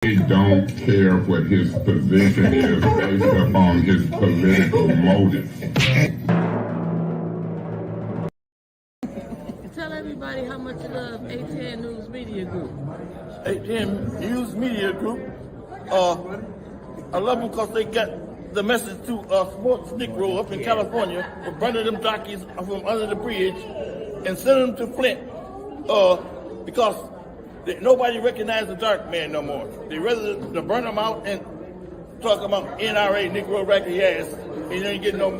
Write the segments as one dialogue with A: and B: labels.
A: He don't care what his position is based upon his political motives.
B: Tell everybody how much you love A10 News Media Group.
C: A10 News Media Group. I love them because they got the message to Sports Negro up in California for burning them jockeys from under the bridge and sending them to Flint because nobody recognizes the dark man no more. They rather to burn them out and talk about NRA, Negro racket ass, and you ain't getting no.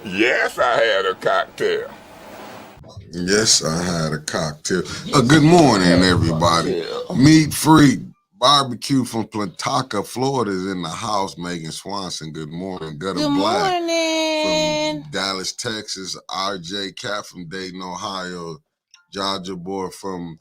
A: Yes, I had a cocktail.
D: Yes, I had a cocktail. Good morning, everybody. Meat Freak Barbecue from Plantaca, Florida is in the house. Megan Swanson, good morning. Gutter
B: Good
D: Black
B: morning.
D: from Dallas, Texas. RJ Cat from Dayton, Ohio. Jaja Boy from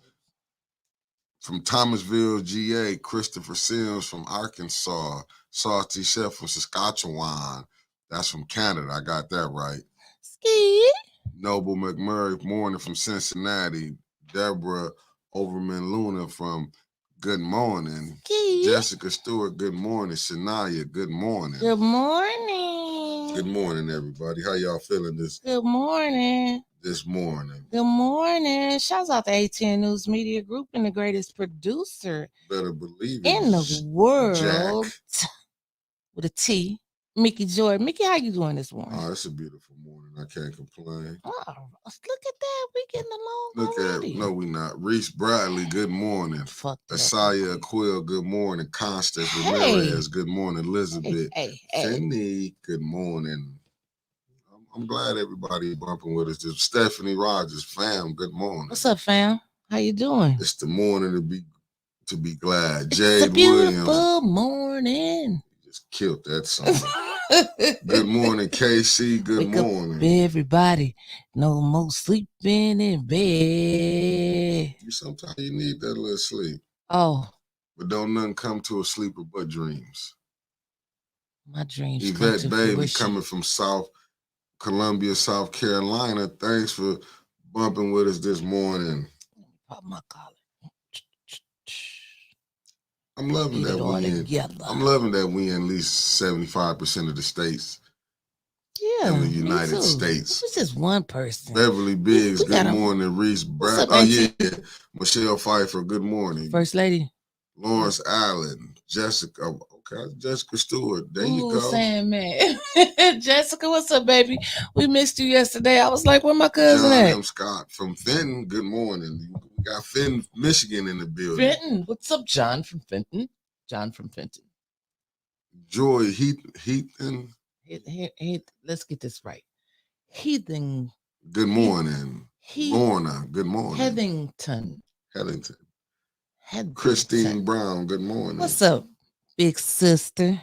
D: Thomasville, GA. Christopher Sims from Arkansas. Salty Chef from Saskatchewan. That's from Canada. I got that right.
B: Ski.
D: Noble McMurray Morning from Cincinnati. Deborah Overman Luna from Good Morning.
B: Ski.
D: Jessica Stewart, good morning. Shania, good morning.
B: Good morning.
D: Good morning, everybody. How y'all feeling
B: Good morning.
D: this morning?
B: Good morning. Shouts out to A10 News Media Group and the greatest producer
D: Better believe it.
B: in the world
D: Jack.
B: with a T, Mickey Joy. Mickey, how you doing this morning?
D: Oh, it's a beautiful morning. I can't complain.
B: Oh, look at that. We getting along
D: Look
B: already.
D: at, no, we not. Reese Bradley, good morning.
B: Fuck that.
D: Asaya Quill, good morning. Constance
B: Hey.
D: Ramirez, good morning. Elizabeth
B: Hey.
D: Finney, good morning. I'm glad everybody bumping with us. Just Stephanie Rogers, fam, good morning.
B: What's up, fam? How you doing?
D: It's the morning to be glad.
B: It's
D: Jade
B: a beautiful
D: Williams
B: morning.
D: just killed that song. Good morning, KC. Good
B: Wake
D: morning.
B: up, everybody. No more sleeping in bed.
D: Sometimes you need that little sleep.
B: Oh,
D: But don't nothing come to a sleeper but dreams.
B: my dreams come
D: Yvette
B: to
D: Baby
B: fruition.
D: coming from South Columbia, South Carolina. Thanks for bumping with us this morning.
B: Pop my collar.
D: I'm loving
B: Get
D: that
B: it all
D: we in.
B: together.
D: I'm loving that we in at least 75% of the states
B: Yeah,
D: in the
B: me
D: United
B: too.
D: States.
B: It's just one person.
D: Beverly Biggs,
B: we
D: good
B: gotta-
D: morning. Reese
B: What's
D: Brad.
B: up,
D: Oh
B: Auntie?
D: yeah, Michelle Pfeiffer, good morning.
B: First lady.
D: Lawrence Allen, Jessica. Okay, Jessica Stewart. There you
B: Ooh,
D: go.
B: Sandman. Jessica, what's up, baby? We missed you yesterday. I was like, where my cousin
D: John
B: at?
D: M. Scott from Fenton. Good morning. We got Fenton, Michigan in the building.
B: Fenton. What's up, John from Fenton? John from Fenton.
D: Joy Heathen.
B: Let's get this right. Heathen.
D: Good morning. Lorna. Good morning.
B: Headington.
D: Christine Brown. Good morning.
B: What's up, big sister?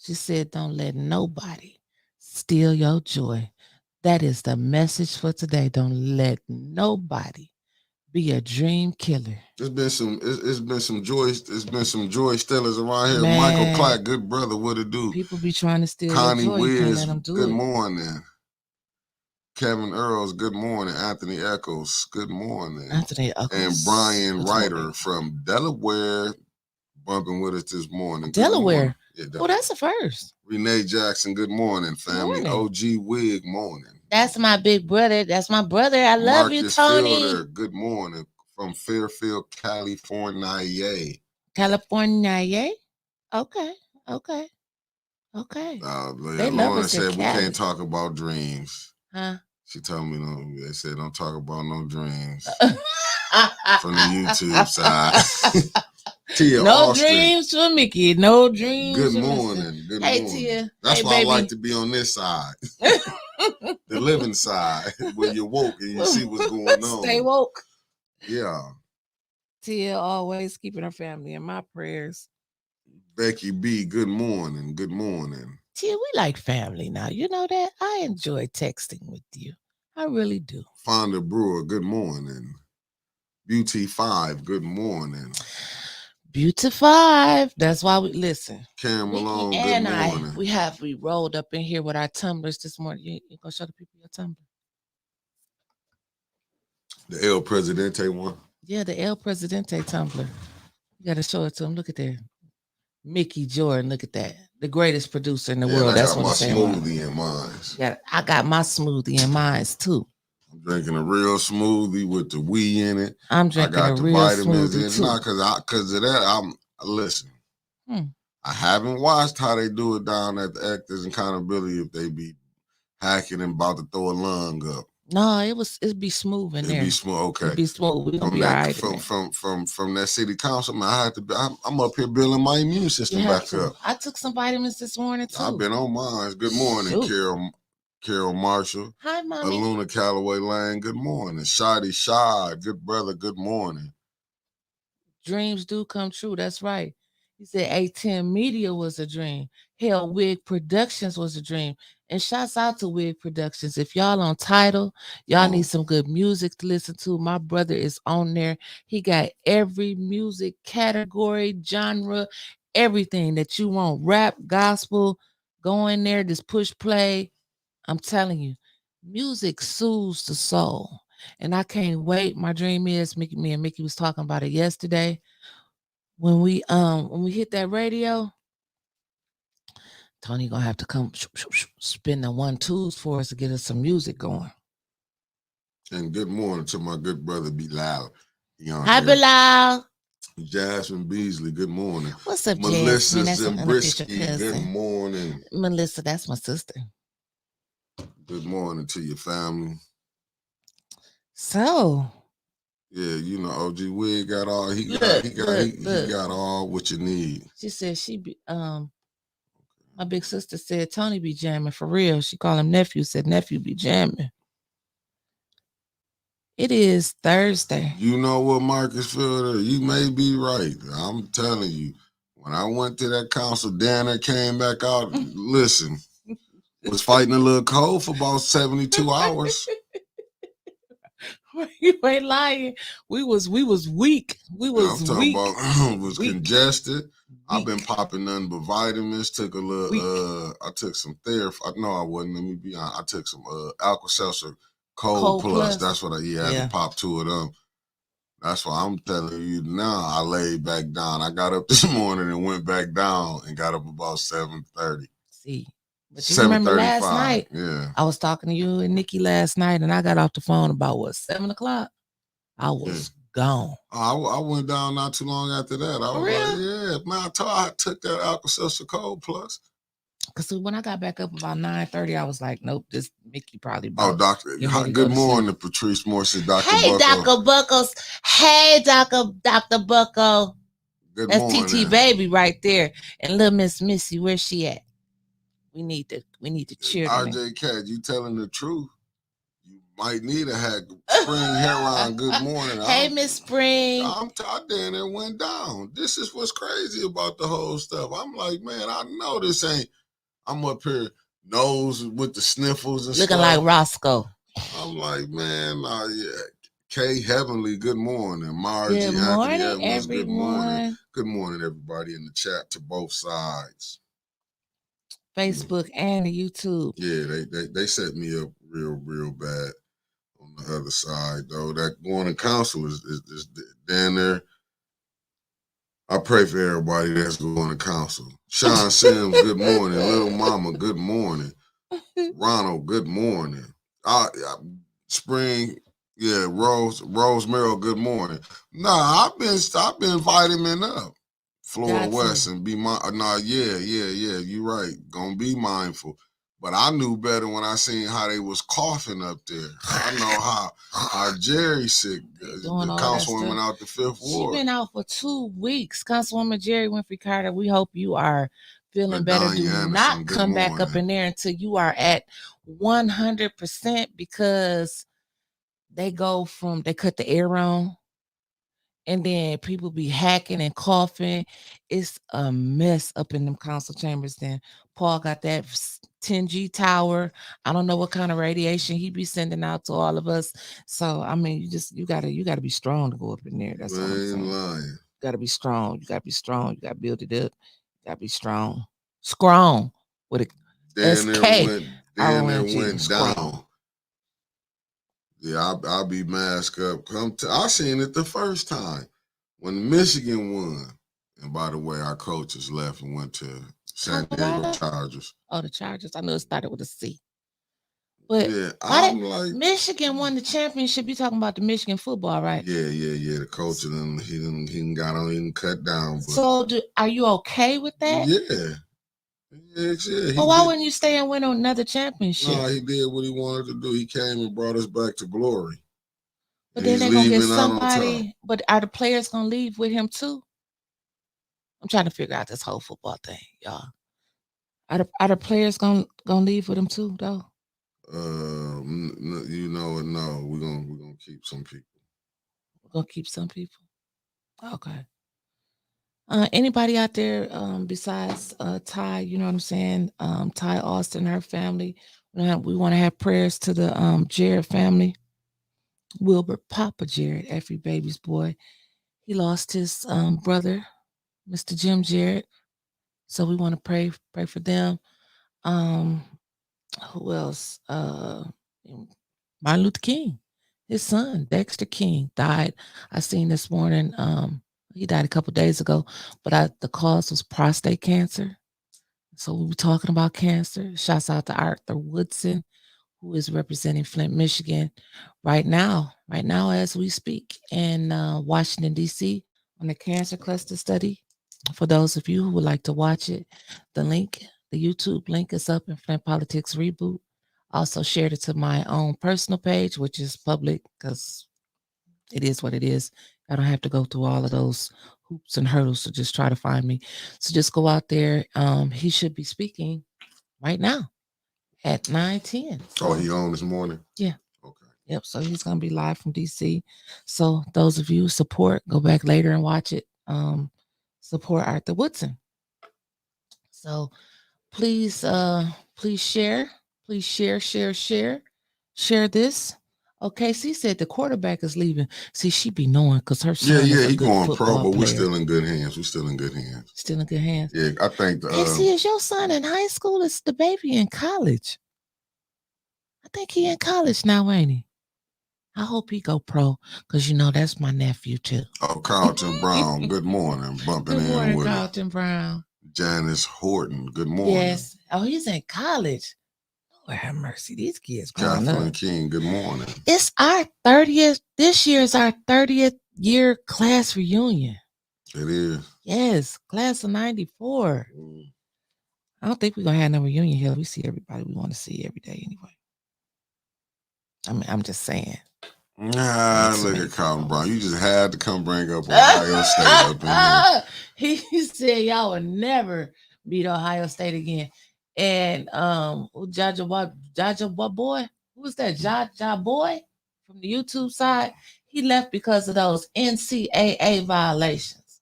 B: She said, don't let nobody steal your joy. That is the message for today. Don't let nobody be a dream killer.
D: It's been some joy. It's been some joy stealers around here.
B: Man.
D: Michael Clark, good brother. What it do?
B: People be trying to steal
D: Connie
B: your joy. You can't
D: Wiz,
B: let them do
D: good
B: it.
D: morning. Kevin Earls, good morning. Anthony Eccles, good morning.
B: Anthony Eccles.
D: And Brian
B: Good
D: Ryder
B: morning.
D: from Delaware bumping with us this morning. Good
B: Delaware.
D: morning. Yeah,
B: Oh, that's the first.
D: Renee Jackson, good morning, family.
B: Morning.
D: OG Wig, morning.
B: That's my big brother. That's my brother. I love you,
D: Marcus
B: Tony.
D: Fielder, good morning from Fairfield, California.
B: California, yay? Okay. They love
D: Lauren
B: us in
D: said we
B: Cali.
D: can't talk about dreams.
B: Huh?
D: She told me no. They said don't talk about no dreams from the YouTube side. Tia
B: No
D: Austin,
B: dreams for Mickey. No dreams.
D: good
B: for Mr.
D: morning. Good
B: Hey,
D: morning.
B: Tia.
D: That's
B: Hey,
D: why
B: baby.
D: I like to be on this side, the living side, where you're woke and you see what's going on.
B: Stay woke.
D: Yeah.
B: Tia always keeping her family in my prayers.
D: Becky B, good morning. Good morning.
B: Tia, we like family now. You know that? I enjoy texting with you. I really do.
D: Fonda Brewer, good morning. Beauty 5, good morning.
B: Beautify. That's why we listen.
D: Cam
B: Nikki
D: Malone, good
B: and I,
D: morning.
B: we rolled up in here with our tumblers this morning. You gonna show the people your tumbler?
D: The El Presidente one.
B: Yeah, the El Presidente tumbler. You gotta show it to him. Look at that. Mickey Jordan, look at that. The greatest producer in the
D: Yeah,
B: world.
D: I
B: That's
D: got
B: what
D: my
B: I'm saying.
D: smoothie in mine.
B: Yeah, I got my smoothie in mine too.
D: I'm drinking a real smoothie with the wee in it.
B: I'm
D: I
B: drinking
D: got
B: a
D: the
B: real
D: vitamins
B: smoothie
D: in.
B: too.
D: Not because of that. Listen.
B: Hmm.
D: I haven't watched how they do it down at the Actors Accountability if they be hacking and about to throw a lung up.
B: No, it'd be smooth in there.
D: It'd be smooth. Okay.
B: It'd be smooth. We gonna
D: From
B: be all
D: that,
B: right.
D: from that city council, man, I had to be. I'm up here building my immune system back up.
B: I took some vitamins this morning too.
D: I've been on mine. Good morning, Carol Marshall.
B: Hi, mommy.
D: Aluna Calloway Lane. Good morning, Shadi Shad. Good brother. Good morning.
B: Dreams do come true. That's right. He said A10 Media was a dream. Hell, Wig Productions was a dream. And shouts out to Wig Productions. If y'all on Tidal, y'all need some good music to listen to. My brother is on there. He got every music category, genre, everything that you want. Rap, gospel, go in there, just push play. I'm telling you, music soothes the soul. And I can't wait. My dream is me and Mickey was talking about it yesterday. When we hit that radio, Tony gonna have to come spin the 1-2s for us to get us some music going.
D: And good morning to my good brother Bilal.
B: Hi, Bilal.
D: Jasmine Beasley, good morning.
B: What's up,
D: Melissa
B: Jasmine?
D: Zembrisky, good morning.
B: Melissa, that's my sister.
D: Good morning to your family.
B: So,
D: yeah, you know, OG Wig got all he got all what you need.
B: She said my big sister said Tony be jamming for real. She called him nephew, said nephew be jamming. It is Thursday.
D: You know what, Marcus Fielder? You may be right. I'm telling you, when I went to that council, Danner came back out. Listen, was fighting a little cold for about 72 hours.
B: You ain't lying. We was weak. We was
D: I'm
B: weak.
D: About, was weak. Congested. I've been popping nothing but vitamins. Took a little. I took some therapy. No, I wasn't. Let me be honest. I took some Alka-Seltzer Cold Plus. That's what I had to pop 2 of them. That's why I'm telling you now. I laid back down. I got up this morning and went back down and got up about 7:30.
B: See. But you remember last night?
D: Yeah.
B: I was talking to you and Nikki last night, and I got off the phone about 7 o'clock. I was gone.
D: I went down not too long after that. I was like, yeah, man, I took that Alka-Seltzer Cold Plus.
B: Because when I got back up about 9:30, I was like, nope, this Mickey probably.
D: Oh, Doctor. Good morning, Patrice Morrison, Dr.
B: Hey,
D: Bucko.
B: Dr. Buckles. Hey, Dr. Bucko.
D: Good
B: That's
D: morning.
B: TT Baby right there. And little Miss Missy, where's she at? We need to cheer.
D: RJ Cat, you telling the truth. You might need a hack. Spring hair on. Good morning.
B: Hey, Miss Spring.
D: I'm tired and it went down. This is what's crazy about the whole stuff. I'm like, man, I know this ain't. I'm up here, nose with the sniffles and
B: looking
D: stuff.
B: like Roscoe.
D: I'm like, man, yeah. Kay Heavenly, good morning. Margie,
B: good morning,
D: Evans,
B: everyone.
D: Good morning. Good morning, everybody in the chat to both sides.
B: Facebook and YouTube.
D: Yeah, they set me up real bad on the other side, though. That going to council is down there. I pray for everybody that's going to council. Sean Sims, good morning. Little Mama, good morning. Ronald, good morning. Spring, yeah, Rose Merrill, good morning. Nah, I've been vitamin up. Florida West and be yeah, you right. Gonna be mindful. But I knew better when I seen how they was coughing up there. I know how Jerry sick, the councilwoman out the 5th Ward.
B: She been out for 2 weeks. Councilwoman Jerry Winfrey Carter, we hope you are feeling better. Do not come back up in there until you are at 100% because they cut the air on. And then people be hacking and coughing. It's a mess up in them council chambers. Then Paul got that 10G tower. I don't know what kind of radiation he be sending out to all of us. So I mean, you gotta be strong to go up in there. That's what I'm saying.
D: Lying.
B: gotta be strong. You gotta be strong. You gotta build it up. You gotta be strong. Strong with a
D: Then
B: SK.
D: it went
B: Strong.
D: down. Yeah, I'll be masked up. I seen it the first time when Michigan won. And by the way, our coaches left and went to San Diego Chargers.
B: Oh, the Chargers. I know it started with a C. But
D: yeah,
B: I'm like, Michigan won the championship. You talking about the Michigan football, right?
D: Yeah. The coach he didn't cut down. But,
B: so are you okay with that?
D: Yeah.
B: Well, why wouldn't you stay and win another championship?
D: No, he did what he wanted to do. He came and brought us back to glory.
B: But then they're gonna get somebody. But are the players gonna leave with him too? I'm trying to figure out this whole football thing, y'all. Are the players gonna leave with him too, though?
D: No. We're gonna keep some people.
B: We're gonna keep some people. Okay. Anybody out there besides Ty, you know what I'm saying? Ty Austin, her family. We want to have prayers to the Jared family. Wilbur Papa Jared, every baby's boy. He lost his brother, Mr. Jim Jared. So we want to pray for them. Who else? Martin Luther King, his son, Dexter King, died. I seen this morning. He died a couple days ago, but the cause was prostate cancer. So we were talking about cancer. Shouts out to Arthur Woodson, who is representing Flint, Michigan right now as we speak, in Washington, D.C. on the cancer cluster study. For those of you who would like to watch it, the YouTube link is up in Flint Politics Reboot. Also shared it to my own personal page, which is public because it is what it is. I don't have to go through all of those hoops and hurdles to just try to find me. So just go out there. He should be speaking right now at 9:10.
D: So, he on this morning?
B: Yeah.
D: Okay.
B: Yep. So he's going to be live from DC. So those of you who support, go back later and watch it. Support Arthur Woodson. So please share. Please share this. Okay, she said the quarterback is leaving. See, she be knowing because her son is
D: he going pro, but
B: player.
D: we're still in good hands.
B: Still in good hands.
D: Yeah, I think.
B: Casey, is your son in high school? Is the baby in college? I think he in college now, ain't he? I hope he go pro because that's my nephew too.
D: Oh, Carlton Brown. Good morning. Bumping
B: good morning,
D: in with
B: Carlton Brown.
D: Janice Horton. Good morning.
B: Yes. Oh, he's in college. Lord have mercy. These kids growing
D: Kathleen
B: up.
D: King, good morning.
B: It's our 30th. This year is our 30th year class reunion.
D: It is.
B: Yes, class of 94. I don't think we're going to have no reunion here. We see everybody we want to see every day anyway. I mean, I'm just saying.
D: Nah, look at Carlton Brown. You just had to come bring up Ohio State up in there.
B: He said y'all would never beat Ohio State again. And Jaja what boy? Who was that? Jaja boy from the YouTube side? He left because of those NCAA violations.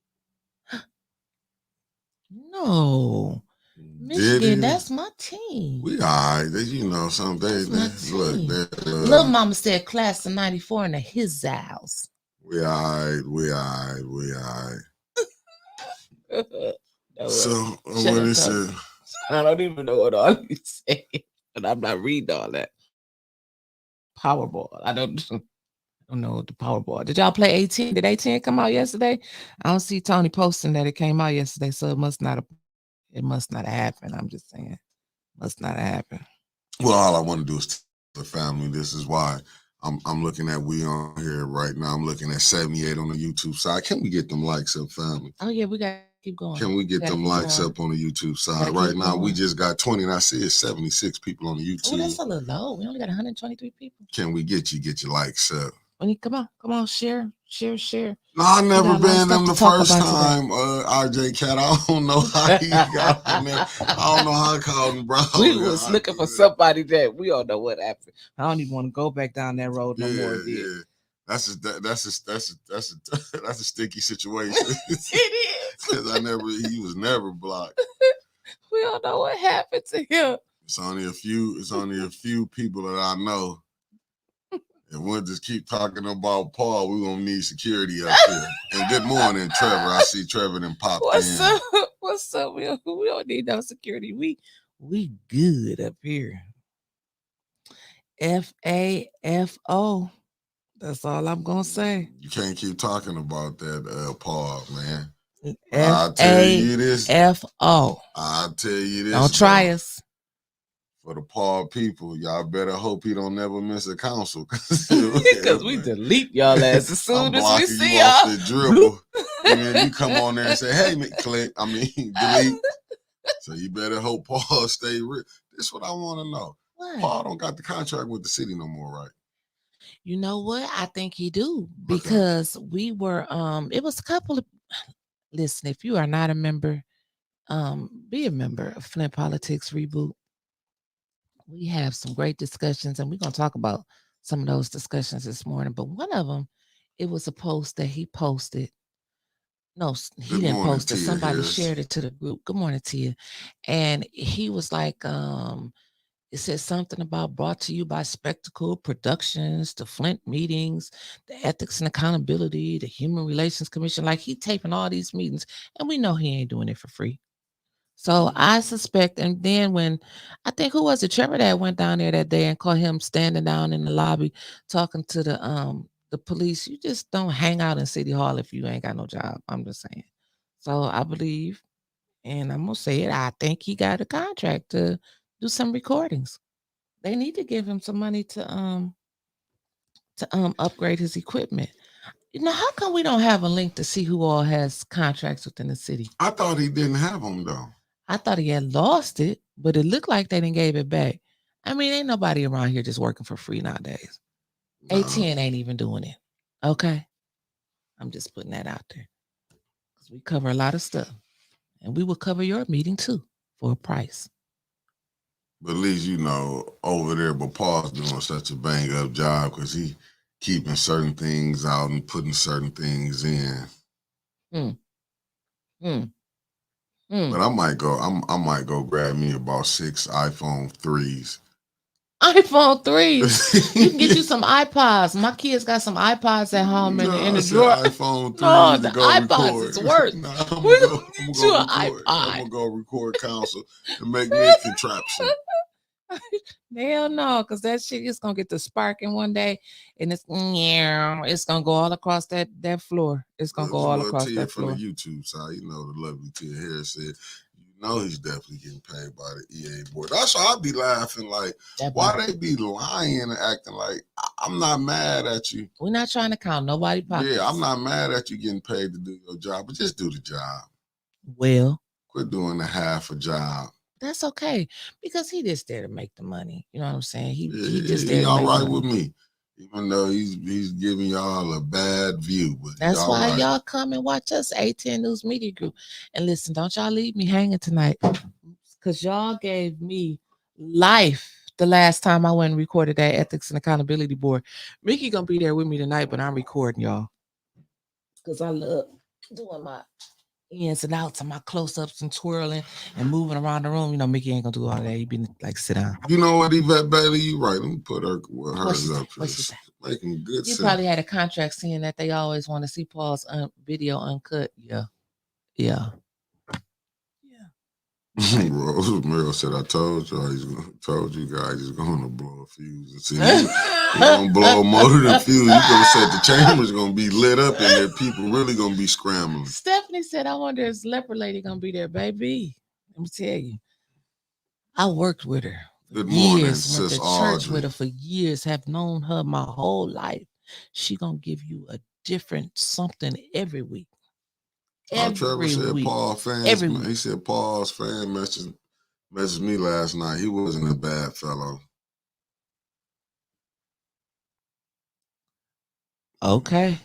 B: No. Michigan, that's my team.
D: We all right. Some days
B: Little mama said class of 94 in his house.
D: We all right. So what is it?
B: I don't even know what all you say, but I'm not reading all that. Powerball. I don't know the Powerball. Did y'all play 18? Did 18 come out yesterday? I don't see Tony posting that it came out yesterday, so it must not have happened. I'm just saying, must not have happened.
D: Well, all I want to do is tell the family. This is why I'm looking at we on here right now. I'm looking at 78 on the YouTube side. Can we get them likes up, family?
B: Oh yeah, we got. Keep going.
D: Can we get them likes up on the YouTube side? Right now, we just got 20, and I see it's 76 people on the YouTube.
B: Oh, that's a little low. We only got 123 people.
D: Can we get your likes up?
B: Come on, share.
D: No, I never been them the first time, RJ Cat. I don't know how he got in there. I don't know how Carlton Brown.
B: We was looking for somebody that we don't know what happened. I don't even want to go back down that road no more. Yeah.
D: That's a sticky situation.
B: It is.
D: Because he was never blocked.
B: We don't know what happened to him.
D: It's only a few people that I know. And we'll just keep talking about Paul. We're gonna need security up here. And good morning, Trevor. I see Trevor then popped
B: What's
D: in.
B: up? What's up? We don't need no security. We good up here. FAFO. That's all I'm gonna say.
D: You can't keep talking about that, Paul, man. I'll tell you this.
B: FAFO.
D: I'll tell you this.
B: Don't try us.
D: For the Paul people, y'all better hope he don't never miss a council.
B: Because we delete y'all ass as soon as we see y'all.
D: Off the dribble. And then you come on there and say, hey, delete. So you better hope Paul stay real. This is what I want to know.
B: What?
D: Paul don't got the contract with the city no more, right?
B: You know what? I think he do, because we were it was a couple of, listen, if you are not a member, be a member of Flint Politics Reboot. We have some great discussions, and we're going to talk about some of those discussions this morning. But one of them, it was a post that he posted. No, he didn't post it. Somebody shared it to the group. Good morning, Tia. And he was like, it said something about brought to you by Spectacle Productions, the Flint meetings, the Ethics and Accountability, the Human Relations Commission. Like, he taping all these meetings, and we know he ain't doing it for free. So I suspect, and then when, I think, who was it, Trevor, that went down there that day and caught him standing down in the lobby talking to the police. You just don't hang out in City Hall if you ain't got no job. I'm just saying. So I believe, and I'm gonna say it, I think he got a contract to do some recordings. They need to give him some money to upgrade his equipment. You know, how come we don't have a link to see who all has contracts within the city?
D: I thought he didn't have them though.
B: I thought he had lost it, but it looked like they didn't gave it back. I mean, ain't nobody around here just working for free nowadays. No. ATN ain't even doing it. Okay. I'm just putting that out there. Because we cover a lot of stuff. And we will cover your meeting too for a price.
D: But at least, you know, over there, but Paul's doing such a bang up job because he keeping certain things out and putting certain things in. But I might go grab me about 6 iPhone 3s.
B: iPhone 3s. You can get you some iPods. My kids got some iPods at home in the drawer.
D: iPhone 3s.
B: No, the iPods record. Is worse.
D: Nah, I'm gonna go record council and make me a contraption.
B: Hell no, because that shit is gonna get the sparking one day, and it's gonna go all across that floor. It's gonna go all across that floor.
D: From the YouTube side, you know, the lovely Tia Harris said, you know, he's definitely getting paid by the EA board. That's why I'd be laughing like, why they be lying and acting like I'm not mad at you.
B: We're not trying to count nobody pockets.
D: Yeah, I'm not mad at you getting paid to do your job, but just do the job.
B: Well,
D: quit doing the half a job.
B: That's okay, because he just there to make the money. You know what I'm saying? He just there. He
D: all right with me, even though he's giving y'all a bad view. But
B: that's why y'all come and watch us, ATN News Media Group. And listen, don't y'all leave me hanging tonight, because y'all gave me life the last time I went and recorded that Ethics and Accountability Board. Mickey gonna be there with me tonight, but I'm recording y'all because I love doing my ins and outs and my close-ups and twirling and moving around the room. You know, Mickey ain't gonna do all that. He be like, sit down.
D: You know what, Yvette Bailey, you right. Let me put hers up here. Making good sense.
B: You probably had a contract saying that they always want to see Paul's video uncut. Yeah.
D: Rose Merrill said, I told you guys he's gonna blow a fuse. And see, he's gonna blow more than a fuse. He's gonna say the chamber's gonna be lit up and there people really gonna be scrambling.
B: Stephanie said, I wonder if Leopard Lady gonna be there, baby. Let me tell you. I worked with her.
D: Good morning,
B: went
D: sis
B: to
D: Audrey.
B: church with her for years, have known her my whole life. She gonna give you a different something every week.
D: Trevor said Paul fans. He said Paul's fan messaged me last night. He wasn't a bad fellow.
B: Okay.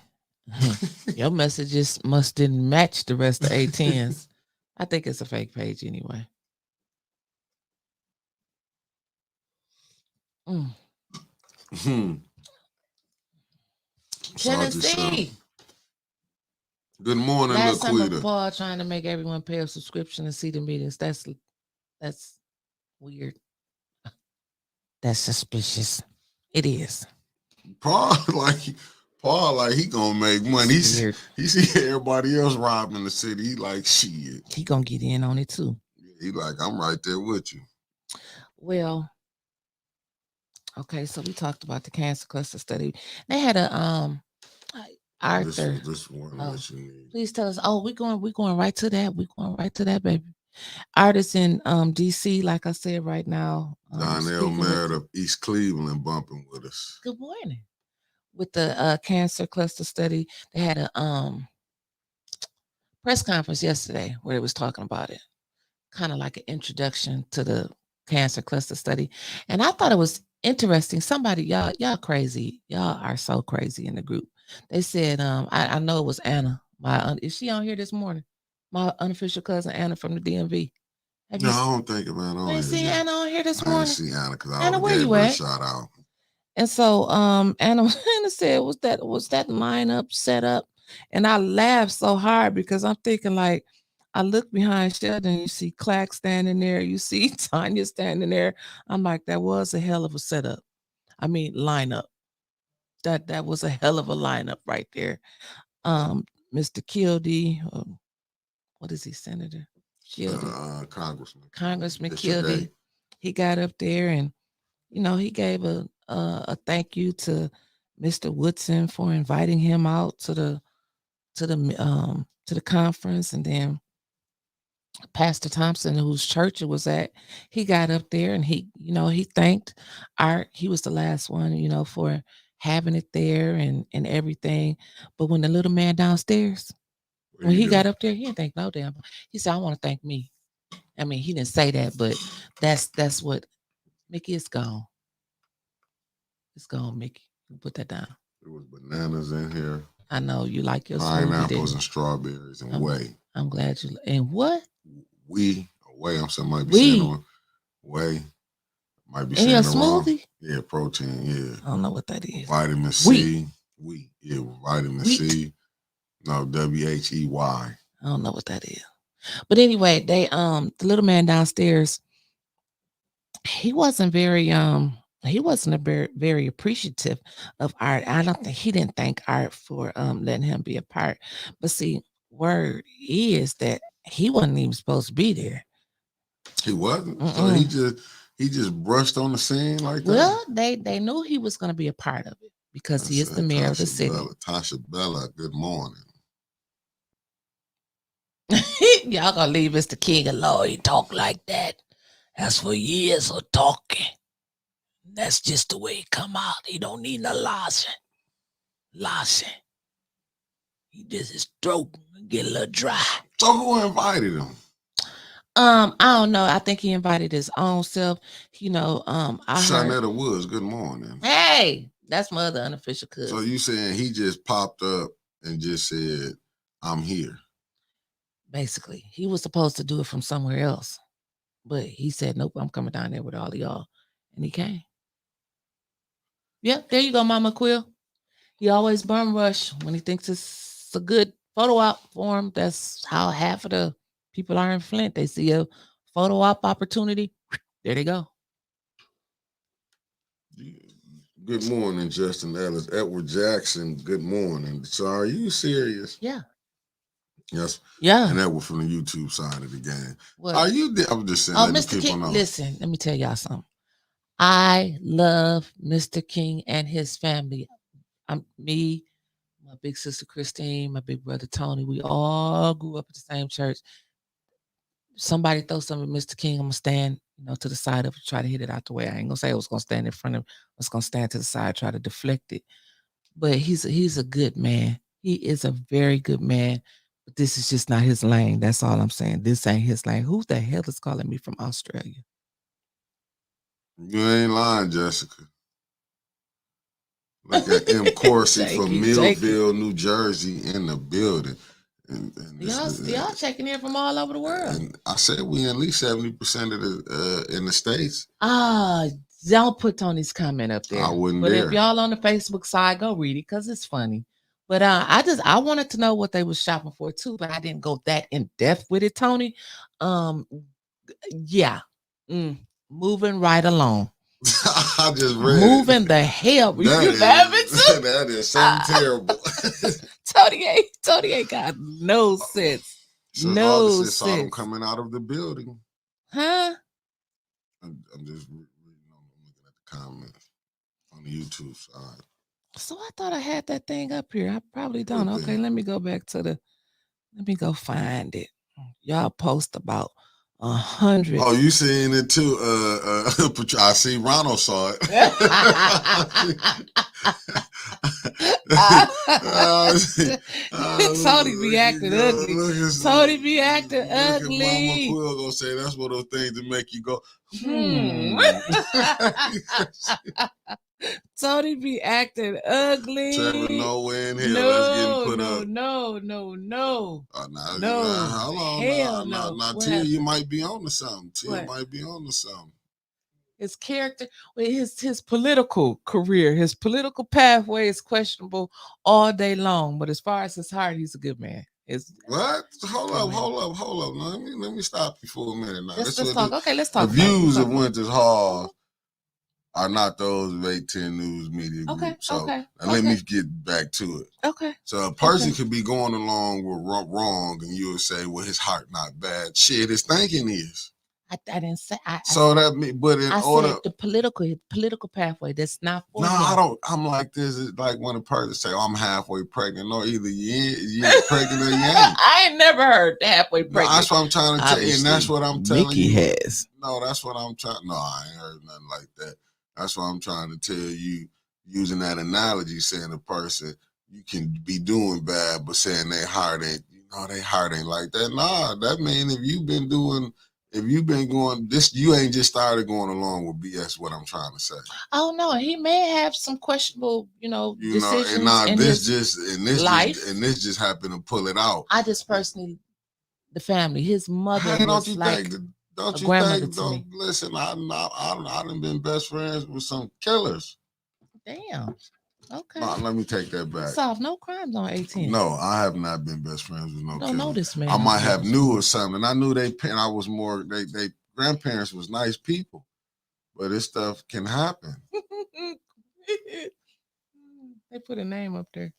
B: Your messages didn't match the rest of ATN's. I think it's a fake page anyway. Tennessee.
D: Good morning,
B: last
D: Laquita.
B: Time Paul trying to make everyone pay a subscription and see the meetings. That's weird. That's suspicious. It is.
D: Paul like he gonna make money.
B: Scared.
D: He see everybody else robbing the city. He like shit.
B: He gonna get in on it too.
D: He like, I'm right there with you.
B: Well, okay, so we talked about the cancer cluster study. They had a Arthur.
D: This one
B: Oh,
D: that you need.
B: please tell us. Oh, we're going right to that. We're going right to that, baby. Artists in DC, like I said right now.
D: Donnell Merritt of East Cleveland bumping with us.
B: Good morning. With the cancer cluster study, they had a press conference yesterday where they was talking about it, kind of like an introduction to the cancer cluster study. And I thought it was interesting. Somebody, y'all crazy. Y'all are so crazy in the group. They said, I know it was Anna. Is she on here this morning? My unofficial cousin Anna from the DMV.
D: I don't think about it.
B: You ain't seen Anna on here this
D: I
B: morning?
D: didn't see Anna because I
B: Anna, where
D: gave
B: you
D: her a
B: at?
D: shout out.
B: And so Anna said, was that lineup set up? And I laughed so hard because I'm thinking, like, I look behind Sheldon, you see Clack standing there, you see Tanya standing there. I'm like, that was a hell of a setup. I mean, lineup. That was a hell of a lineup right there. Mr. Kildee, what is he, Senator Kildee? Congressman Kildee. He got up there and, you know, he gave a thank you to Mr. Woodson for inviting him out to the conference, and then Pastor Thompson, whose church it was at, he got up there and he thanked Art. He was the last one, you know, for having it there and everything. But when the little man downstairs, when he got up there, he didn't thank no damn. He said, I want to thank me. I mean, he didn't say that, but that's what Mickey is gone. It's gone, Mickey. Put that down.
D: There was bananas in here.
B: I know you like your
D: pineapples and strawberries and whey.
B: I'm glad you and what?
D: Whey. I'm saying might be saying on whey. Might be saying
B: a smoothie.
D: Yeah, protein. Yeah.
B: I don't know what that is.
D: Vitamin C. Wheat. Yeah, vitamin C. No, WHEY. I
B: don't know what that is. But anyway, they the little man downstairs, he wasn't very very appreciative of Art. I don't think he didn't thank Art for letting him be a part. But see, word is that he wasn't even supposed to be there.
D: He wasn't. So he just brushed on the scene like that.
B: Well, they knew he was going to be a part of it because he is the mayor of the city.
D: Tasha Bella, good morning.
B: Y'all gonna leave Mr. King alone. He talk like that. That's for years of talking. That's just the way he come out. He don't need no lotion. He just his throat get a little dry.
D: So who invited him?
B: I don't know. I think he invited his own self. You know,
D: Shanetta Woods, good morning.
B: Hey, that's my other unofficial cousin.
D: So you saying he just popped up and just said, I'm here.
B: Basically, he was supposed to do it from somewhere else. But he said, nope, I'm coming down there with all of y'all. And he came. Yep, there you go, Mama Quill. He always bum rush when he thinks it's a good photo op for him. That's how half of the people are in Flint. They see a photo op opportunity. There they go.
D: Good morning, Justin Ellis. Edward Jackson, good morning. So are you serious?
B: Yeah.
D: Yes.
B: Yeah.
D: And that was from the YouTube side of the game.
B: What?
D: Are you there? I'm just saying.
B: Oh, Mr. King, listen, let me tell y'all something. I love Mr. King and his family. Me, my big sister Christine, my big brother Tony, we all grew up at the same church. Somebody throw something at Mr. King, I'm gonna stand, to the side of it, try to hit it out the way. I ain't gonna say I was gonna stand in front of him. I was gonna stand to the side, try to deflect it. But he's a good man. He is a very good man. But this is just not his lane. That's all I'm saying. This ain't his lane. Who the hell is calling me from Australia?
D: You ain't lying, Jessica. Like at M. Corsi from Millville, New Jersey, in the building. And
B: y'all checking in from all over the world.
D: And I said we at least 70% of the in the States.
B: Don't put Tony's comment up there.
D: I wouldn't
B: But
D: dare.
B: if y'all on the Facebook side, go read it because it's funny. But I wanted to know what they was shopping for too, but I didn't go that in depth with it, Tony. Yeah. Moving right along.
D: I just read
B: moving the hell. You haven't too.
D: That is something terrible.
B: Tony ain't got no sense.
D: So
B: No
D: August saw them
B: sense.
D: coming out of the building.
B: Huh?
D: I'm just reading, I'm looking at the comments on the YouTube side.
B: So I thought I had that thing up here. I probably don't.
D: What
B: Okay,
D: thing?
B: let me go back to let me go find it. Y'all post about 100.
D: Oh, you seeing it too? I see Ronald saw it.
B: Tony be acting ugly. Tony be acting
D: Look at Mama
B: ugly.
D: Quill gonna say that's one of those things that make you go,
B: Tony be acting ugly.
D: Trevor, nowhere in here. Let's get put up.
B: No.
D: No. Hold on.
B: Hell no.
D: Now,
B: What
D: Tia,
B: happened?
D: you might be on to something. Tia
B: What?
D: might be on to something.
B: His character, his political career, his political pathway is questionable all day long. But as far as his heart, he's a good man.
D: What? Hold up. Now, let me stop you for a minute. Now,
B: Let's talk. Okay, let's talk.
D: The views of Winters Hall are not those of 810 News Media Group.
B: Okay,
D: So
B: okay,
D: let me get back to it.
B: Okay.
D: So a person could be going along with wrong, and you would say, "Well, his heart not bad." Shit, his thinking is.
B: I didn't say.
D: So that mean, but in order,
B: said the political pathway. That's not for
D: no,
B: him.
D: I don't. I'm like this. It's like when a person say, "Oh, I'm halfway pregnant." No, either you ain't pregnant or you ain't.
B: I ain't never heard halfway pregnant.
D: No, that's what I'm trying to tell you, and that's what I'm telling
B: Mickey
D: you.
B: has.
D: No, that's what I'm trying. No, I ain't heard nothing like that. That's what I'm trying to tell you, using that analogy, saying a person, you can be doing bad, but saying they heart ain't, they heart ain't like that. Nah, that mean if you've been going this, you ain't just started going along with BS. What I'm trying to say.
B: Oh no, he may have some questionable, decisions in
D: this
B: life.
D: this just happened to pull it out.
B: I just personally, the family, his mother was like.
D: Don't you think? Listen, I done been best friends with some killers.
B: Damn. Okay.
D: No, let me take that back.
B: Solve no crimes on 18.
D: No, I have not been best friends with no killers.
B: Don't know this man.
D: I might have knew or something. I knew they grandparents was nice people, but this stuff can happen.
B: They put a name up there.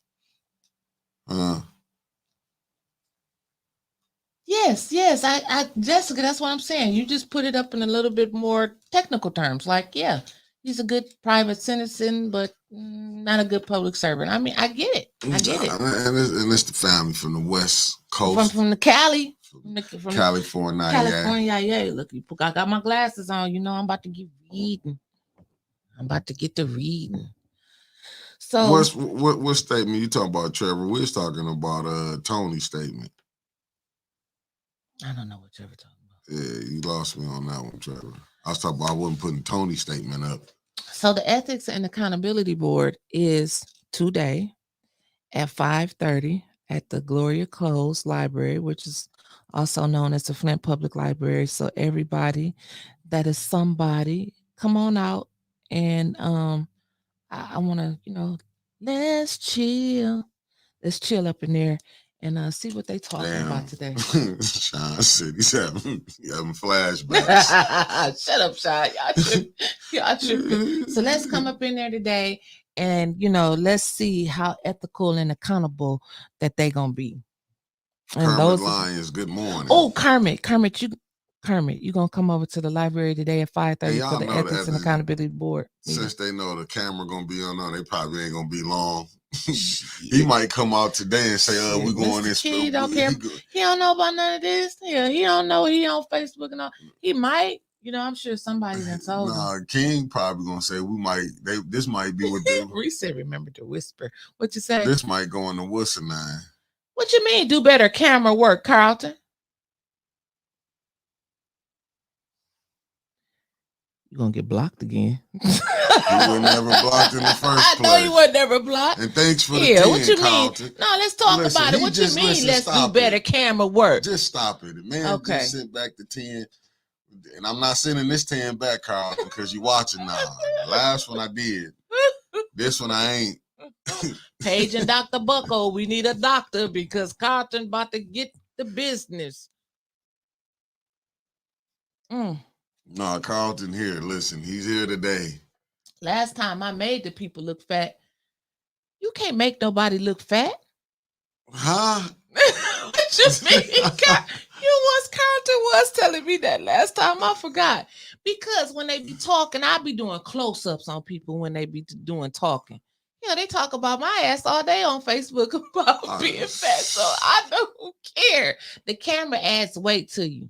B: Yes. I Jessica, that's what I'm saying. You just put it up in a little bit more technical terms. Like, yeah, he's a good private citizen, but not a good public servant. I mean, I get it.
D: And it's the family from the West Coast.
B: From the Cali.
D: From California.
B: Yeah. Look, I got my glasses on. I'm about to get reading. I'm about to get to reading. So
D: what statement you talking about, Trevor? We was talking about Tony's statement.
B: I don't know what Trevor talking about.
D: Yeah, you lost me on that one, Trevor. I was talking about I wasn't putting Tony's statement up.
B: So the Ethics and Accountability Board is today at 5:30 at the Gloria Close Library, which is also known as the Flint Public Library. So everybody that is somebody, come on out. And I want to, let's chill. Let's chill up in there and see what they talking about today.
D: Sean said he's having flashbacks.
B: Shut up, Sean. Y'all tripping. So let's come up in there today and, let's see how ethical and accountable that they going to be. And
D: Kermit Lyons, good morning.
B: Oh, Kermit, you going to come over to the library today at 5:30 for the Ethics and Accountability Board meeting.
D: Since they know the camera going to be on, they probably ain't going to be long. He might come out today and say, we're going this.
B: He don't care. He don't know about none of this. Yeah, he don't know. He on Facebook and all. He might, I'm sure somebody done told him.
D: King probably going to say, this might be what they.
B: Reese said, remember to whisper. What you say?
D: This might go in the whistle line.
B: What you mean, do better camera work, Carlton? You're going to get blocked again.
D: You were never blocked in the first place.
B: I know you were never blocked.
D: And thanks for the 10,
B: what you
D: Carlton.
B: mean? No, let's talk about it. What you mean, let's do better camera work?
D: Just stop it. Man, just sent back the 10. And I'm not sending this 10 back, Carlton, because you're watching now. The last one I did. This one I ain't.
B: Paige and Dr. Bucko, we need a doctor because Carlton about to get the business.
D: No, Carlton here. Listen, he's here today.
B: Last time I made the people look fat. You can't make nobody look fat.
D: Huh?
B: What you mean? Carter was telling me that last time. I forgot. Because when they be talking, I be doing close-ups on people when they be doing talking. You know, they talk about my ass all day on Facebook about being fat. So I don't care. The camera adds weight to you.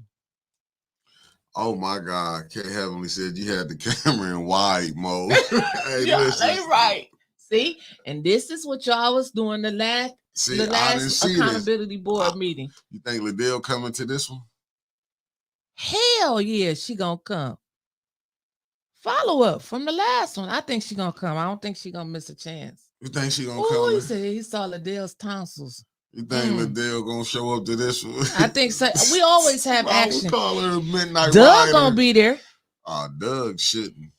D: Oh my God. K Heavenly said you had the camera in wide mode. Hey,
B: y'all
D: listen.
B: ain't right. See? And this is what y'all was doing the last accountability board meeting.
D: You think Liddell coming to this one?
B: Hell yeah, she gonna come. Follow up from the last one. I think she gonna come. I don't think she gonna miss a chance.
D: You think she gonna
B: come?
D: come?
B: He said he saw Liddell's tonsils.
D: You think Liddell gonna show up to this one?
B: I think so. We always have action.
D: Call her Midnight
B: Doug
D: Rider.
B: gonna be there.
D: Doug shouldn't.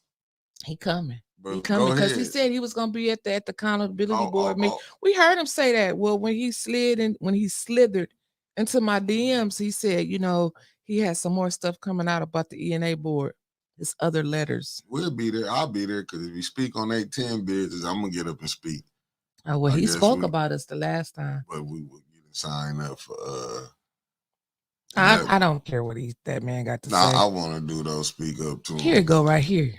B: He coming. He coming because he said he was gonna be at the accountability board meeting. We heard him say that. Well, when he slithered into my DMs, he said, you know, he has some more stuff coming out about the ENA board. His other letters.
D: We'll be there. I'll be there because if we speak on 810 business, I'm gonna get up and speak.
B: Oh well, he spoke about us the last time.
D: But we will get a sign up for
B: I don't care what that man got to say.
D: I want to do those speak up to him.
B: Here you go, right here.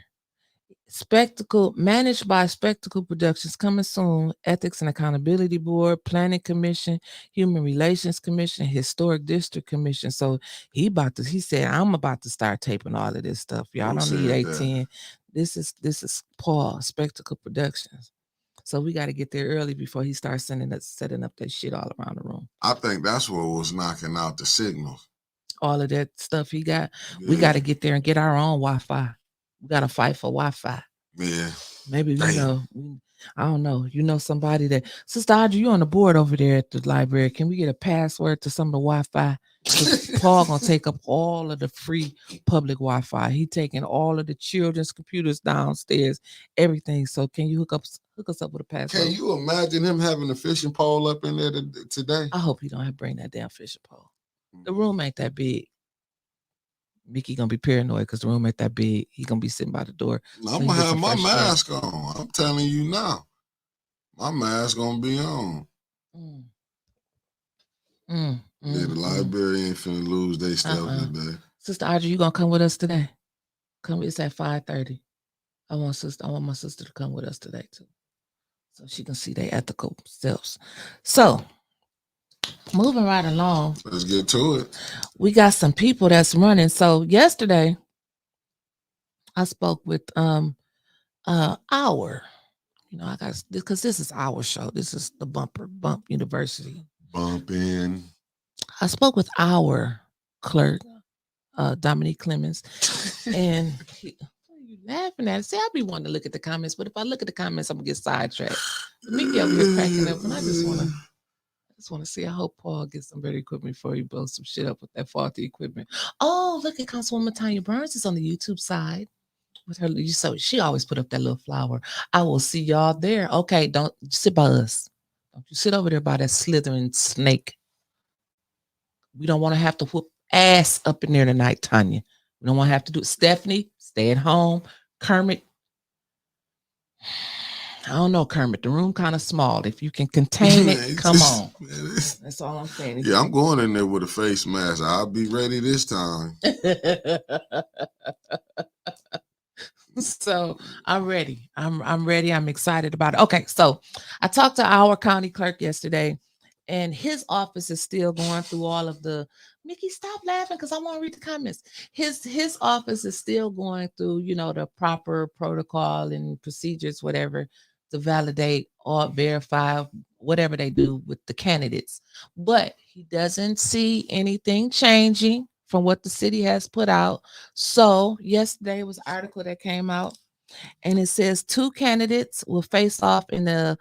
B: Spectacle, managed by Spectacle Productions, coming soon. Ethics and Accountability Board, Planning Commission, Human Relations Commission, Historic District Commission. So he said, I'm about to start taping all of this stuff. Y'all don't need 810. This is Paul, Spectacle Productions. So we got to get there early before he starts setting up that shit all around the room.
D: I think that's what was knocking out the signals.
B: All of that stuff he got. Yeah. We got to get there and get our own Wi-Fi. We got to fight for Wi-Fi.
D: Yeah.
B: Maybe, I don't know. You know somebody that, Sister Audrey, you on the board over there at the library. Can we get a password to some of the Wi-Fi? Paul gonna take up all of the free public Wi-Fi. He taking all of the children's computers downstairs, everything. So can you hook us up with a password?
D: Can you imagine him having a fishing pole up in there today?
B: I hope he don't have to bring that damn fishing pole. The room ain't that big. Mickey gonna be paranoid because the room ain't that big. He gonna be sitting by the door.
D: I'm gonna have my mask on. I'm telling you now, my mask gonna be on. The library ain't finna lose their stuff today.
B: Sister Audrey, you gonna come with us today? It's at 5:30. I want my sister to come with us today too, so she can see their ethical selves. So, moving right along.
D: Let's get to it.
B: We got some people that's running. So yesterday, I spoke with I got because this is our show. This is the Bump University.
D: Bumping.
B: I spoke with our clerk, Dominique Clemens, and what are you laughing at? See, I be wanting to look at the comments, but if I look at the comments, I'm gonna get sidetracked. Mickey over here cracking up, and I just want to see. I hope Paul gets some better equipment before he blows some shit up with that faulty equipment. Oh, look at Councilwoman Tanya Burns is on the YouTube side with her. So she always put up that little flower. I will see y'all there. Okay, don't sit by us. Don't you sit over there by that slithering snake. We don't want to have to whoop ass up in there tonight, Tanya. We don't want to have to do it. Stephanie, stay at home. Kermit, I don't know, Kermit. The room kind of small. If you can contain it, come on. That's all I'm saying.
D: Yeah, I'm going in there with a face mask. I'll be ready this time.
B: So I'm ready. I'm ready. I'm excited about it. Okay, so I talked to our county clerk yesterday, and his office is still going through all of the. Mickey, stop laughing because I want to read the comments. His office is still going through, the proper protocol and procedures, whatever, to validate or verify whatever they do with the candidates. But he doesn't see anything changing from what the city has put out. So yesterday was an article that came out, and it says 2 candidates will face off in a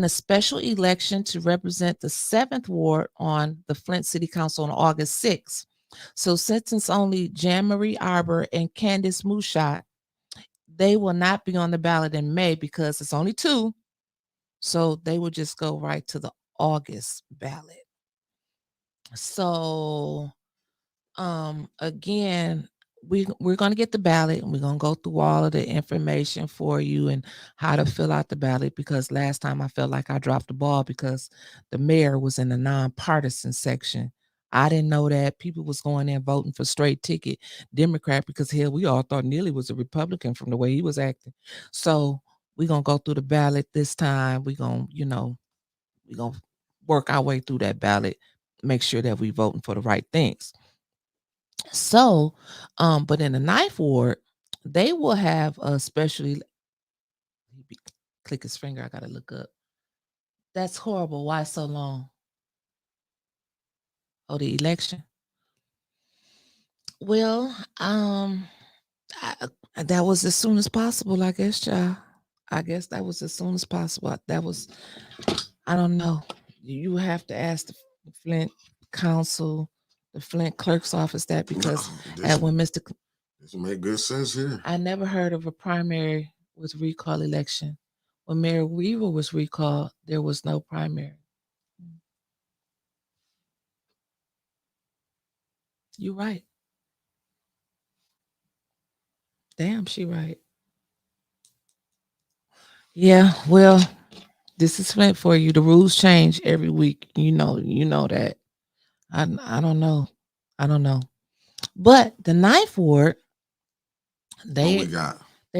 B: special election to represent the 7th ward on the Flint City Council on August 6th. So since it's only Jan-Marie Arbor and Candace Mushat, they will not be on the ballot in May because it's only 2. So they will just go right to the August ballot. So again, we're going to get the ballot, and we're going to go through all of the information for you and how to fill out the ballot, because last time I felt like I dropped the ball because the mayor was in the nonpartisan section. I didn't know that people was going in voting for straight ticket Democrat, because hell, we all thought Neely was a Republican from the way he was acting. So we're going to go through the ballot this time. We're going to, we're going to work our way through that ballot, make sure that we voting for the right things. So, but in the ninth ward, they will have a specially click his finger. I gotta look up. That's horrible. Why so long? Oh, the election. Well, that was as soon as possible, I guess, child. I guess that was as soon as possible. That was, I don't know. You have to ask the Flint Council, the Flint Clerk's office that, because when Mr.
D: This make good sense here.
B: I never heard of a primary with recall election. When Mayor Weaver was recalled, there was no primary. You're right. Damn, she right. Yeah, well, this is Flint for you. The rules change every week. You know that. I don't know. I don't know. But the ninth ward, they're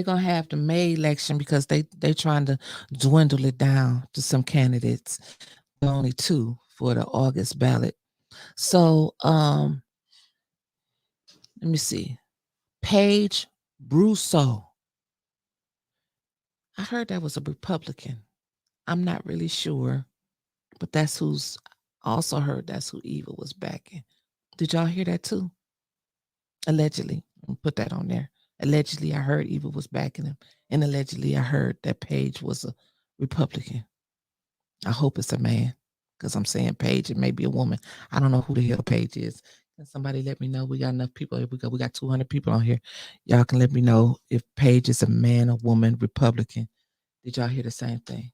B: gonna have the May election because they're trying to dwindle it down to some candidates. Only 2 for the August ballot. So let me see. Paige Brousseau. I heard that was a Republican. I'm not really sure, but that's who's also heard that's who Eva was backing. Did y'all hear that too? Allegedly. Put that on there. Allegedly, I heard Eva was backing him. And allegedly, I heard that Paige was a Republican. I hope it's a man, because I'm saying Paige, it may be a woman. I don't know who the hell Paige is. Can somebody let me know? We got enough people. We got 200 people on here. Y'all can let me know if Paige is a man or woman Republican. Did y'all hear the same thing?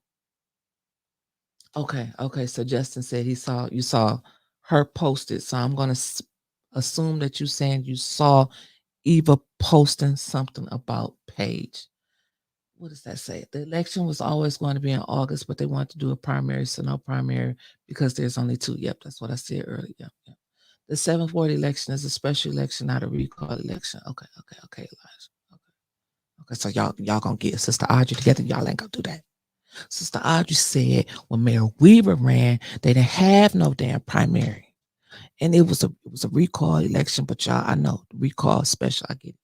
B: Okay. So Justin said you saw her posted. So I'm gonna assume that you're saying you saw Eva posting something about Paige. What does that say? The election was always going to be in August, but they want to do a primary, so no primary because there's only 2. Yep, that's what I said earlier. Yep. The 7th ward election is a special election, not a recall election. Okay, Elijah. Okay. So y'all gonna get Sister Audrey together. Y'all ain't gonna do that. Sister Audrey said when Mayor Weaver ran, they didn't have no damn primary, and it was a recall election. But y'all, I know recall special. I get it.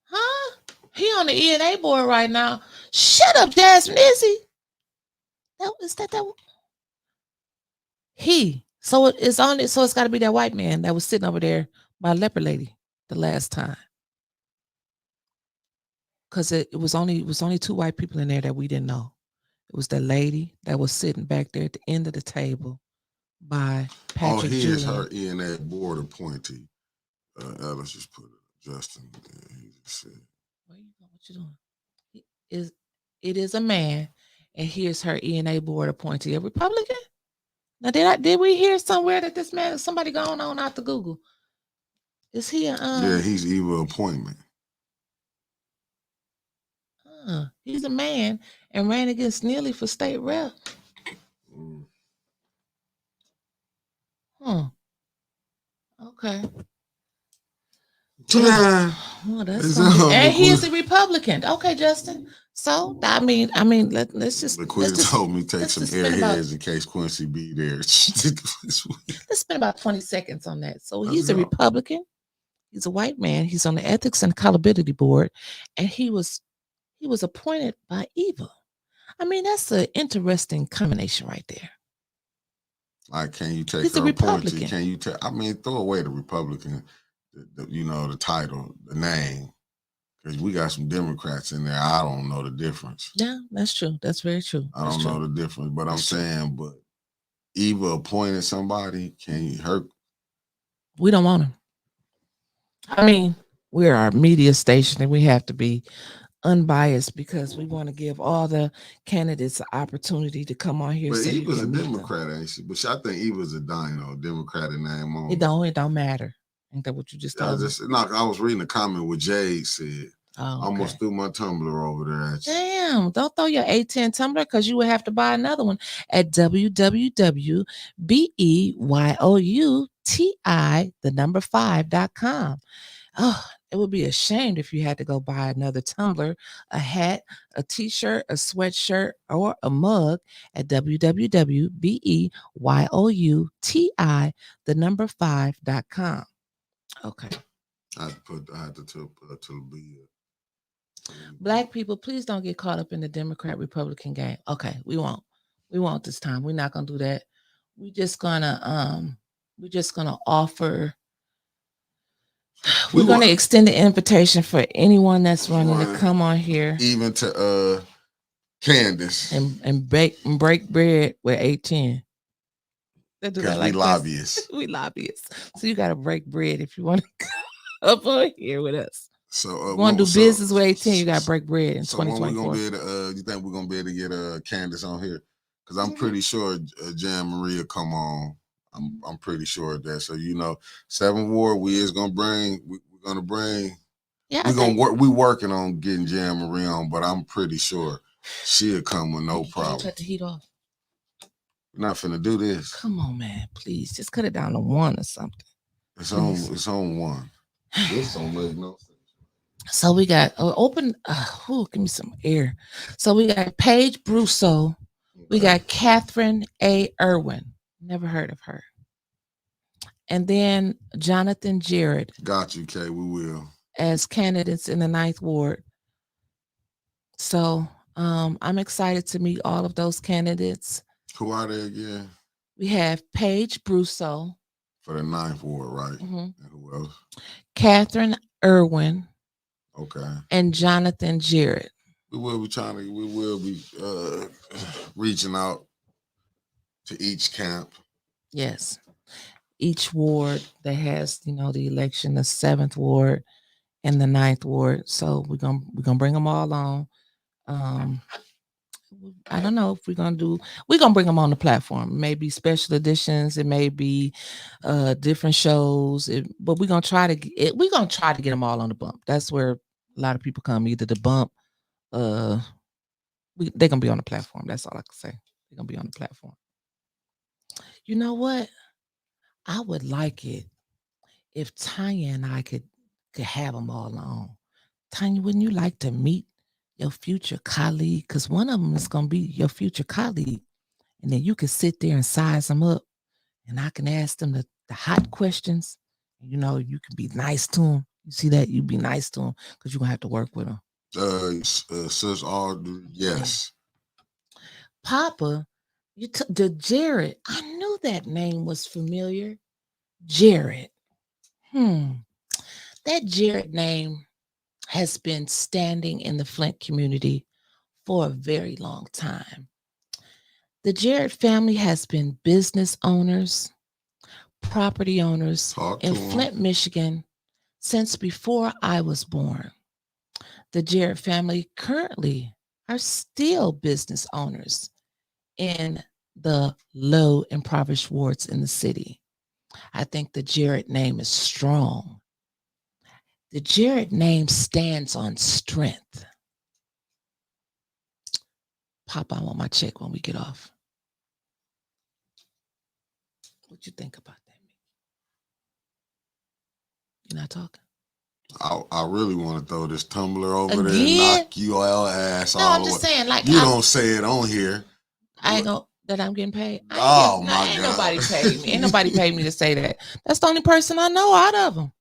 B: Huh? He on the ENA board right now. Shut up, Jasmine. Is he? That? He. So it's got to be that white man that was sitting over there by Leopard Lady the last time. Because it was only 2 white people in there that we didn't know. It was the lady that was sitting back there at the end of the table by Patrick
D: he
B: Julian.
D: is her ENA board appointee. Let's just put it, Justin. He just said.
B: What you doing? It is a man, and here's her ENA board appointee, a Republican. Now, did we hear somewhere that this man, somebody going on out to Google? Is he a
D: Yeah, he's Eva appointment.
B: He's a man and ran against Neely for state rep. Okay. Well, that's and he is a Republican. Okay, Justin. So I mean, let's just.
D: LaQuita told me take some airheads in case Quincy be there.
B: Let's spend about 20 seconds on that. So he's a Republican. He's a white man. He's on the Ethics and Accountability Board, and he was appointed by Eva. I mean, that's an interesting combination right there.
D: Like, can you take
B: He's
D: her
B: a Republican.
D: appointee? Can you take? I mean, throw away the Republican, the title, the name, because we got some Democrats in there. I don't know the difference.
B: Yeah, that's true. That's very true.
D: I don't know the difference, but I'm saying, but Eva appointed somebody. Can you hurt?
B: We don't want him. I mean, we're our media station, and we have to be unbiased because we want to give all the candidates an opportunity to come on here.
D: But Eva's a Democrat, ain't she? But I think Eva's a Democratic name on.
B: It don't matter. Ain't that what you just
D: I
B: told me?
D: I was reading a comment what Jade said.
B: Oh, okay.
D: Almost threw my tumbler over there at you.
B: Damn, don't throw your A10 tumbler because you would have to buy another one at www.beyoutI5.com. Oh, it would be a shame if you had to go buy another tumbler, a hat, a t-shirt, a sweatshirt, or a mug at www.beyoutI5.com. Okay.
D: I had to be.
B: Black people, please don't get caught up in the Democrat-Republican game. Okay, we won't. We won't this time. We're not gonna do that. We're just gonna offer. We're gonna extend the invitation for anyone that's running to come on here,
D: even to Candace,
B: and break bread with 810.
D: Because we lobbyists.
B: We lobbyists. So you gotta break bread if you want to come up on here with us.
D: So
B: want to do business with 810, you gotta break bread in 2024.
D: When we gonna be able to, you think we're gonna be able to get Candace on here? Because I'm pretty sure Jan Maria come on. I'm pretty sure of that. So 7th Ward, we're gonna bring. Yeah, we're gonna work. We working on getting Jan Marie on, but I'm pretty sure she'll come with no problem.
B: Cut the heat off.
D: We're not finna do this.
B: Come on, man. Please, just cut it down to 1 or something.
D: It's on 1. This don't make no sense.
B: So we got give me some air. So we got Paige Brousseau. We got Catherine A. Irwin. Never heard of her. And then Jonathan Jarrett.
D: Got you, Kay. We will.
B: As candidates in the 9th Ward. So I'm excited to meet all of those candidates.
D: Who are they again?
B: We have Paige Brousseau.
D: For the 9th Ward, right?
B: Mm-hmm.
D: And who else?
B: Catherine Irwin.
D: Okay.
B: And Jonathan Jarrett.
D: We will be reaching out to each camp.
B: Yes. Each ward that has, the election, the 7th Ward and the 9th Ward. So we're gonna bring them all on. I don't know if we're gonna bring them on the platform. Maybe special editions. It may be different shows. But we're gonna try to get them all on the bump. That's where a lot of people come. Either the bump, they're gonna be on the platform. That's all I can say. They're gonna be on the platform. You know what? I would like it if Tanya and I could have them all on. Tanya, wouldn't you like to meet your future colleague? Because one of them is going to be your future colleague. And then you can sit there and size them up. And I can ask them the hot questions. You can be nice to them. You see that? You be nice to them because you're going to have to work with them.
D: Sis Audrey, yes.
B: Papa, the Jarrett, I knew that name was familiar. Jarrett. That Jarrett name has been standing in the Flint community for a very long time. The Jarrett family has been business owners, property owners in Flint, Michigan since before I was born. The Jarrett family currently are still business owners in the low impoverished wards in the city. I think the Jarrett name is strong. The Jarrett name stands on strength. Papa, I want my check when we get off. What you think about that? You're not talking?
D: I really want to throw this tumbler over there and knock you all ass.
B: No, I'm just saying,
D: you don't say it on here.
B: I ain't gonna that I'm getting paid.
D: My God!
B: Ain't nobody paid me. Ain't nobody paid me to say that. That's the only person I know out of them.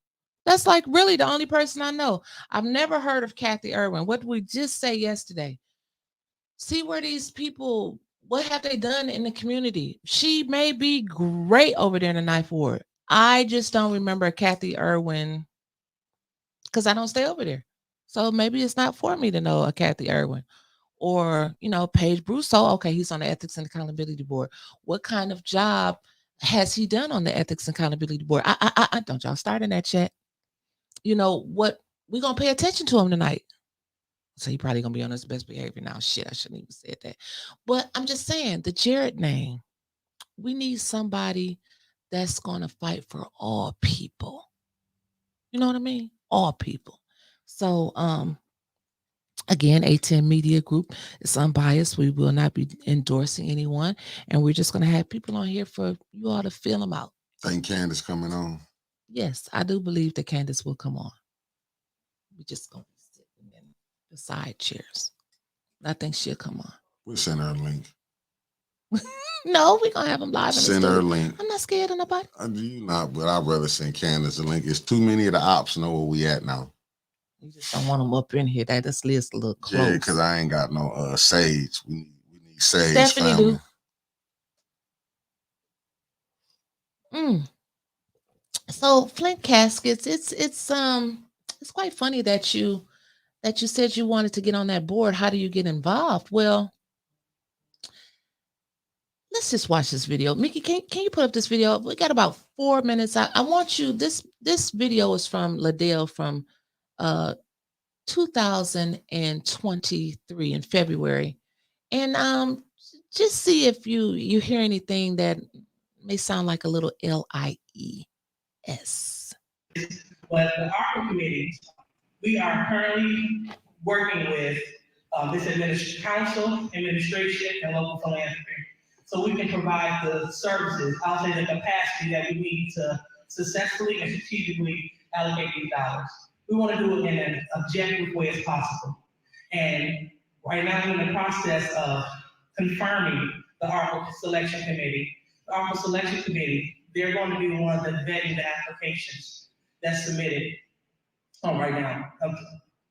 B: That's like really the only person I know. I've never heard of Kathy Irwin. What did we just say yesterday? See where these people, what have they done in the community? She may be great over there in the 9th Ward. I just don't remember Kathy Irwin because I don't stay over there. So maybe it's not for me to know a Kathy Irwin. Or, Paige Brousseau. Okay, he's on the Ethics and Accountability Board. What kind of job has he done on the Ethics and Accountability Board? I don't y'all start in that chat. What we're gonna pay attention to him tonight. So he probably gonna be on his best behavior now. Shit, I shouldn't even said that. But I'm just saying, the Jarrett name, we need somebody that's gonna fight for all people. You know what I mean? All people. So again, A10 Media Group is unbiased. We will not be endorsing anyone, and we're just going to have people on here for you all to fill them out.
D: Think Candace coming on?
B: Yes, I do believe that Candace will come on. We're just going to sit in the side chairs. I think she'll come on.
D: We'll send her a link.
B: No, we're going to have them live.
D: Send her a link.
B: I'm not scared of nobody.
D: You not, but I'd rather send Candace a link. It's too many of the ops know where we at now.
B: You just don't want them up in here. That this list a little close.
D: Yeah, because I ain't got no Sage. We need Sage.
B: Stephanie
D: family.
B: Do. So Flint Caskets, it's quite funny that you said you wanted to get on that board. How do you get involved? Well, let's just watch this video. Mickey, can you put up this video? We got about 4 minutes. I want you. This video is from Liddell from 2023 in February, and just see if you hear anything that may sound like a little LIES.
E: But the ARPA committee, we are currently working with this council, administration, and local philanthropy, so we can provide the services, I'll say the capacity that we need to successfully and strategically allocate these dollars. We want to do it in an objective way as possible. And right now we're in the process of confirming the ARPA selection committee. The ARPA selection committee, they're going to be the ones that vetting the applications that's submitted right now,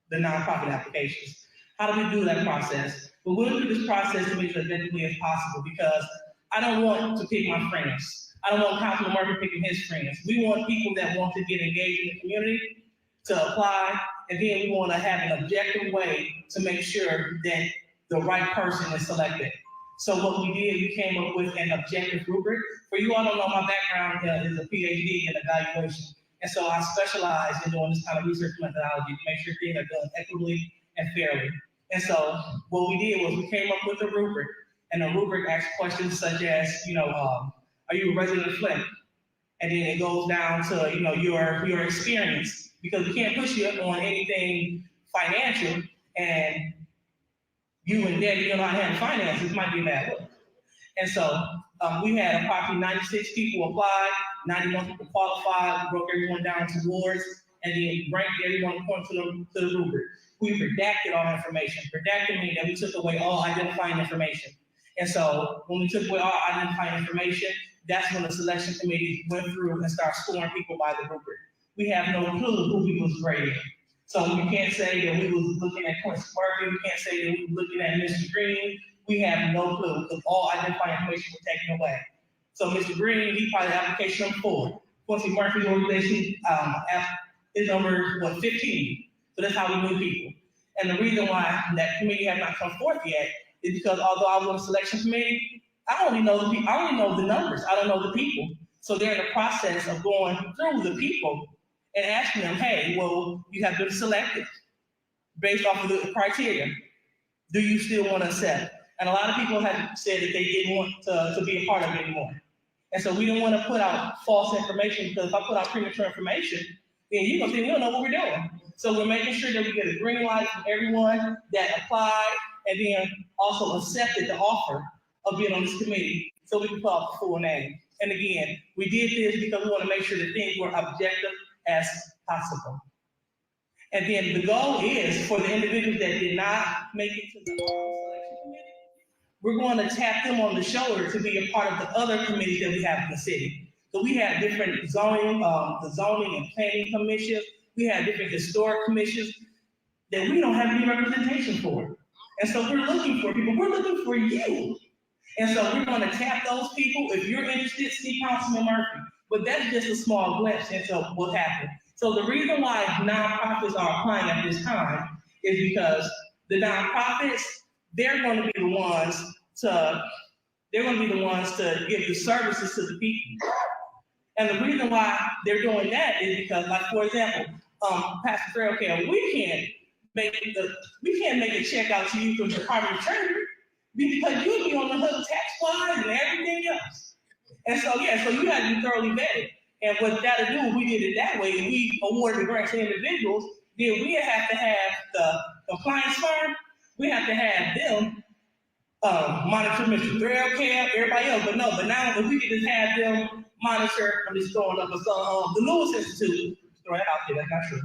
E: the nonprofit applications. How do we do that process? We're going to do this process to make it as effectively as possible, because I don't want to pick my friends. I don't want Councilman Murphy picking his friends. We want people that want to get engaged in the community to apply, and then we want to have an objective way to make sure that the right person is selected. So what we did, we came up with an objective rubric. For you all don't know, my background is a PhD in evaluation. And so I specialize in doing this kind of research methodology to make sure things are done equitably and fairly. And so what we did was we came up with a rubric, and the rubric asks questions such as, are you a resident of Flint? And then it goes down to, your experience, because we can't push you on anything financial, and you and Daddy, you don't know how to handle finances, might be a bad look. And so we had approximately 96 people apply, 91 people qualified, broke everyone down to wards, and then ranked everyone according to the rubric. We redacted all information. Redacted means that we took away all identifying information. And so when we took away all identifying information, that's when the selection committee went through and started scoring people by the rubric. We have no clue who we was grading. So we can't say that we was looking at Quincy Murphy. We can't say that we were looking at Mr. Green. We have no clue, because all identifying information was taken away. So Mr. Green, he filed application number 4. Quincy Murphy organization, his number was 15. So that's how we knew people. And the reason why that committee has not come forth yet is because although I was on the selection committee, I only know the people. I only know the numbers. I don't know the people. So they're in the process of going through the people and asking them, hey, well, you have been selected based off of the criteria. Do you still want to accept? And a lot of people have said that they didn't want to be a part of it anymore. And so we didn't want to put out false information, because if I put out premature information, then you're going to think we don't know what we're doing. So we're making sure that we get a green light from everyone that applied and then also accepted the offer of being on this committee, so we can put out the full name. And again, we did this because we want to make sure that things were objective as possible. And then the goal is for the individuals that did not make it to the selection committee, we're going to tap them on the shoulder to be a part of the other committees that we have in the city. So we have different zoning, the zoning and planning commissions. We have different historic commissions that we don't have any representation for. And so we're looking for people. We're looking for you. And so we're going to tap those people. If you're interested, see Councilman Murphy. But that's just a small glimpse into what's happening. So the reason why nonprofits are applying at this time is because the nonprofits, they're going to be the ones to give the services to the people. And the reason why they're doing that is because, like, for example, Pastor Farrell, we can't make a check out to you from the Department of Treasury because you'll be on the hook tax-wise and everything else. And so, so you have to be thoroughly vetted. And what that'll do, if we did it that way, and we awarded the grant to individuals, then we have to have the compliance firm, we have to have them monitor Mr. Threll, Cam, everybody else. But now if we can just have them monitor, I'm just throwing up the Lewis Institute, throw that out there, that's not true.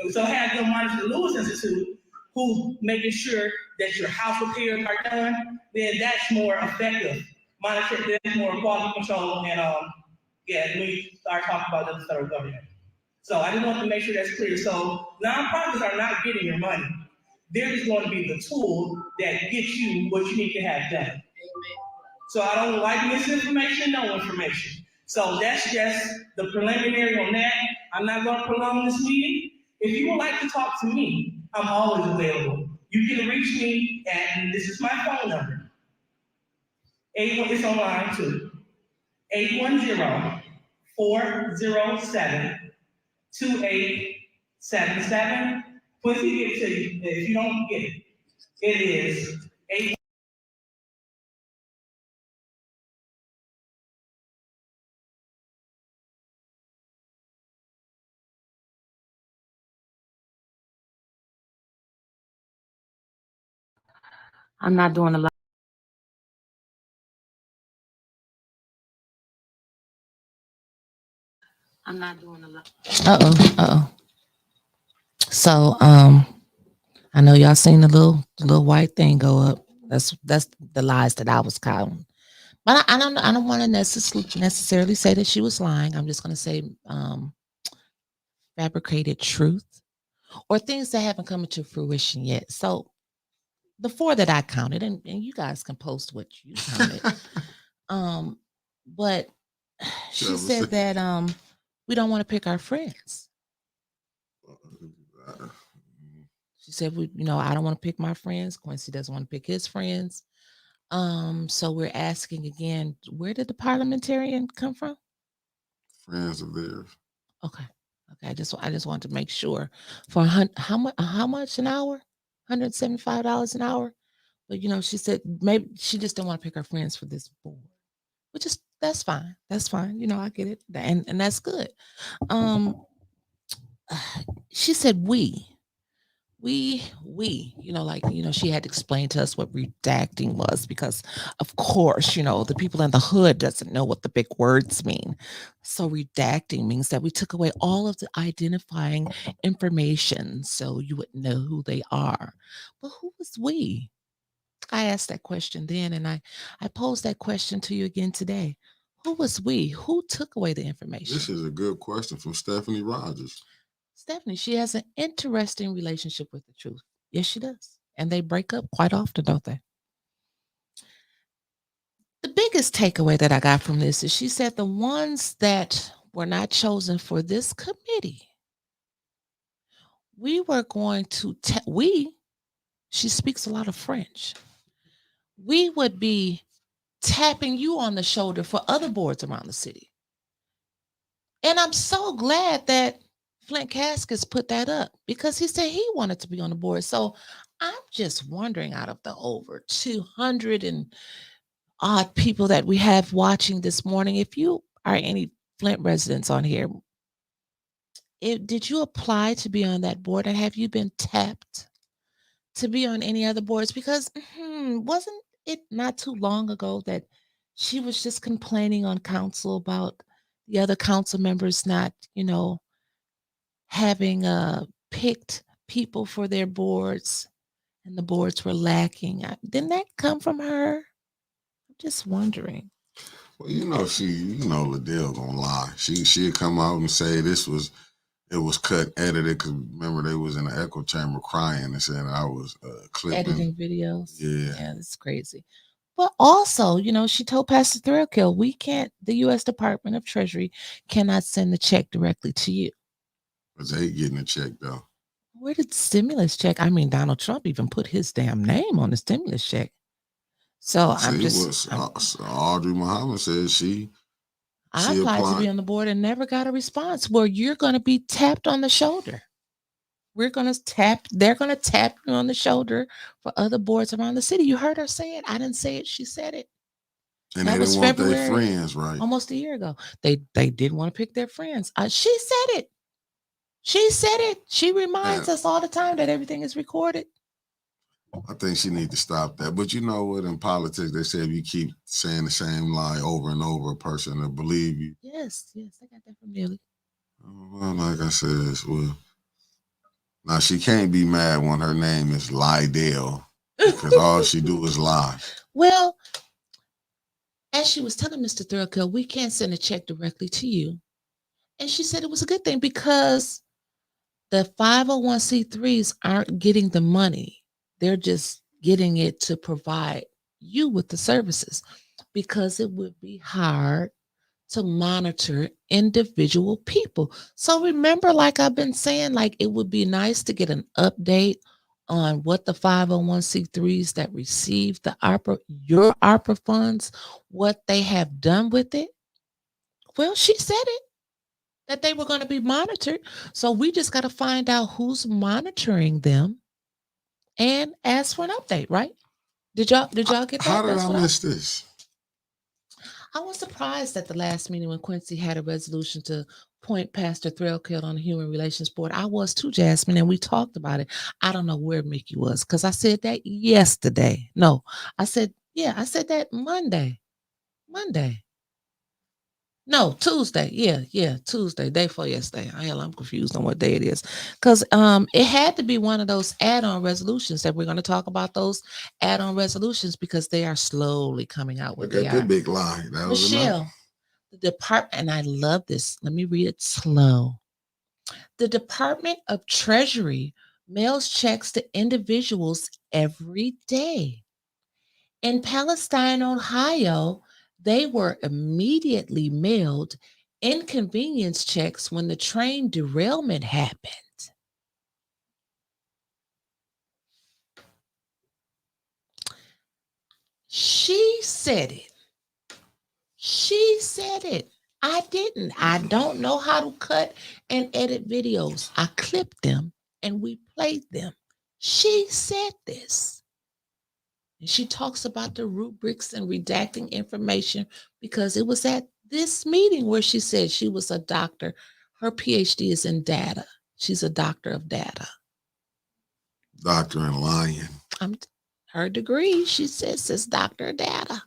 E: So have them monitor the Lewis Institute, who's making sure that your house repairs are done, then that's more effective. Monitor, there's more quality control, and we start talking about the federal government. So I just want to make sure that's clear. So nonprofits are not getting your money. They're just going to be the tool that gets you what you need to have done. So I don't like misinformation, no information. So that's just the preliminary on that. I'm not going to prolong this meeting. If you would like to talk to me, I'm always available. You can reach me at, this is my phone number. It's online too. 810-407-2877. Quincy, get it to you. If you don't get it, it is 8.
B: I'm not doing a lot. I'm not doing a lot. Uh-oh. So, I know y'all seen the little white thing go up. That's the lies that I was counting. But I don't want to necessarily say that she was lying. I'm just going to say fabricated truth or things that haven't come into fruition yet. So the 4 that I counted, and you guys can post what you counted. But she said that we don't want to pick our friends. She said, I don't want to pick my friends. Quincy doesn't want to pick his friends. So we're asking again, where did the parliamentarian come from?
D: Friends of theirs.
B: Okay. I just want to make sure. For how much an hour? $175 an hour. But she said maybe she just didn't want to pick her friends for this board, which is that's fine. That's fine. I get it, and that's good. She said we, she had to explain to us what redacting was because, of course, the people in the hood doesn't know what the big words mean. So redacting means that we took away all of the identifying information so you would know who they are. But who was we? I asked that question then, and I posed that question to you again today. Who was we? Who took away the information?
D: This is a good question from Stephanie Rogers.
B: Stephanie, she has an interesting relationship with the truth. Yes, she does. And they break up quite often, don't they? The biggest takeaway that I got from this is she said the ones that were not chosen for this committee, we were going to, she speaks a lot of French. We would be tapping you on the shoulder for other boards around the city. And I'm so glad that Flint Caskets put that up because he said he wanted to be on the board. So I'm just wondering, out of the over 200 and odd people that we have watching this morning, if you are any Flint residents on here, did you apply to be on that board, and have you been tapped to be on any other boards? Because wasn't it not too long ago that she was just complaining on council about the other council members not, having picked people for their boards, and the boards were lacking? Didn't that come from her? I'm just wondering.
D: Well, Liddell gonna lie. She'd come out and say it was cut, edited, because remember they was in the echo chamber crying and saying I was clipping.
B: Editing videos.
D: Yeah,
B: it's crazy. But also, she told Pastor Thurkill, the U.S. Department of Treasury cannot send the check directly to you.
D: But they getting a check though.
B: Where did the stimulus check? I mean, Donald Trump even put his damn name on the stimulus check. So
D: Audrey Muhammad said
B: I applied to be on the board and never got a response. Well, you're going to be tapped on the shoulder. They're going to tap you on the shoulder for other boards around the city. You heard her say it. I didn't say it. She said it.
D: And
B: That
D: they
B: was
D: didn't want their
B: February,
D: friends, right?
B: almost a year ago. They didn't want to pick their friends. She said it. She said it. She reminds
D: And
B: us all the time that everything is recorded.
D: I think she need to stop that. But you know what? In politics, they say if you keep saying the same lie over and over, a person will believe you.
B: Yes, I got that from Nelly.
D: Well, like I said, well, now she can't be mad when her name is Lydell because all she do is lie.
B: Well, as she was telling Mr. Thurkill, we can't send a check directly to you. And she said it was a good thing because the 501c3s aren't getting the money. They're just getting it to provide you with the services because it would be hard to monitor individual people. So remember, like I've been saying, like it would be nice to get an update on what the 501c3s that receive the your ARPA funds, what they have done with it. Well, she said it that they were going to be monitored. So we just got to find out who's monitoring them and ask for an update, right? Did y'all get that?
D: How did
B: That's
D: I
B: what
D: miss this?
B: I was surprised at the last meeting when Quincy had a resolution to point Pastor Threlkeld on the Human Relations Board. I was too, Jasmine, and we talked about it. I don't know where Mickey was because I said that yesterday. No, I said that Monday. No, Tuesday. Yeah, Tuesday, day before yesterday. I'm confused on what day it is. Because it had to be one of those add-on resolutions that we're going to talk about those add-on resolutions because they are slowly coming out what
D: Look
B: they
D: at the
B: are.
D: big lie. That was enough.
B: Michelle, the department, and I love this. Let me read it slow. The Department of Treasury mails checks to individuals every day. In Palestine, Ohio, they were immediately mailed inconvenience checks when the train derailment happened. She said it. She said it. I didn't. I don't know how to cut and edit videos. I clipped them and we played them. She said this. And she talks about the rubrics and redacting information because it was at this meeting where she said she was a doctor. Her PhD is in data. She's a doctor of data.
D: Doctor and lying.
B: Her degree, she says doctor of data.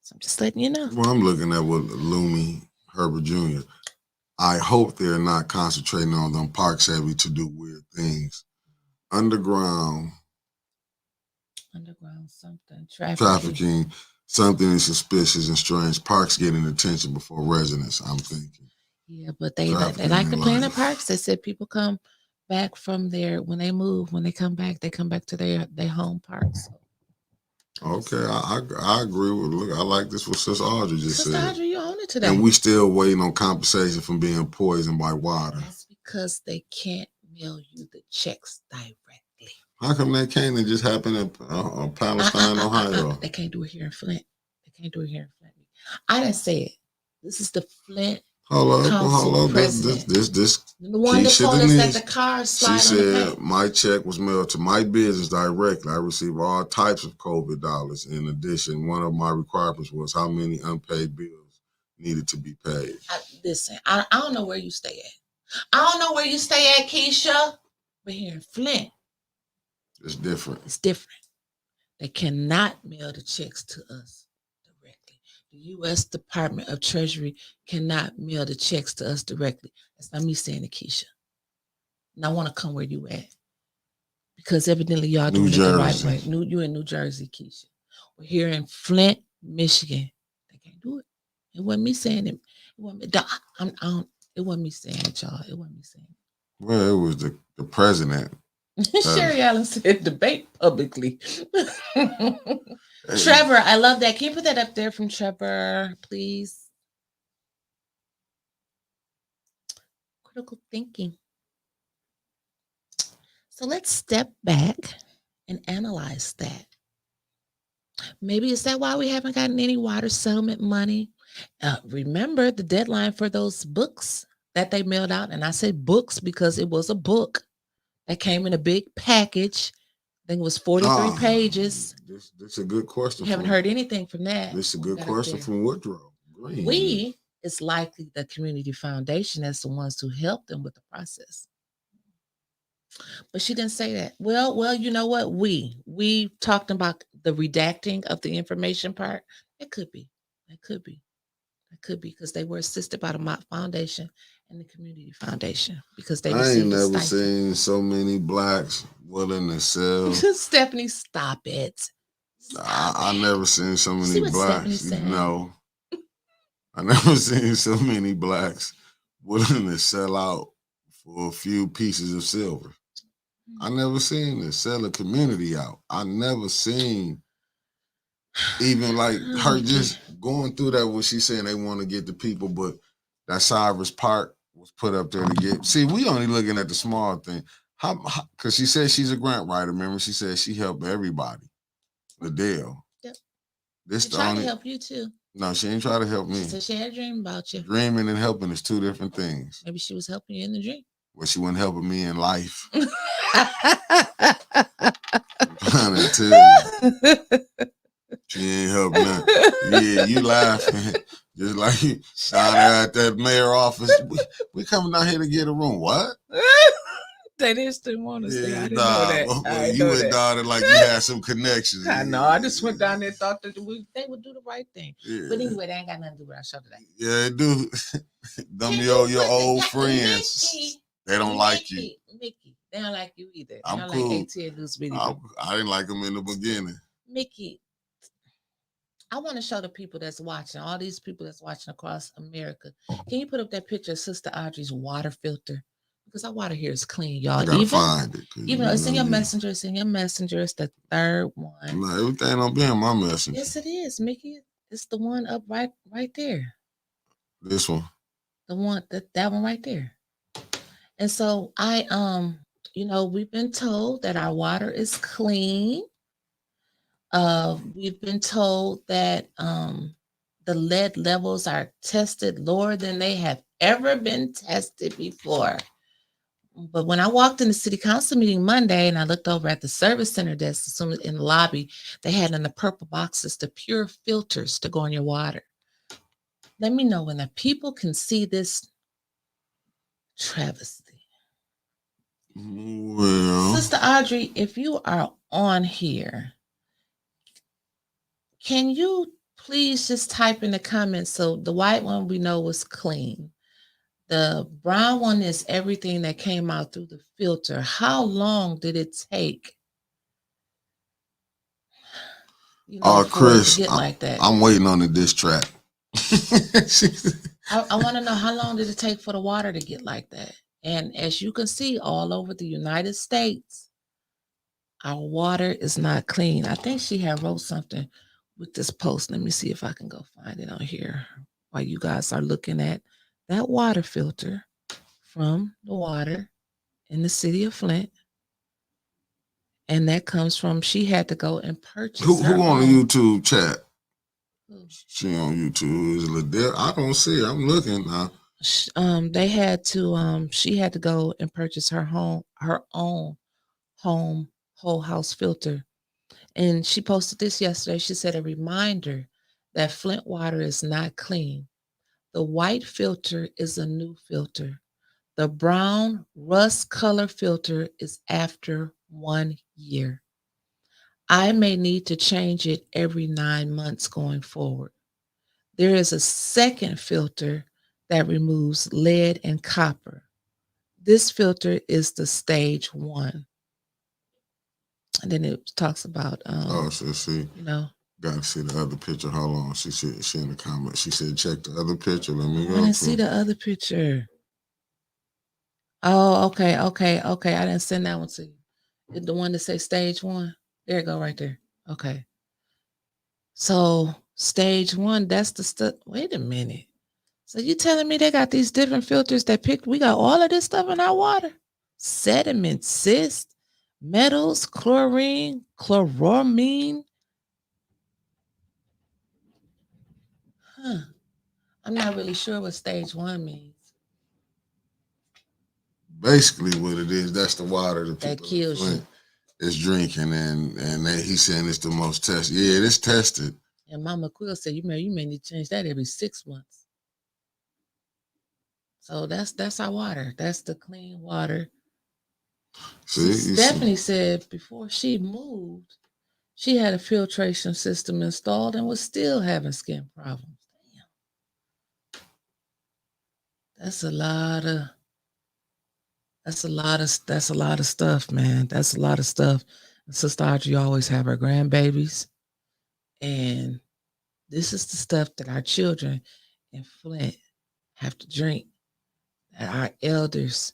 B: So I'm just letting you know.
D: Well, I'm looking at what Lumi Herbert Jr. I hope they're not concentrating on them park savvy to do weird things. Underground
B: Something.
D: trafficking, something is suspicious and strange. Parks getting attention before residents, I'm thinking.
B: Yeah, but they like to plan in parks. They said people come back from when they move, when they come back to their home parks.
D: Okay, I agree with. Look, I like this what Sister Audrey just
B: Sister
D: said.
B: Audrey, you own it today.
D: And we still waiting on compensation from being poisoned by water.
B: That's because they can't mail you the checks directly.
D: How come that can't? It just happened in Palestine, Ohio.
B: They can't do it here in Flint. I didn't say it. This is the Flint. Hold up.
D: This
B: the one that told us that the cars slide.
D: She said my check was mailed to my business directly. I received all types of COVID dollars. In addition, one of my requirements was how many unpaid bills needed to be paid.
B: Listen, I don't know where you stay at. I don't know where you stay at, Keisha. But here in Flint,
D: it's different.
B: It's different. They cannot mail the checks to us directly. The U.S. Department of Treasury cannot mail the checks to us directly. That's not me saying it, Keisha. And I want to come where you at. Because evidently y'all doing it the right way. You in New Jersey, Keisha. We're here in Flint, Michigan. They can't do it. It wasn't me saying it. It wasn't me saying it, y'all. It wasn't me saying it.
D: Well, it was the president.
B: Sherry Allen said debate publicly. Trevor, I love that. Can you put that up there from Trevor, please? Critical thinking. So let's step back and analyze that. Maybe is that why we haven't gotten any water settlement money? Remember the deadline for those books that they mailed out? And I said books because it was a book that came in a big package I think it was 43
D: Ah,
B: pages.
D: This a good question.
B: You haven't heard anything from that.
D: This is a good
B: That up
D: question
B: there.
D: from Woodrow Green.
B: We is likely the community foundation as the ones who helped them with the process. But she didn't say that. Well, you know what? We talked about the redacting of the information part. It could be. It could be. It could be because they were assisted by the Mott Foundation and the Community Foundation because they
D: I ain't
B: received a
D: never
B: stipend.
D: seen so many blacks willing to sell.
B: Stephanie, stop it.
D: I never seen so
B: See
D: many
B: what
D: blacks.
B: Stephanie's saying?
D: No, I never seen so many blacks willing to sell out for a few pieces of silver. I never seen this, sell a community out. I never seen even like her just going through that when she's saying they want to get the people, but that Cyrus Park was put up there to get. See, we only looking at the small thing. How because she said she's a grant writer. Remember, she said she helped everybody. Liddell.
B: Yep.
D: This
B: She
D: the
B: tried
D: only.
B: to help you too.
D: No, she ain't try to help me.
B: She said she had a dream about you.
D: Dreaming and helping is two different things.
B: Maybe she was helping you in the dream.
D: Well, she wasn't helping me in life. I'm trying to tell you. She ain't helping nothing. Yeah, you laughing. Just like you down there at that mayor office. We coming down here to get a room. What?
B: They just didn't want to say. I didn't
D: nah,
B: know that.
D: well,
B: I
D: you
B: know
D: went
B: that.
D: down there like you had some connections.
B: I know. I just went down there and thought that they would do the right thing.
D: Yeah.
B: But anyway, they ain't got nothing to do with our show today.
D: Yeah, it do. Them your old friends. They don't like you.
B: Mickey. They don't like you either. They
D: I'm
B: don't
D: cool.
B: like AT and Loose Video.
D: I didn't like them in the beginning.
B: Mickey, I want to show the people that's watching, all these people that's watching across America. Can you put up that picture of Sister Audrey's water filter? Because our water here is clean, y'all.
D: I gotta find it.
B: Even though it's in your messenger, it's in your messenger. It's the third one.
D: No, everything don't be in my messenger.
B: Yes, it is, Mickey. It's the one up right there.
D: This one.
B: The one that one right there. And so we've been told that our water is clean. We've been told that the lead levels are tested lower than they have ever been tested before. But when I walked in the city council meeting Monday and I looked over at the service center desk in the lobby, they had in the purple boxes the pure filters to go in your water. Let me know when the people can see this travesty.
D: Well,
B: Sister Audrey, if you are on here, can you please just type in the comments? So the white one we know was clean. The brown one is everything that came out through the filter. How long did it take?
D: Chris,
B: like that?
D: I'm waiting on the diss track.
B: I want to know how long did it take for the water to get like that? And as you can see, all over the United States, our water is not clean. I think she had wrote something with this post. Let me see if I can go find it on here while you guys are looking at that water filter from the water in the city of Flint. And that comes from, she had to go and purchase.
D: Who on the
B: own.
D: YouTube chat? She on YouTube. Is Liddell? I don't see it. I'm looking now.
B: They had to, she had to go and purchase her own whole house filter. And she posted this yesterday. She said, a reminder that Flint water is not clean. The white filter is a new filter. The brown rust color filter is after 1 year. I may need to change it every 9 months going forward. There is a second filter that removes lead and copper. This filter is the stage 1. And then it talks about
D: So see, gotta see the other picture. Hold on. She in the comment. She said, check the other picture. Let me go.
B: I didn't see the other picture. Oh, okay. I didn't send that one to you. The one that says stage 1. There you go, right there. Okay. So stage 1, that's the stuff. Wait a minute. So you telling me they got these different filters that we got all of this stuff in our water? Sediment, cyst, metals, chlorine, chloramine. I'm not really sure what stage 1 means.
D: Basically what it is, that's the water
B: that kills you.
D: is drinking, and he's saying it's the most tested. Yeah, it's tested.
B: And Mama Quill said, you may need to change that every 6 months. So that's our water. That's the clean water.
D: See,
B: Stephanie said before she moved, she had a filtration system installed and was still having skin problems. Damn. That's a lot of stuff, man. That's a lot of stuff. And Sister Audrey always have her grandbabies. And this is the stuff that our children in Flint have to drink. That our elders,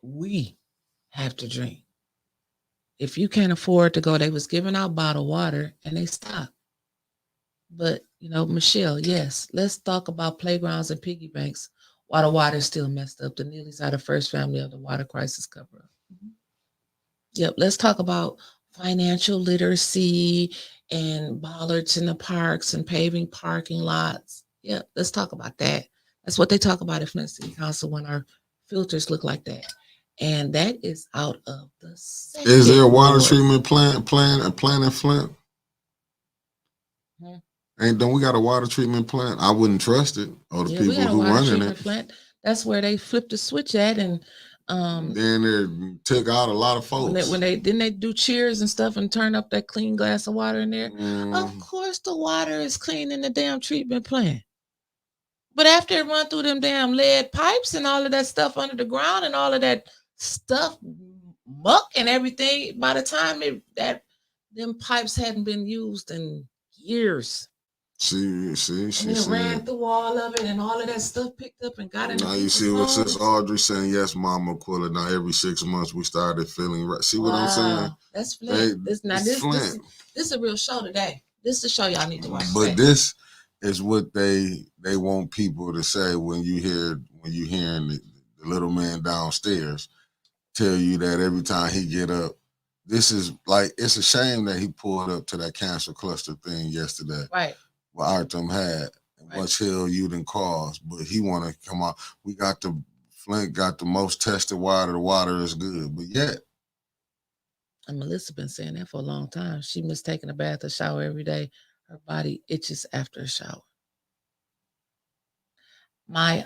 B: we have to drink. If you can't afford to go, they was giving out bottled water and they stopped. But, Michelle, yes, let's talk about playgrounds and piggy banks while the water is still messed up. The Neelys are the first family of the water crisis cover-up. Yep, let's talk about financial literacy and bollards in the parks and paving parking lots. Yep, let's talk about that. That's what they talk about at Flint City Council when our filters look like that. And that is out of the second.
D: Is there a water treatment plant in Flint? Don't we got a water treatment plant? I wouldn't trust it. Or the people who running it.
B: Plant. That's where they flipped the switch at, and
D: then they took out a lot of folks.
B: When they do cheers and stuff and turn up that clean glass of water in there. Of course, the water is clean in the damn treatment plant. But after it run through them damn lead pipes and all of that stuff under the ground and all of that stuff, muck and everything, by the time them pipes hadn't been used in years.
D: See,
B: it ran through all of it, and all of that stuff picked up and got in.
D: Now you see what Sis Audrey saying? Yes, Mama Quilla. Now every 6 months we started feeling right. See what I'm saying?
B: That's Flint. This is a real show today. This is a show y'all need to watch.
D: But this is what they want people to say when you hearing the little man downstairs tell you that every time he get up. This is like, it's a shame that he pulled up to that cancer cluster thing yesterday.
B: Right.
D: What Artem had, and what hell you done caused, but he want to come out. Flint got the most tested water. The water is good, but yet.
B: And Melissa been saying that for a long time. She missed taking a bath or shower every day. Her body itches after a shower. My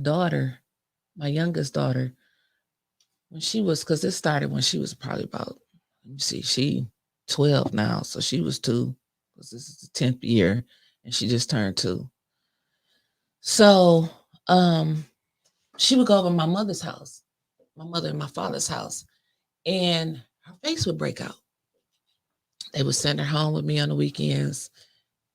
B: daughter, my youngest daughter, because this started when she was probably about, she 12 now, so she was 2. This is the 10th year, and she just turned 2. So she would go over to my mother's house, my mother and my father's house, and her face would break out. They would send her home with me on the weekends,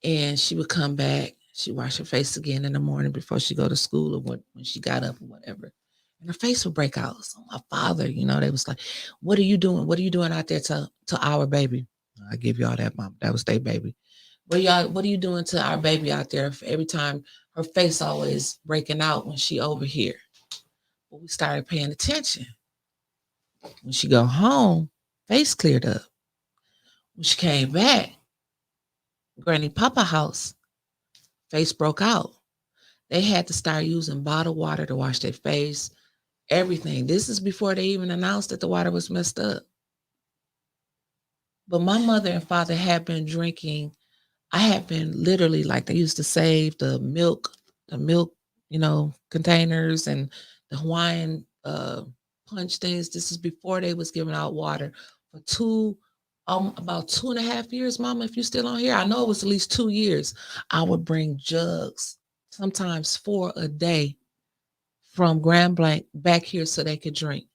B: and she would come back. She'd wash her face again in the morning before she go to school or when she got up or whatever. And her face would break out. So my father, they was like, what are you doing? What are you doing out there to our baby? I give y'all that, Mom. That was their baby. What are you doing to our baby out there? Every time her face always breaking out when she over here. But we started paying attention. When she go home, face cleared up. When she came back, Granny Papa house, face broke out. They had to start using bottled water to wash their face, everything. This is before they even announced that the water was messed up. But my mother and father had been drinking. I had been literally, like, they used to save the milk, containers and the Hawaiian punch things. This is before they was giving out water for about 2.5 years, Mama, if you're still on here. I know it was at least 2 years. I would bring jugs, sometimes 4 a day, from Grand Blanc back here so they could drink.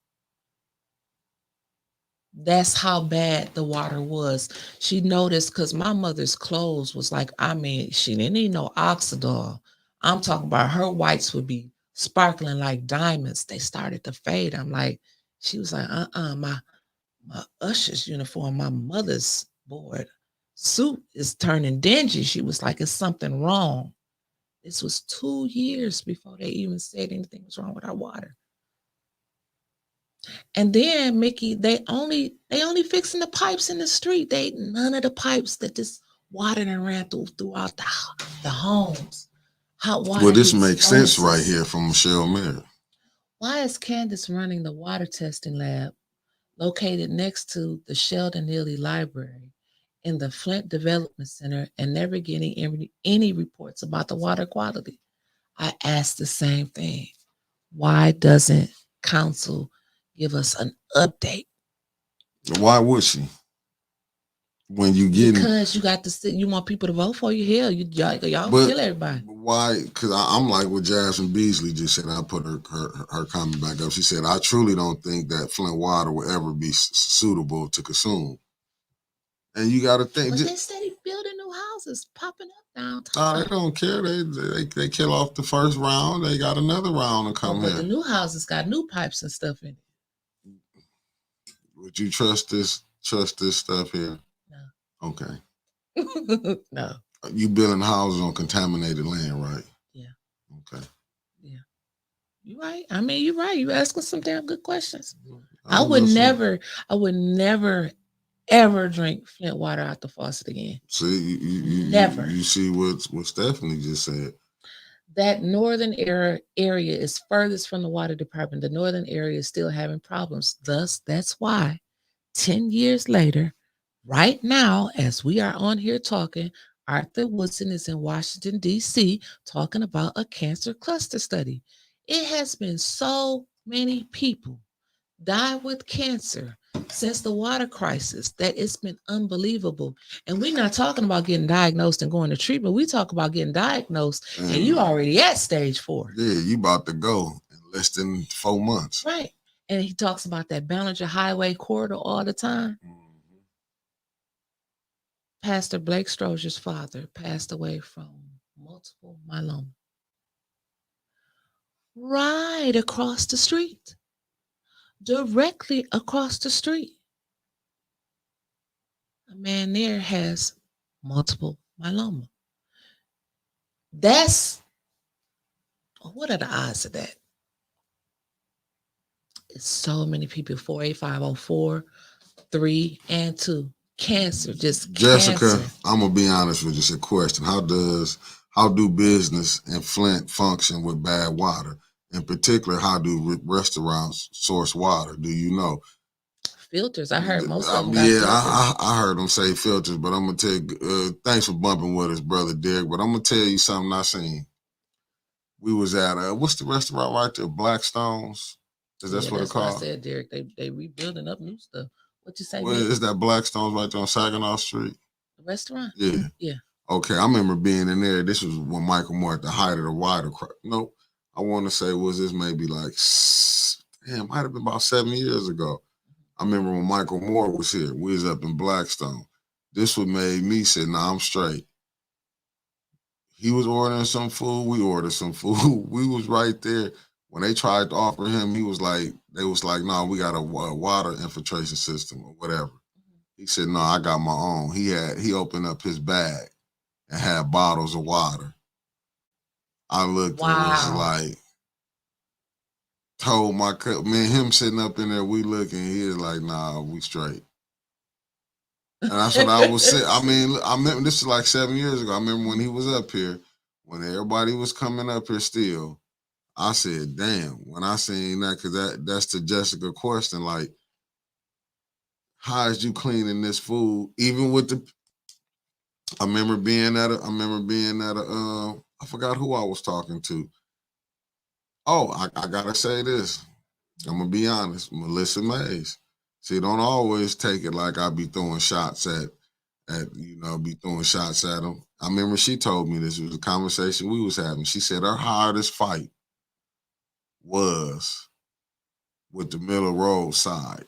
B: That's how bad the water was. She noticed, because my mother's clothes was like, she didn't need no Oxidol. I'm talking about her whites would be sparkling like diamonds. They started to fade. She was like, my usher's uniform, my mother's board suit is turning dingy. She was like, it's something wrong. This was 2 years before they even said anything was wrong with our water. And then, Mickey, they only fixing the pipes in the street. None of the pipes that this water done ran throughout the homes. Hot water.
D: Well, this makes sense right here from Michelle Mayer.
B: Why is Candace running the water testing lab located next to the Sheldon Neely Library in the Flint Development Center and never getting any reports about the water quality. I asked the same thing. Why doesn't council give us an update?
D: Why would she? When you get
B: Because you got to sit, you want people to vote for you. Hell, y'all
D: But-
B: kill everybody.
D: why? Because I'm like what Jasmine Beasley just said. I put her comment back up. She said, "I truly don't think that Flint water will ever be suitable to consume." And you got to think.
B: But they steady building new houses popping up downtown.
D: Nah, they don't care. They kill off the first round. They got another round to come
B: but
D: here.
B: the new houses got new pipes and stuff in it.
D: Would you trust this stuff here?
B: No.
D: Okay.
B: No.
D: You building houses on contaminated land, right?
B: Yeah.
D: Okay.
B: You're right. I mean, you're right. You're asking some damn good questions. I would never ever drink Flint water out the faucet again.
D: See,
B: Never.
D: You see what Stephanie just said.
B: That northern area is furthest from the water department. The northern area is still having problems. Thus, that's why 10 years later, right now, as we are on here talking, Arthur Woodson is in Washington, D.C., talking about a cancer cluster study. It has been so many people die with cancer since the water crisis that it's been unbelievable. And we're not talking about getting diagnosed and going to treatment. We talk about getting diagnosed and you already at stage 4.
D: Yeah, you about to go in less than 4 months.
B: Right. And he talks about that Ballinger Highway corridor all the time.
D: Mm-hmm.
B: Pastor Blake Strozer's father passed away from multiple myeloma. Right across the street. Directly across the street. A man there has multiple myeloma. What are the odds of that? It's so many people, 48504, 3 and 2. Cancer, just
D: Jessica,
B: cancer.
D: I'm gonna be honest with you. It's a question. How do business in Flint function with bad water? In particular, how do restaurants source water? Do you know?
B: Filters. I heard most of them.
D: Yeah, I heard them say filters, but I'm gonna tell you. Thanks for bumping with us, brother Derek. But I'm gonna tell you something I seen. We was at what's the restaurant right there? Blackstones. That's what it's called?
B: I said, Derek. They rebuilding up new stuff. What you say?
D: Well, is that Blackstones right there on Saginaw Street?
B: The restaurant?
D: Yeah.
B: Yeah.
D: Okay, I remember being in there. This was when Michael Moore at the height of the water. Nope. I want to say, was this maybe like, it might have been about 7 years ago. I remember when Michael Moore was here. We was up in Blackstone. This what made me say, nah, I'm straight. He was ordering some food. We ordered some food. We was right there. When they tried to offer him, they was like, no, we got a water infiltration system or whatever. He said, no, I got my own. He opened up his bag and had bottles of water. I looked and was like, told my man, him sitting up in there, we looking, he was like, nah, we straight. And that's what I was saying. I mean, I remember this is like 7 years ago. I remember when he was up here, when everybody was coming up here still, I said, damn, when I seen that, because that's the Jessica question, like, how is you cleaning this food? Even with I remember being at I forgot who I was talking to. Oh, I gotta say this. I'm gonna be honest, Melissa Mays. She don't always take it like I be throwing shots at be throwing shots at them. I remember she told me this was a conversation we was having. She said her hardest fight was with the Miller Road side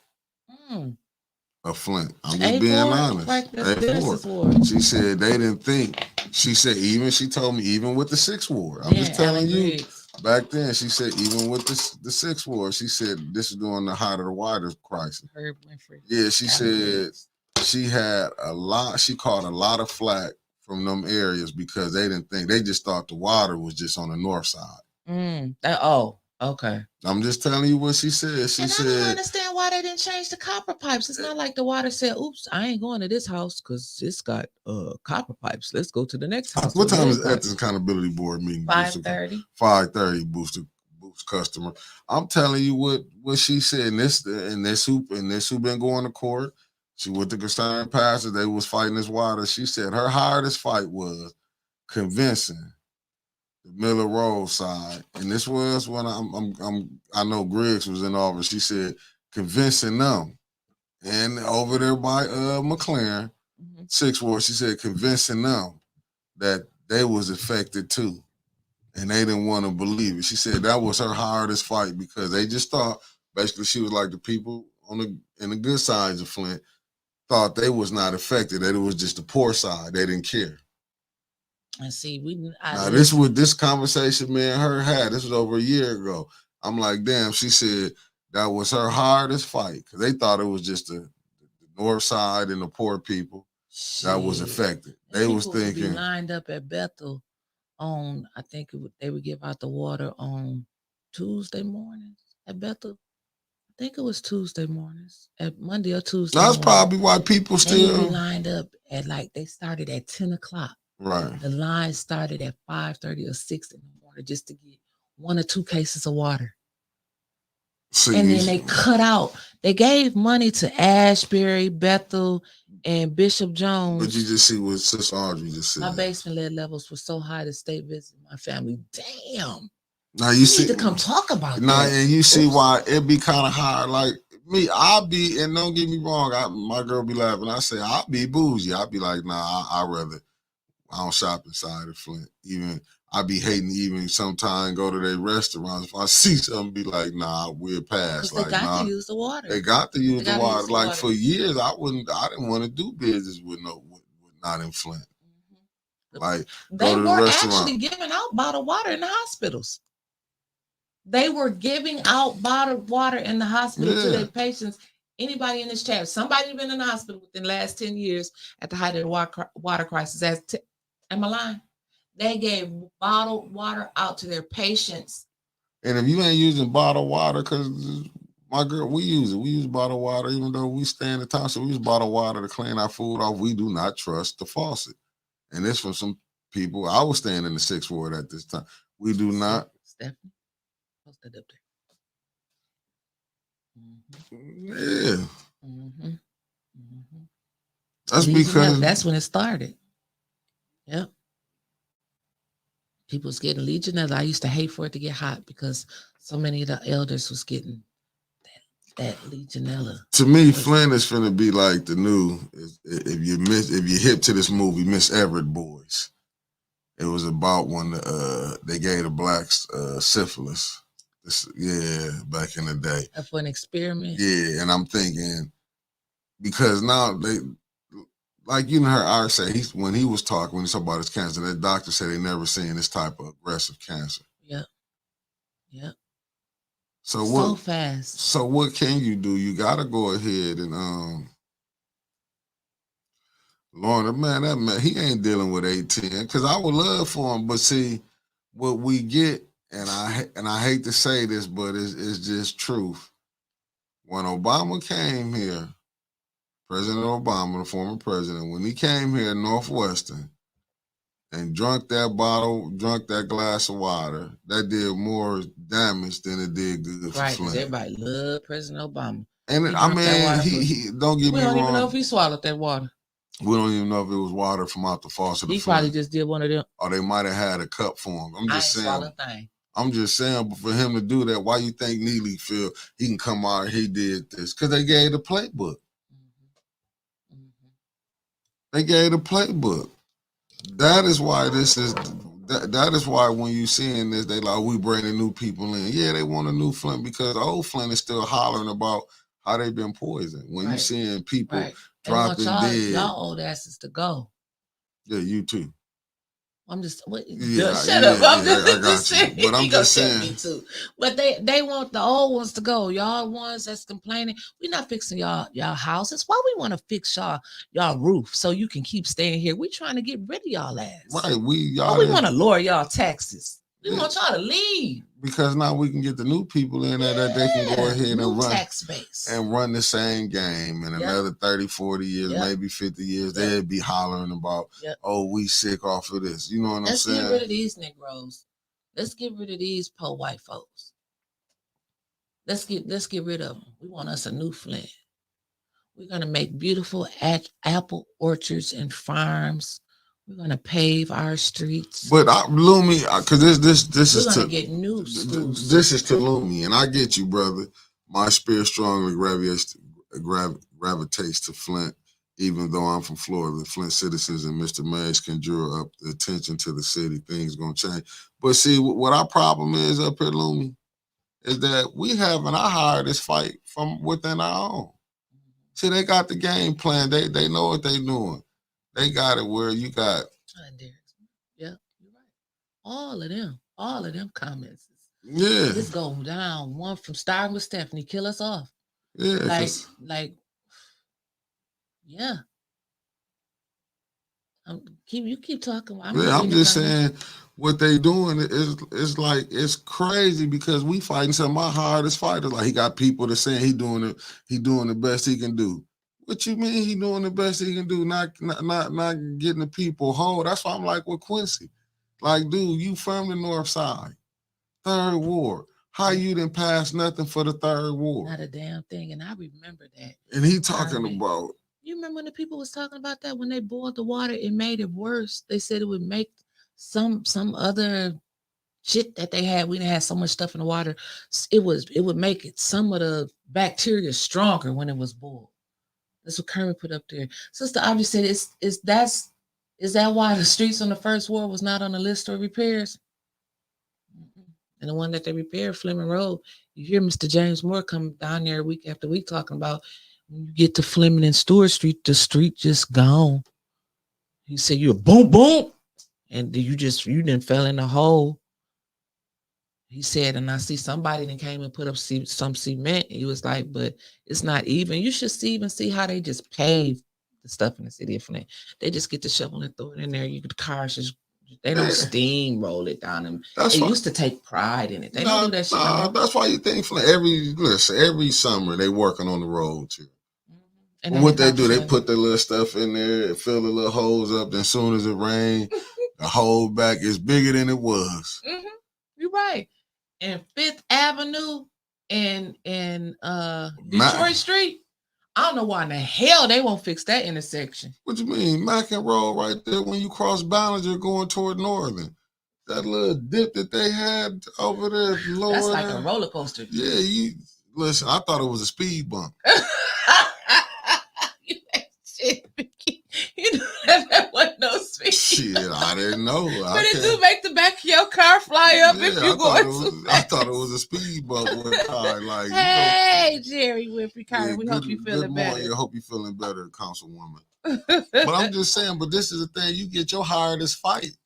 D: of Flint. I'm just being honest. A4. She said they didn't think. She said she told me even with the 6th ward. I'm just telling you. Back then, she said even with the 6th ward, she said this is during the height of the water crisis.
B: Herb Winfrey.
D: Yeah, she said she had she caught a lot of flack from them areas because they didn't think, they just thought the water was just on the north side.
B: Okay.
D: I'm just telling you what she said. She said,
B: I don't understand why they didn't change the copper pipes. It's not like the water said, oops, I ain't going to this house because it's got copper pipes. Let's go to the next house.
D: What time is Ethics Accountability Board meeting?
B: 5:30.
D: 5:30, Booster customer. I'm telling you what she said. And this who been going to court. She with the concerned pastor. They was fighting this water. She said her hardest fight was convincing the Miller Road side, and this was when I know Griggs was in office. She said convincing them, and over there by McLaren, Sixth Ward, she said convincing them that they was affected too, and they didn't want to believe it. She said that was her hardest fight because they just thought basically she was like the people in the good sides of Flint thought they was not affected, that it was just the poor side. They didn't care.
B: And see,
D: this conversation me and her had. This was over a year ago. I'm like, damn. She said that was her hardest fight because they thought it was just the north side and the poor people that was affected. They was thinking
B: would be lined up at Bethel on. I think they would give out the water on Tuesday mornings at Bethel. I think it was Tuesday mornings, at Monday or Tuesday.
D: That's probably why people still
B: lined up at they started at 10 o'clock.
D: Right.
B: The line started at 5:30 or 6 in the morning just to get 1 or 2 cases of water. And then they cut out. They gave money to Ashbury, Bethel, and Bishop Jones.
D: But you just see what Sister Audrey just said.
B: My basement lead levels were so high the state visited my family. Damn.
D: Now you
B: need to come talk about
D: now,
B: that.
D: and you see why it be kind of hard. Like me, I'll be, and don't get me wrong, my girl be laughing. I say I'll be bougie. I'll be like, nah, I rather I don't shop inside of Flint. Even I be hating even sometimes go to their restaurants. If I see something, be like, nah, we'll pass. Like,
B: they got to use the water.
D: They got to use the water. Like for years, I didn't want to do business with not in Flint. Like
B: they were actually giving out bottled water in the hospitals. They were giving out bottled water in the hospital to their patients. Anybody in this chat, somebody been in the hospital within the last 10 years at the height of the water crisis. Am I lying? They gave bottled water out to their patients.
D: And if you ain't using bottled water, because my girl, we use it. We use bottled water, even though we stay in the town, so we use bottled water to clean our food off. We do not trust the faucet. And this from some people. I was staying in the 6th Ward at this time. We do not.
B: Stephanie, post that up there.
D: Yeah.
B: That's because that's when it started. Yep. People was getting Legionella. I used to hate for it to get hot because so many of the elders was getting that Legionella.
D: To me, Flint is finna be like the new. If you hip to this movie, Miss Everett Boys. It was about when they gave the blacks syphilis. Back in the day.
B: For an experiment.
D: Yeah, and I'm thinking because now they, like you heard Art say, when he was talking about his cancer, that doctor said they never seen this type of aggressive cancer.
B: Yep.
D: So
B: fast.
D: So what can you do? You gotta go ahead and Lord, that man, he ain't dealing with 18 because I would love for him, but see what we get. And I hate to say this, but it's just truth. When Obama came here, President Obama, the former president, when he came here in Northwestern and drank that glass of water, that did more damage than it did good for Flint.
B: Everybody loved President Obama.
D: And he don't get me wrong.
B: We don't even know if he swallowed that water.
D: We don't even know if it was water from out the faucet.
B: He probably just did one of them.
D: Or they might have had a cup for him. I'm just saying.
B: Thing.
D: I'm just saying, but for him to do that, why you think Neely feel he can come out and he did this? Because they gave the playbook. They gave the playbook. That is why that is why when you seeing this, they like, we bringing new people in. Yeah, they want a new Flint because the old Flint is still hollering about how they've been poisoned. When you seeing people dropping dead.
B: Y'all old asses to go.
D: Yeah, you too.
B: I'm just shut up.
D: I'm just saying. But I'm just saying.
B: Me too. But they want the old ones to go. Y'all ones that's complaining. We're not fixing y'all houses. Why we want to fix y'all roof so you can keep staying here? We trying to get rid of y'all ass.
D: Right. We
B: want to lower y'all taxes. We want y'all to leave.
D: Because now we can get the new people in there that they can go ahead and run
B: tax base
D: and run the same game in another 30, 40 years, maybe 50 years. They'd be hollering about, we sick off of this. You know what I'm saying?
B: Let's get rid of these Negroes. Let's get rid of these poor white folks. Let's get rid of them. We want us a new Flint. We're gonna make beautiful apple orchards and farms. We're gonna pave our streets.
D: But Lumi, because this
B: We're
D: is
B: gonna
D: to
B: get new schools.
D: this is to Lumi, and I get you, brother. My spirit strongly gravitates to Flint, even though I'm from Florida. The Flint citizens and Mr. Mays can draw up the attention to the city. Things gonna change. But see, what our problem is up here, Lumi, is that we having our hardest fight from within our own. See, they got the game plan. They know what they doing. They got it where you got.
B: Yeah, you're right. All of them comments.
D: Yeah.
B: This go down. One from starting with Stephanie, kill us off.
D: Yeah.
B: Yeah. You keep talking.
D: I'm just saying what they doing is like it's crazy because we fighting some of my hardest fighters. Like he got people that saying he doing the best he can do. What you mean he doing the best he can do? Not getting the people whole. That's why I'm like with Quincy. Like, dude, you from the North Side, Third Ward. How you didn't pass nothing for the Third Ward?
B: Not a damn thing. And I remember that.
D: And he talking about.
B: You remember when the people was talking about that when they boiled the water, it made it worse. They said it would make some other shit that they had. We didn't have so much stuff in the water. It would make it some of the bacteria stronger when it was boiled. That's what Kermit put up there. Sister Audrey said, is that why the streets on the First Ward was not on the list of repairs? And the one that they repaired, Fleming Road, you hear Mr. James Moore come down there week after week talking about when you get to Fleming and Stewart Street, the street just gone. He said, you're boom, boom. And you didn't fell in a hole. He said, and I see somebody that came and put up some cement. He was like, but it's not even. You should see how they just pave the stuff in the city of Flint. They just get the shovel and throw it in there. The cars just, they don't steamroll it down them. They used to take pride in it. They don't do that shit.
D: That's why you think Flint, every summer they working on the road too. And what they do, they put their little stuff in there, fill the little holes up. Then as soon as it rains, the hole back is bigger than it was.
B: Mm-hmm. You're right. And Fifth Avenue and Detroit Street, I don't know why in the hell they won't fix that intersection.
D: What you mean? Mack and Roll right there when you cross Ballinger going toward Northern. That little dip that they had over there. Lower
B: That's like a roller coaster.
D: Yeah, listen, I thought it was a speed bump.
B: That wasn't no speed.
D: Shit, I didn't know.
B: But it do make the back of your car fly up if you go too fast.
D: I thought it was a speed bump with a car. Like,
B: hey, Jerry Winfrey Carter, we hope you feeling better.
D: I hope you feeling better, Councilwoman. But I'm just saying, but this is the thing, you get your hardest fight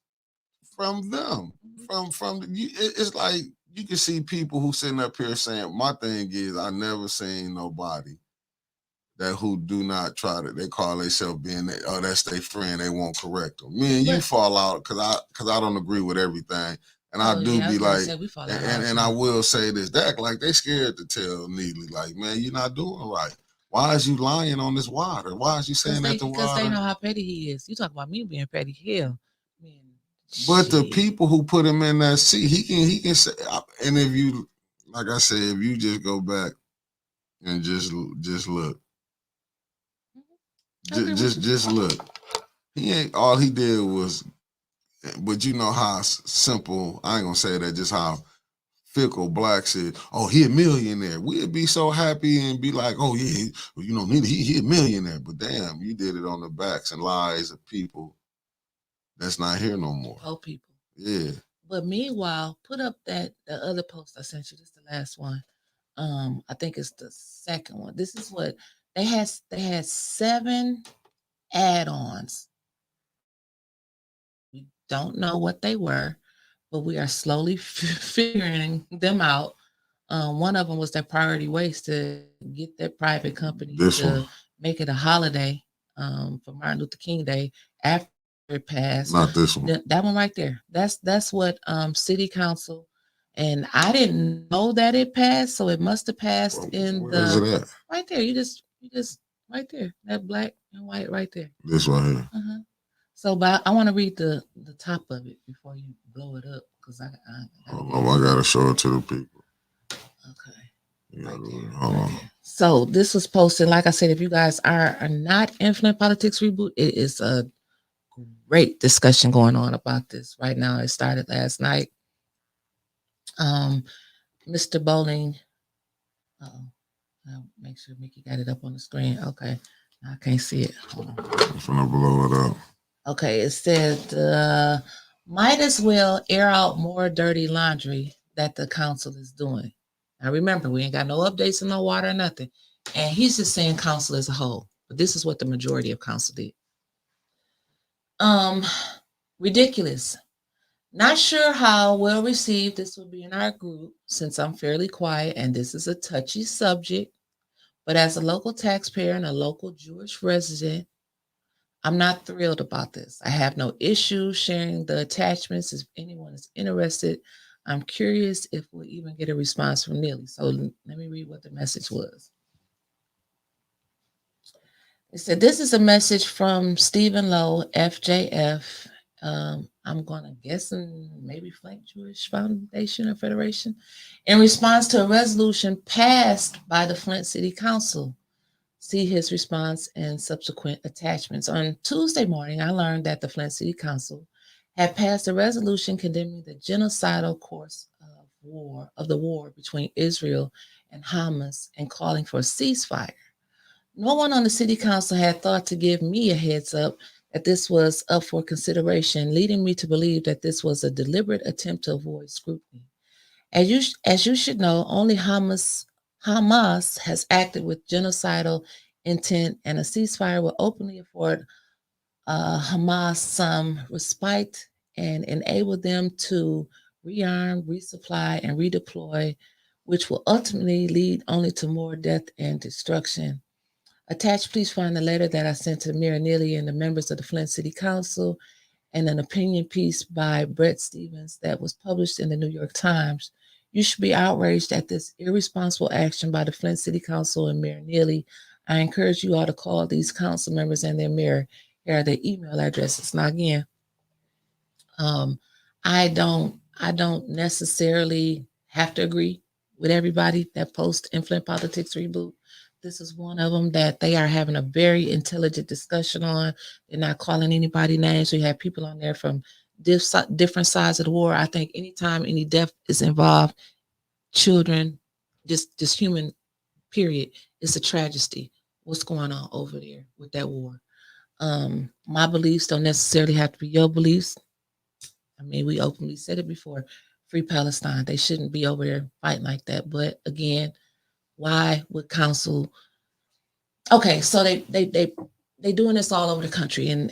D: from them. It's like you can see people who sitting up here saying, my thing is I never seen nobody that who do not try to, they call themselves being, that's their friend, they won't correct them. Me and you fall out because I don't agree with everything. And I be like, and I will say this, that like they scared to tell Neely, like, man, you're not doing right. Why is you lying on this water? Why is you saying that to water?
B: Because they know how petty he is. You talk about me being petty, hell. Man,
D: but the people who put him in that seat, he can say, and if you, like I said, if you just go back and just look. Just look. He ain't, all he did was, but you know how simple, I ain't gonna say that, just how fickle Black said, oh, he a millionaire. We'd be so happy and be like, oh yeah, you know, he a millionaire. But damn, you did it on the backs and lies of people that's not here no more.
B: Oh, people.
D: Yeah.
B: But meanwhile, put up the other post I sent you. This is the last one. I think it's the second one. This is what they had 7 add-ons. We don't know what they were, but we are slowly figuring them out. One of them was that Priority Waste to get their private company to make it a holiday for Martin Luther King Day after it passed.
D: Not this one.
B: That one right there. That's what City Council. And I didn't know that it passed, so it must have passed in the right there. You just right there, that black and white right there.
D: This one here.
B: So, but I want to read the top of it before you blow it up, because I
D: gotta show it to the people.
B: Okay. Right there.
D: Hold on.
B: So this was posted. Like I said, if you guys are not in Flint Politics Reboot, it is a great discussion going on about this right now. It started last night. Mr. Bowling. I'll make sure Mickey got it up on the screen. Okay, I can't see it. Hold on.
D: I'm gonna blow it up.
B: Okay, it said might as well air out more dirty laundry that the council is doing. Now remember, we ain't got no updates and no water or nothing. And he's just saying council as a whole. But this is what the majority of council did. Ridiculous. Not sure how well received this will be in our group since I'm fairly quiet and this is a touchy subject. But as a local taxpayer and a local Jewish resident, I'm not thrilled about this. I have no issue sharing the attachments if anyone is interested. I'm curious if we'll even get a response from Neely. So let me read what the message was. It said, this is a message from Stephen Lowe, FJF. I'm going to guess maybe Flint Jewish Foundation or Federation, in response to a resolution passed by the Flint City Council. See his response and subsequent attachments. On Tuesday morning, I learned that the Flint City Council had passed a resolution condemning the genocidal course of the war between Israel and Hamas and calling for a ceasefire. No one on the city council had thought to give me a heads up that this was up for consideration, leading me to believe that this was a deliberate attempt to avoid scrutiny. As you should know, only Hamas has acted with genocidal intent, and a ceasefire will openly afford Hamas some respite and enable them to rearm, resupply, and redeploy, which will ultimately lead only to more death and destruction. Attached, please find the letter that I sent to Mayor Neely and the members of the Flint City Council and an opinion piece by Brett Stevens that was published in the New York Times. You should be outraged at this irresponsible action by the Flint City Council and Mayor Neely. I encourage you all to call these council members and their mayor. Here are their email addresses. Now, again, I don't necessarily have to agree with everybody that posts in Flint Politics Reboot. This is one of them that they are having a very intelligent discussion on. They're not calling anybody names. We have people on there from different sides of the war. I think anytime any death is involved, children, just human, period, it's a tragedy. What's going on over there with that war? My beliefs don't necessarily have to be your beliefs. I mean, we openly said it before. Free Palestine. They shouldn't be over there fighting like that. But again, why would council? Okay, so they doing this all over the country, and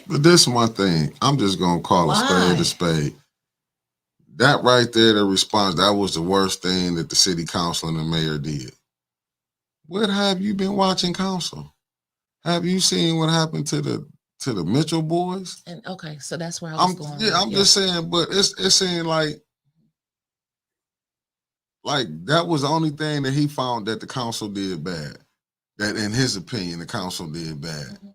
D: But this is my thing. I'm just gonna call a spade a spade. That right there, the response, that was the worst thing that the city council and the mayor did. What have you been watching council? Have you seen what happened to the Mitchell boys?
B: And okay, so that's where I was going.
D: Yeah, I'm just saying, but it seemed like that was the only thing that he found that the council did bad. That in his opinion, the council did bad. Mm-hmm.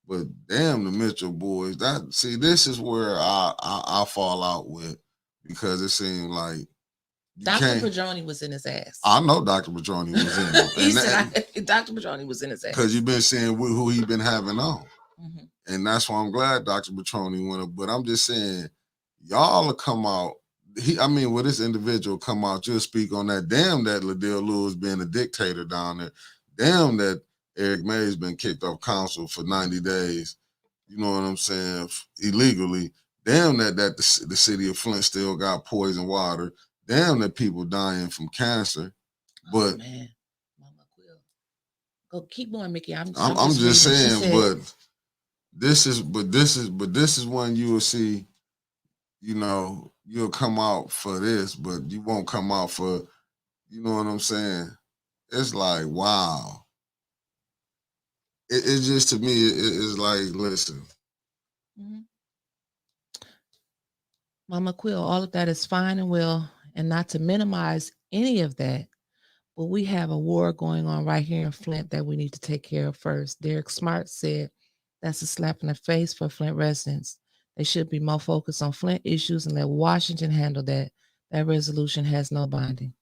D: But damn, the Mitchell boys, this is where I fall out with, because it seemed like
B: Dr. Padroni was in his ass.
D: I know Dr. Padroni was in it.
B: Dr. Padroni was in his ass.
D: Because you've been seeing who he been having on. Mm-hmm. And that's why I'm glad Dr. Padroni went up. But I'm just saying, y'all will come out. Will this individual come out, just speak on that? Damn, that Liddell Lewis being a dictator down there. Damn, that Eric May's been kicked off council for 90 days. You know what I'm saying? Illegally. Damn, that the city of Flint still got poison water. Damn, that people dying from cancer. But
B: man, Mama Quill, go keep going, Mickey. I'm
D: just saying, but this is when you will see. You know, you'll come out for this, but you won't come out for, you know what I'm saying? It's like, wow. It's just, to me, it's like, listen.
B: Mm-hmm. Mama Quill, all of that is fine and well, and not to minimize any of that, but we have a war going on right here in Flint that we need to take care of first. Derek Smart said that's a slap in the face for Flint residents. They should be more focused on Flint issues and let Washington handle that. That resolution has no binding.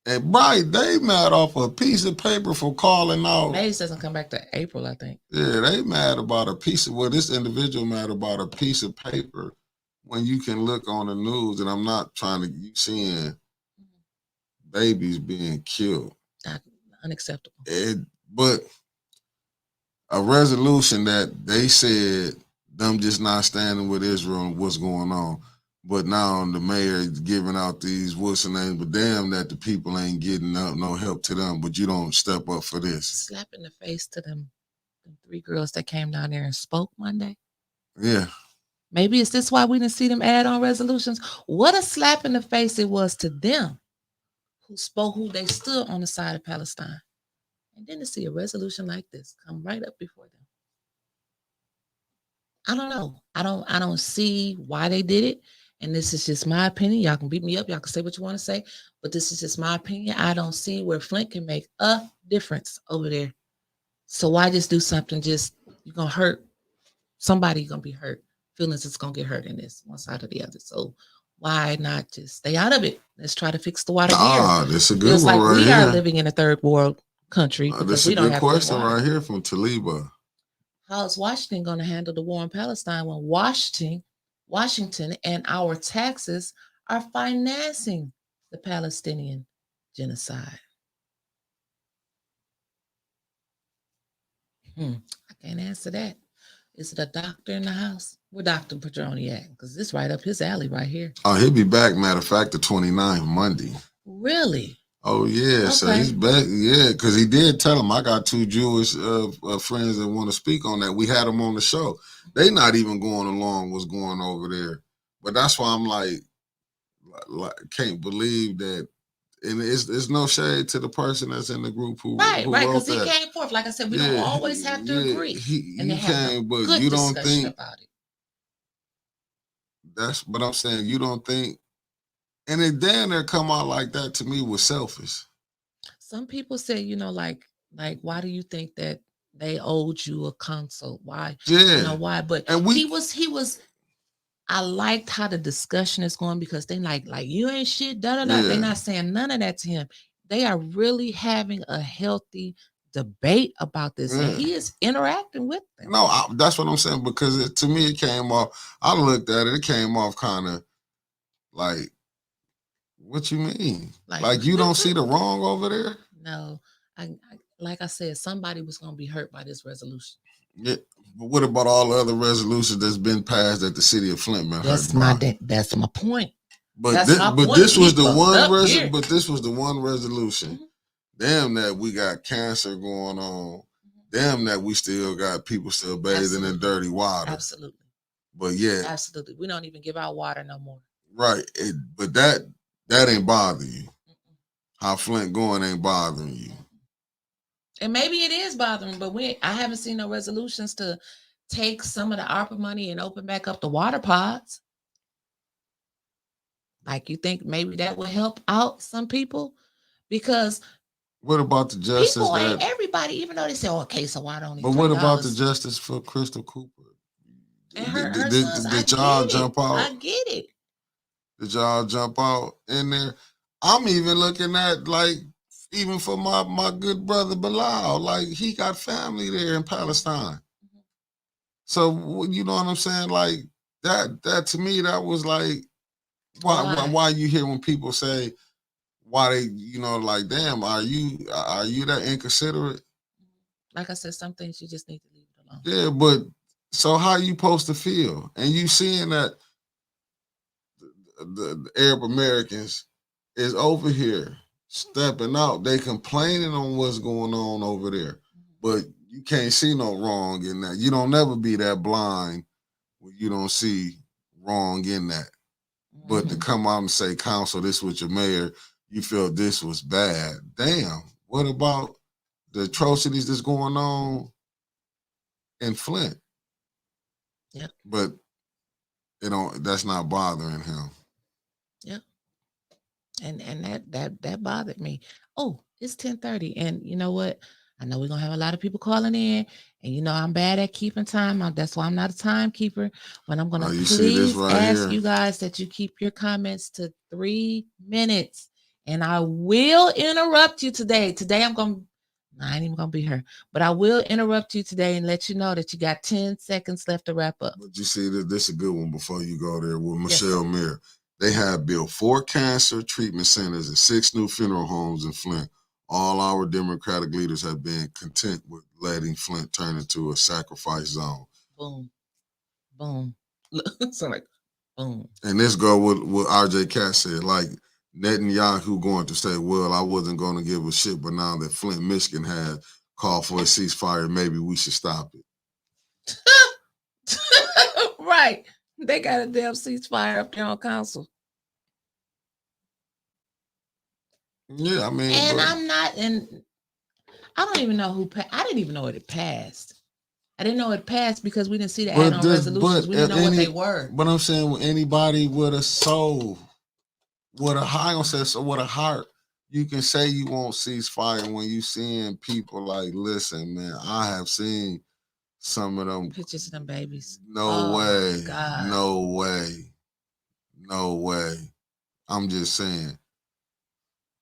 D: And right, they mad off a piece of paper for calling out.
B: Mays doesn't come back to April, I think.
D: Yeah, they mad about a piece of, well, this individual mad about a piece of paper when you can look on the news, and I'm not trying to, you seeing babies being killed.
B: Not unacceptable.
D: But a resolution that they said them just not standing with Israel and what's going on. But now the mayor is giving out these what's the name, but damn that the people ain't getting no help to them, but you don't step up for this.
B: Slap in the face to them 3 girls that came down there and spoke Monday.
D: Yeah.
B: Maybe it's this why we didn't see them add-on resolutions. What a slap in the face it was to them who spoke, who they stood on the side of Palestine. And then to see a resolution like this come right up before them. I don't know. I don't see why they did it. And this is just my opinion. Y'all can beat me up. Y'all can say what you want to say. But this is just my opinion. I don't see where Flint can make a difference over there. So why just do something? Just, you're going to hurt somebody, going to be hurt. Feelings is going to get hurt in this, one side or the other. So why not just stay out of it? Let's try to fix the water here.
D: That's a good
B: Feels
D: one
B: like
D: right
B: we
D: here.
B: are living in a third world country.
D: That's
B: we
D: a
B: don't
D: good
B: have
D: question
B: water.
D: right here from Taliba.
B: How is Washington going to handle the war in Palestine when Washington and our taxes are financing the Palestinian genocide? I can't answer that. Is it a doctor in the house? Where Dr. Padroni at? Because this right up his alley right here.
D: Oh, he'll be back, matter of fact, the 29th, Monday.
B: Really?
D: Oh, yeah. So
B: Okay.
D: he's back. Yeah, because he did tell him, I got 2 Jewish friends that want to speak on that. We had them on the show. They not even going along what's going over there. But that's why I'm like can't believe that. And it's no shade to the person that's in the group who
B: Right,
D: who
B: because
D: wrote
B: he
D: that.
B: came forth. Like I said, we don't always have to agree.
D: He
B: And they have a
D: came, but
B: good
D: you don't
B: discussion
D: think
B: about it.
D: that's what I'm saying. You don't think, and it damn near come out like that to me was selfish.
B: Some people say, like why do you think that they owed you a consult? Why?
D: Yeah.
B: Why? But
D: And
B: he was. I liked how the discussion is going because they like you ain't shit. Da da da.
D: Yeah.
B: They're not saying none of that to him. They are really having a healthy debate about this, and he is interacting with them.
D: No, that's what I'm saying because to me it came off. I looked at it. It came off kind of like, what you mean? Like you don't see the wrong over there?
B: No, I like I said, somebody was going to be hurt by this resolution.
D: Yeah, but what about all the other resolutions that's been passed at the city of Flint, man?
B: That's my point.
D: But this was the one. But this was the one resolution. Mm-hmm. Damn that we got cancer going on. Mm-hmm. Damn that we still got people still bathing in dirty water.
B: Absolutely.
D: But yeah,
B: absolutely, we don't even give out water no more.
D: Right, but that ain't bothering you. Mm-mm. How Flint going ain't bothering you.
B: And maybe it is bothering, but I haven't seen no resolutions to take some of the ARPA money and open back up the water pods. Like, you think maybe that would help out some people? Because
D: what about the justice?
B: People ain't everybody, even though they say, okay, so why don't he?
D: But what about the justice for Crystal Cooper?
B: And her sons,
D: did y'all jump out?
B: I get it.
D: Did y'all jump out in there? I'm even looking at, like, even for my good brother Bilal, like he got family there in Palestine. Mm-hmm. So you know what I'm saying? Like that to me, that was like, why you hear when people say why they, like, damn, are you that inconsiderate?
B: Like I said, some things you just need to leave it alone.
D: Yeah, but so how you supposed to feel? And you seeing that the Arab Americans is over here stepping out. They complaining on what's going on over there. But you can't see no wrong in that. You don't never be that blind when you don't see wrong in that. Mm-hmm. But to come out and say, counsel this with your mayor, you feel this was bad. Damn, what about the atrocities that's going on in Flint?
B: Yeah.
D: But that's not bothering him.
B: Yeah. And that bothered me. Oh, it's 10:30. And you know what? I know we're going to have a lot of people calling in. And I'm bad at keeping time. That's why I'm not a timekeeper. But I'm going to please ask you guys that you keep your comments to 3 minutes. And I will interrupt you today. Today I ain't even gonna be here, but I will interrupt you today and let you know that you got 10 seconds left to wrap up.
D: But you see, this is a good one before you go there with
B: Yes,
D: Michelle
B: sir.
D: Mayer. They have built 4 cancer treatment centers and 6 new funeral homes in Flint. All our Democratic leaders have been content with letting Flint turn into a sacrifice zone.
B: Boom. Boom. So like, boom.
D: And this go what RJ Cass said, like Netanyahu going to say, well, I wasn't going to give a shit, but now that Flint, Michigan had called for a ceasefire, maybe we should stop it.
B: Right. They got a damn ceasefire up there on council.
D: Yeah, I mean,
B: And
D: but,
B: I don't even know I didn't even know it passed. I didn't know it passed because we didn't see the add-on resolutions. We didn't know what they were.
D: But I'm saying anybody with a soul, with a heart, you can say you won't ceasefire when you seeing people like, listen, man, I have seen some of them
B: pictures of them babies.
D: No way.
B: God.
D: No way. No way. I'm just saying,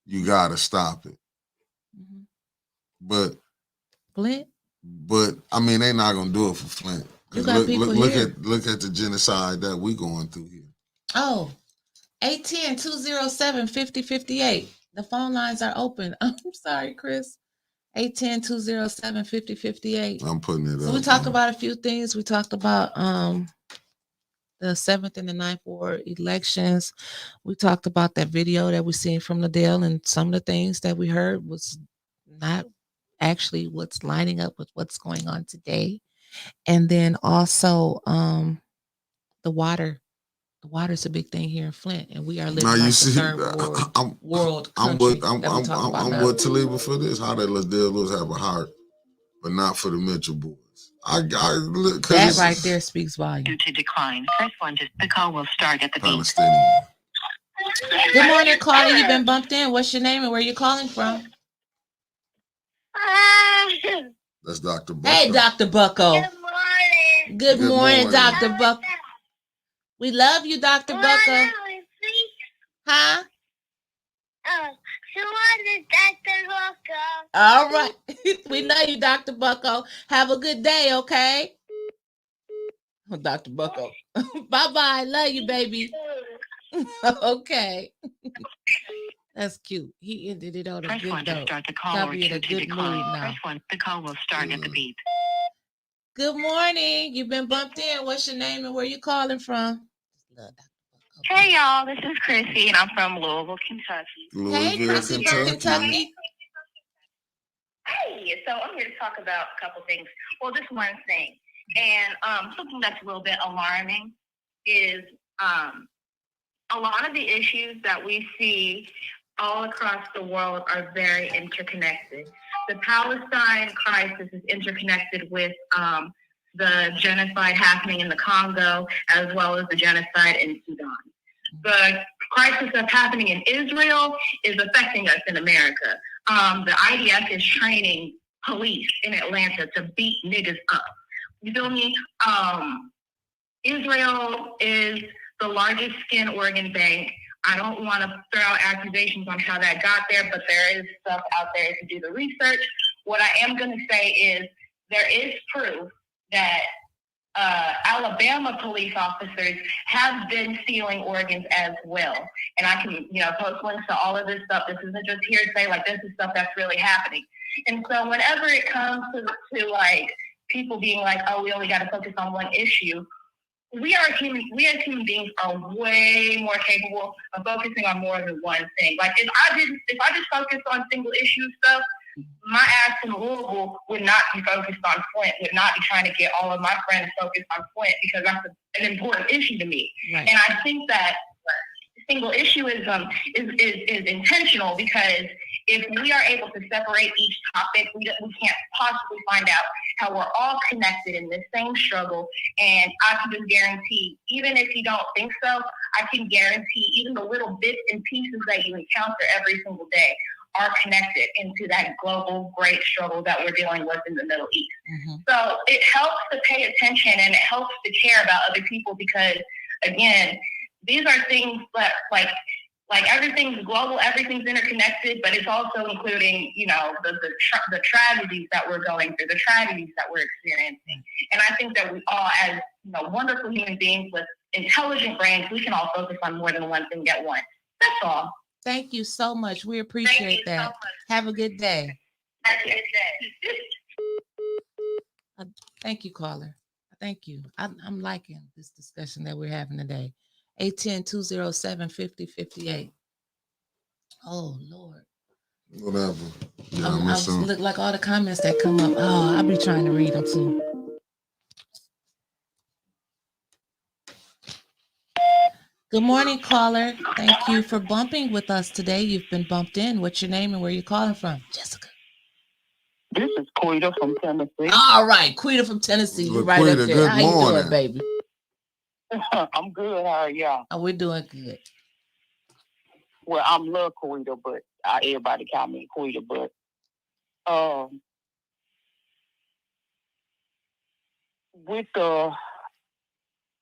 D: you gotta stop it.
B: Mm-hmm.
D: But
B: Flint?
D: But I mean, they're not gonna do it for Flint.
B: You got
D: Look at the genocide that we going through here.
B: Oh, 810-207-5058. The phone lines are open. I'm sorry, Chris. 810-207-5058.
D: I'm putting it up.
B: So we talked about a few things. We talked about the 7th and the 9th ward elections. We talked about that video that we seen from Liddell, and some of the things that we heard was not actually what's lining up with what's going on today. And then also the water. The water is a big thing here in Flint, and we are living like the third world country. I'm
D: with Taliba for this. How they Liddell Lewis have a heart, but not for the Mitchell boys.
B: That right there speaks volume.
F: Due to decline, press 1 to the call will start at the beep.
B: Good morning, caller. You've been bumped in. What's your name and where you calling from?
D: That's Dr. Bucko.
B: Hey, Dr. Bucko.
F: Good morning.
B: Good morning, Dr. Bucko. We love you, Dr. Bucko. Huh?
F: Dr. Bucko.
B: All right. We love you, Dr. Bucko. Have a good day, okay? Oh, Dr. Bucko. Bye-bye. Love you, baby. Okay. That's cute. He ended it on a
F: Press
B: good
F: 1 to
B: note.
F: start the call
B: Got
F: or
B: me in
F: 2
B: a
F: to
B: good
F: decline.
B: mood now.
F: Press 1. The call will start at the beep.
B: Good morning. You've been bumped in. What's your name and where you calling from?
F: Hey, y'all. This is Chrissy, and I'm from Louisville, Kentucky.
B: Hey, Chrissy from Kentucky.
F: Hey, so I'm here to talk about a couple things. Well, just one thing. And something that's a little bit alarming is a lot of the issues that we see all across the world are very interconnected. The Palestine crisis is interconnected with the genocide happening in the Congo, as well as the genocide in Sudan. The crisis that's happening in Israel is affecting us in America. The IDF is training police in Atlanta to beat niggas up. You feel me? Israel is the largest skin organ bank. I don't want to throw out accusations on how that got there, but there is stuff out there to do the research. What I am going to say is there is proof that Alabama police officers have been stealing organs as well. And I can, post links to all of this stuff. This isn't just hearsay. Like, this is stuff that's really happening. And so whenever it comes to like people being like, oh, we only got to focus on one issue, we as human beings are way more capable of focusing on more than one thing. Like, if I just focused on single issue stuff, my ass in Louisville would not be focused on Flint, would not be trying to get all of my friends focused on Flint, because that's an important issue to me. Right. And I think that single issueism is intentional, because if we are able to separate each topic, we can't possibly find out how we're all connected in this same struggle. And I can just guarantee, even if you don't think so, I can guarantee even the little bits and pieces that you encounter every single day are connected into that global great struggle that we're dealing with in the Middle East. Mm-hmm. So it helps to pay attention, and it helps to care about other people, because, again, these are things that, like, Like everything's global, everything's interconnected, but it's also including, you know, the tragedies that we're going through, the tragedies that we're experiencing. And I think that we all, as you know, wonderful human beings with intelligent brains, we can all focus on more than one thing at once. That's all.
B: Thank you so much. We appreciate that. So have a good day.
F: Have a good day.
B: Thank you, caller. Thank you. I'm liking this discussion that we're having today. 810-207-5058. Oh, Lord.
D: Whatever.
B: I look like all the comments that come up. Oh, I'll be trying to read them too. Good morning, caller. Thank you for bumping with us today. You've been bumped in. What's your name and where are you calling from? Jessica.
G: This is Quita from Tennessee.
B: All right, Quita from Tennessee. You're right
D: Quita,
B: up there.
D: good
B: How
D: morning.
B: you doing, baby?
G: I'm good. How are y'all?
B: Oh, we're doing good.
G: Well, I'm Lil Quita, but everybody call me Quita. But with the,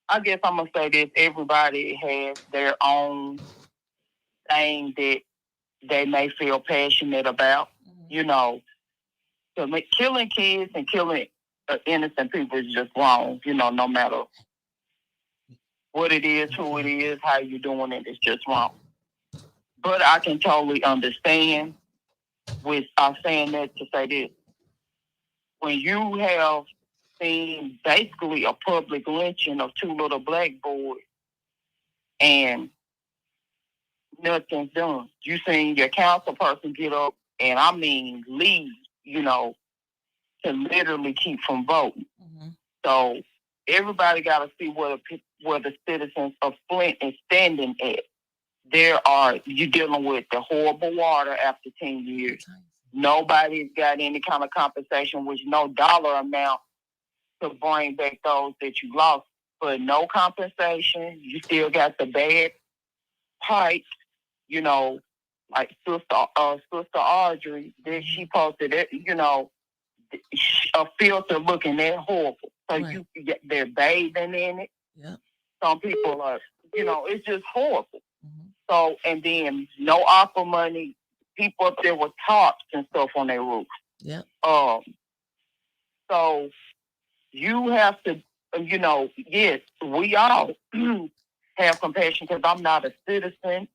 G: I guess I'm gonna say this: everybody has their own thing that they may feel passionate about. You know, killing kids and killing innocent people is just wrong. You know, no matter what it is, who it is, how you doing it, it's just wrong. But I can totally understand with saying that to say this. When you have seen basically a public lynching of two little black boys and nothing's done. You seen your council person get up and I mean leave, you know, to literally keep from voting. Mm-hmm. So everybody got to see where the citizens of Flint is standing at. You're dealing with the horrible water after 10 years. Nobody's got any kind of compensation, with no dollar amount to bring back those that you lost. But no compensation. You still got the bad pipes, you know, like Sister Audrey, that she posted it, you know, a filter looking that horrible. So right. They're bathing in it. Yep. Some people are, you know, it's just horrible. Mm-hmm. So, and then no aqua money, people up there with tarps and stuff on their roof.
B: Yeah.
G: So you have to, you know, yes, we all have compassion because I'm not a citizen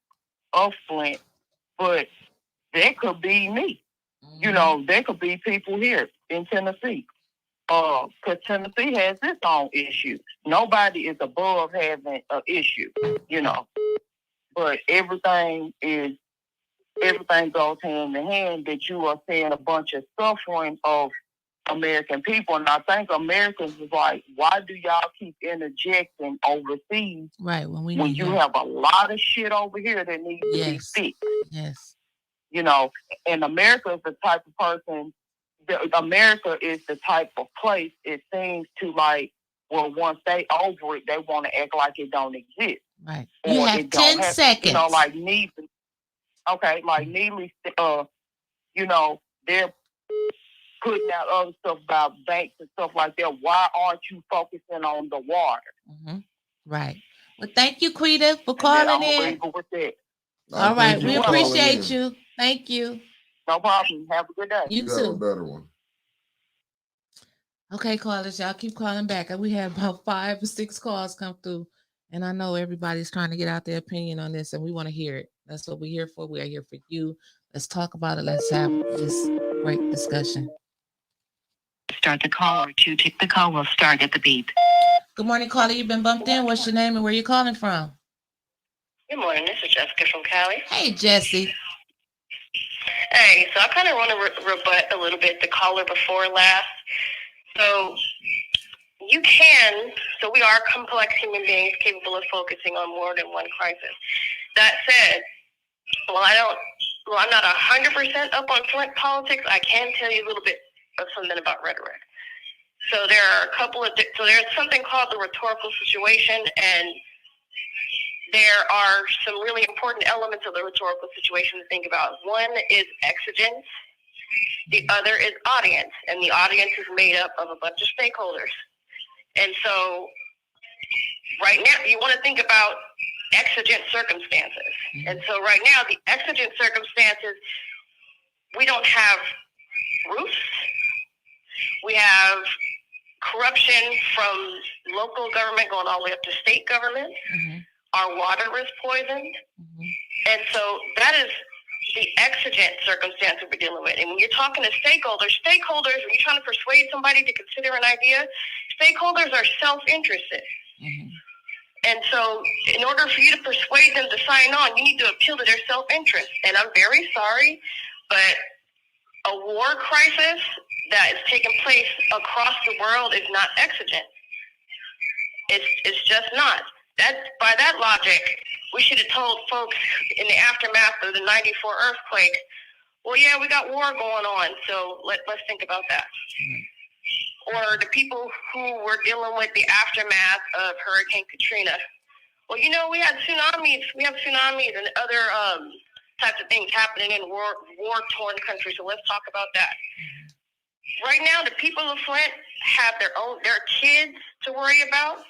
G: of Flint, but there could be me. Mm-hmm. You know, there could be people here in Tennessee. Because Tennessee has its own issues. Nobody is above having an issue, you know. But everything goes hand in hand that you are seeing a bunch of suffering of American people. And I think Americans is like, why do y'all keep interjecting overseas?
B: Right,
G: when you have a lot of shit over here that needs to be fixed.
B: Yes.
G: You know, and America is the type of person, America is the type of place, it seems to like, well, once they over it, they want to act like it don't exist.
B: Right. You have 10 seconds.
G: You know, like needless, you know, they're putting out other stuff about banks and stuff like that. Why aren't you focusing on the water?
B: Mm-hmm. Right. Well, thank you, Quita, for calling in.
G: With that.
B: All right. We appreciate you. Thank you.
G: No problem. Have a good day.
B: You too.
D: Have a better one.
B: Okay, callers, y'all keep calling back. We had about 5 or 6 calls come through, and I know everybody's trying to get out their opinion on this, and we want to hear it. That's what we're here for. We are here for you. Let's talk about it. Let's have this great discussion.
F: Start the call, or to take the call will start at the beep.
B: Good morning, caller. You've been bumped in. What's your name and where you calling from?
F: Good morning. This is Jessica from Cali.
B: Hey, Jessie.
F: Hey, so I kind of want to rebut a little bit the caller before last. So we are complex human beings capable of focusing on more than one crisis. That said, I'm not 100% up on Flint politics. I can tell you a little bit of something about rhetoric. So there are there's something called the rhetorical situation, and there are some really important elements of the rhetorical situation to think about. One is exigence. The other is audience, and the audience is made up of a bunch of stakeholders. And so right now, you want to think about exigent circumstances. And so right now, the exigent circumstances, we don't have roofs. We have corruption from local government going all the way up to state government. Our water is poisoned. And so that is the exigent circumstance that we're dealing with. And when you're talking to stakeholders, when you're trying to persuade somebody to consider an idea, stakeholders are self-interested. And so in order for you to persuade them to sign on, you need to appeal to their self-interest. And I'm very sorry, but a war crisis that is taking place across the world is not exigent. It's just not. By that logic, we should have told folks in the aftermath of the 94 earthquake, well, yeah, we got war going on, so let's think about that. Or the people who were dealing with the aftermath of Hurricane Katrina. Well, you know, we have tsunamis and other types of things happening in war-torn countries, so let's talk about that. Right now, the people of Flint have their kids to worry about.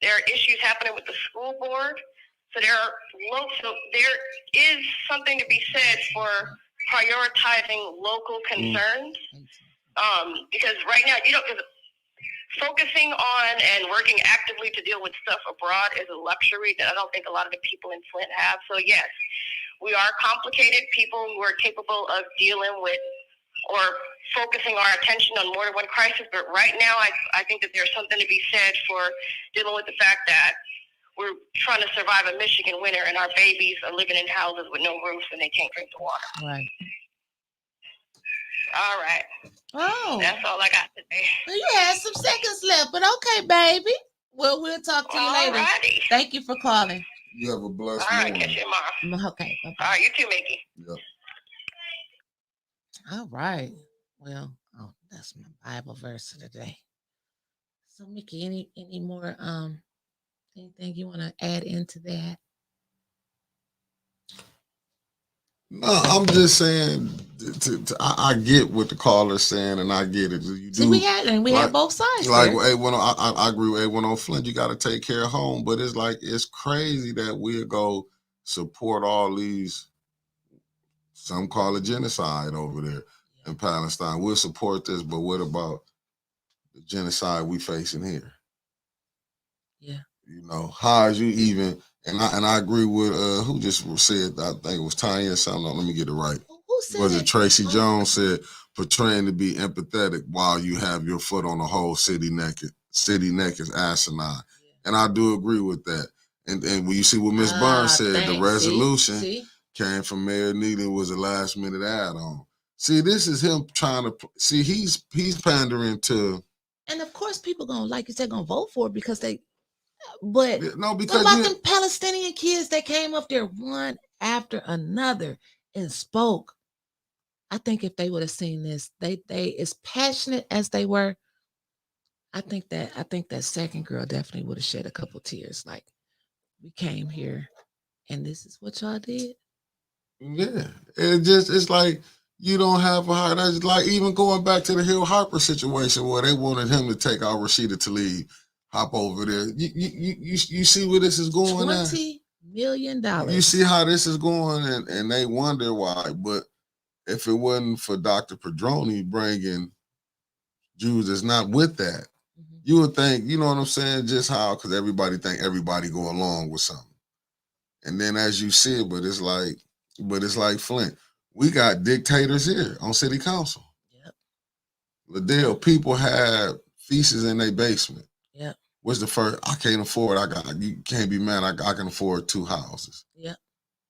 F: There are issues happening with the school board. So there is something to be said for prioritizing local concerns. Because right now, focusing on and working actively to deal with stuff abroad is a luxury that I don't think a lot of the people in Flint have. So yes, we are complicated people who are capable of dealing with or focusing our attention on more than one crisis. But right now, I think that there's something to be said for dealing with the fact that we're trying to survive a Michigan winter and our babies are living in houses with no roofs and they can't drink the water.
B: Right.
F: All right.
B: Oh.
F: That's all I got today.
B: Well, you had some seconds left, but okay, baby. Well, we'll talk to you later.
F: Alrighty.
B: Thank you for calling.
D: You have a blessed
F: All right,
D: morning.
F: catch you tomorrow.
B: Okay. Bye-bye.
F: All right, you too, Mickey.
D: Yep.
B: All right. Well, that's my Bible verse of the day. So, Mickey, any more anything you want to add into that?
D: No, I'm just saying. I get what the caller's saying, and I get it. You do.
B: See, we had both sides.
D: Like
B: there.
D: I agree with A1 on Flint. You got to take care of home, but it's crazy that we'll go support all these. Some call it genocide over there in Palestine. We'll support this, but what about the genocide we facing here?
B: Yeah.
D: You know, how is you even? And I agree with who just said. I think it was Tanya or something. Let me get it right.
B: Who said
D: Was it
B: that?
D: Tracy Jones said portraying to be empathetic while you have your foot on the whole city neck is asinine. And I do agree with that. And when you see what Ms. Burns said, the resolution came from Mayor Neely was a last minute add-on. See, this is him trying to see he's pandering to.
B: And of course, people like you said, gonna vote for it because they. But
D: no,
B: what
D: because
B: about them Palestinian kids that came up there one after another and spoke? I think if they would have seen this, they as passionate as they were, I think that second girl definitely would have shed a couple tears. Like, we came here and this is what y'all did.
D: Yeah. It's like you don't have a heart. That's like even going back to the Hill Harper situation where they wanted him to take out Rashida Tlaib, hop over there. You see where this is going now?
B: $20 million.
D: You see how this is going, and they wonder why. But if it wasn't for Dr. Padroni bringing Jews that's not with that, you would think, you know what I'm saying, just how, because everybody think everybody go along with something. And then as you see it, but it's like Flint. We got dictators here on city council.
B: Yep.
D: Liddell, people have feces in their basement.
B: Yep.
D: What's the first? I can't afford. You can't be mad. I can afford 2 houses.
B: Yep.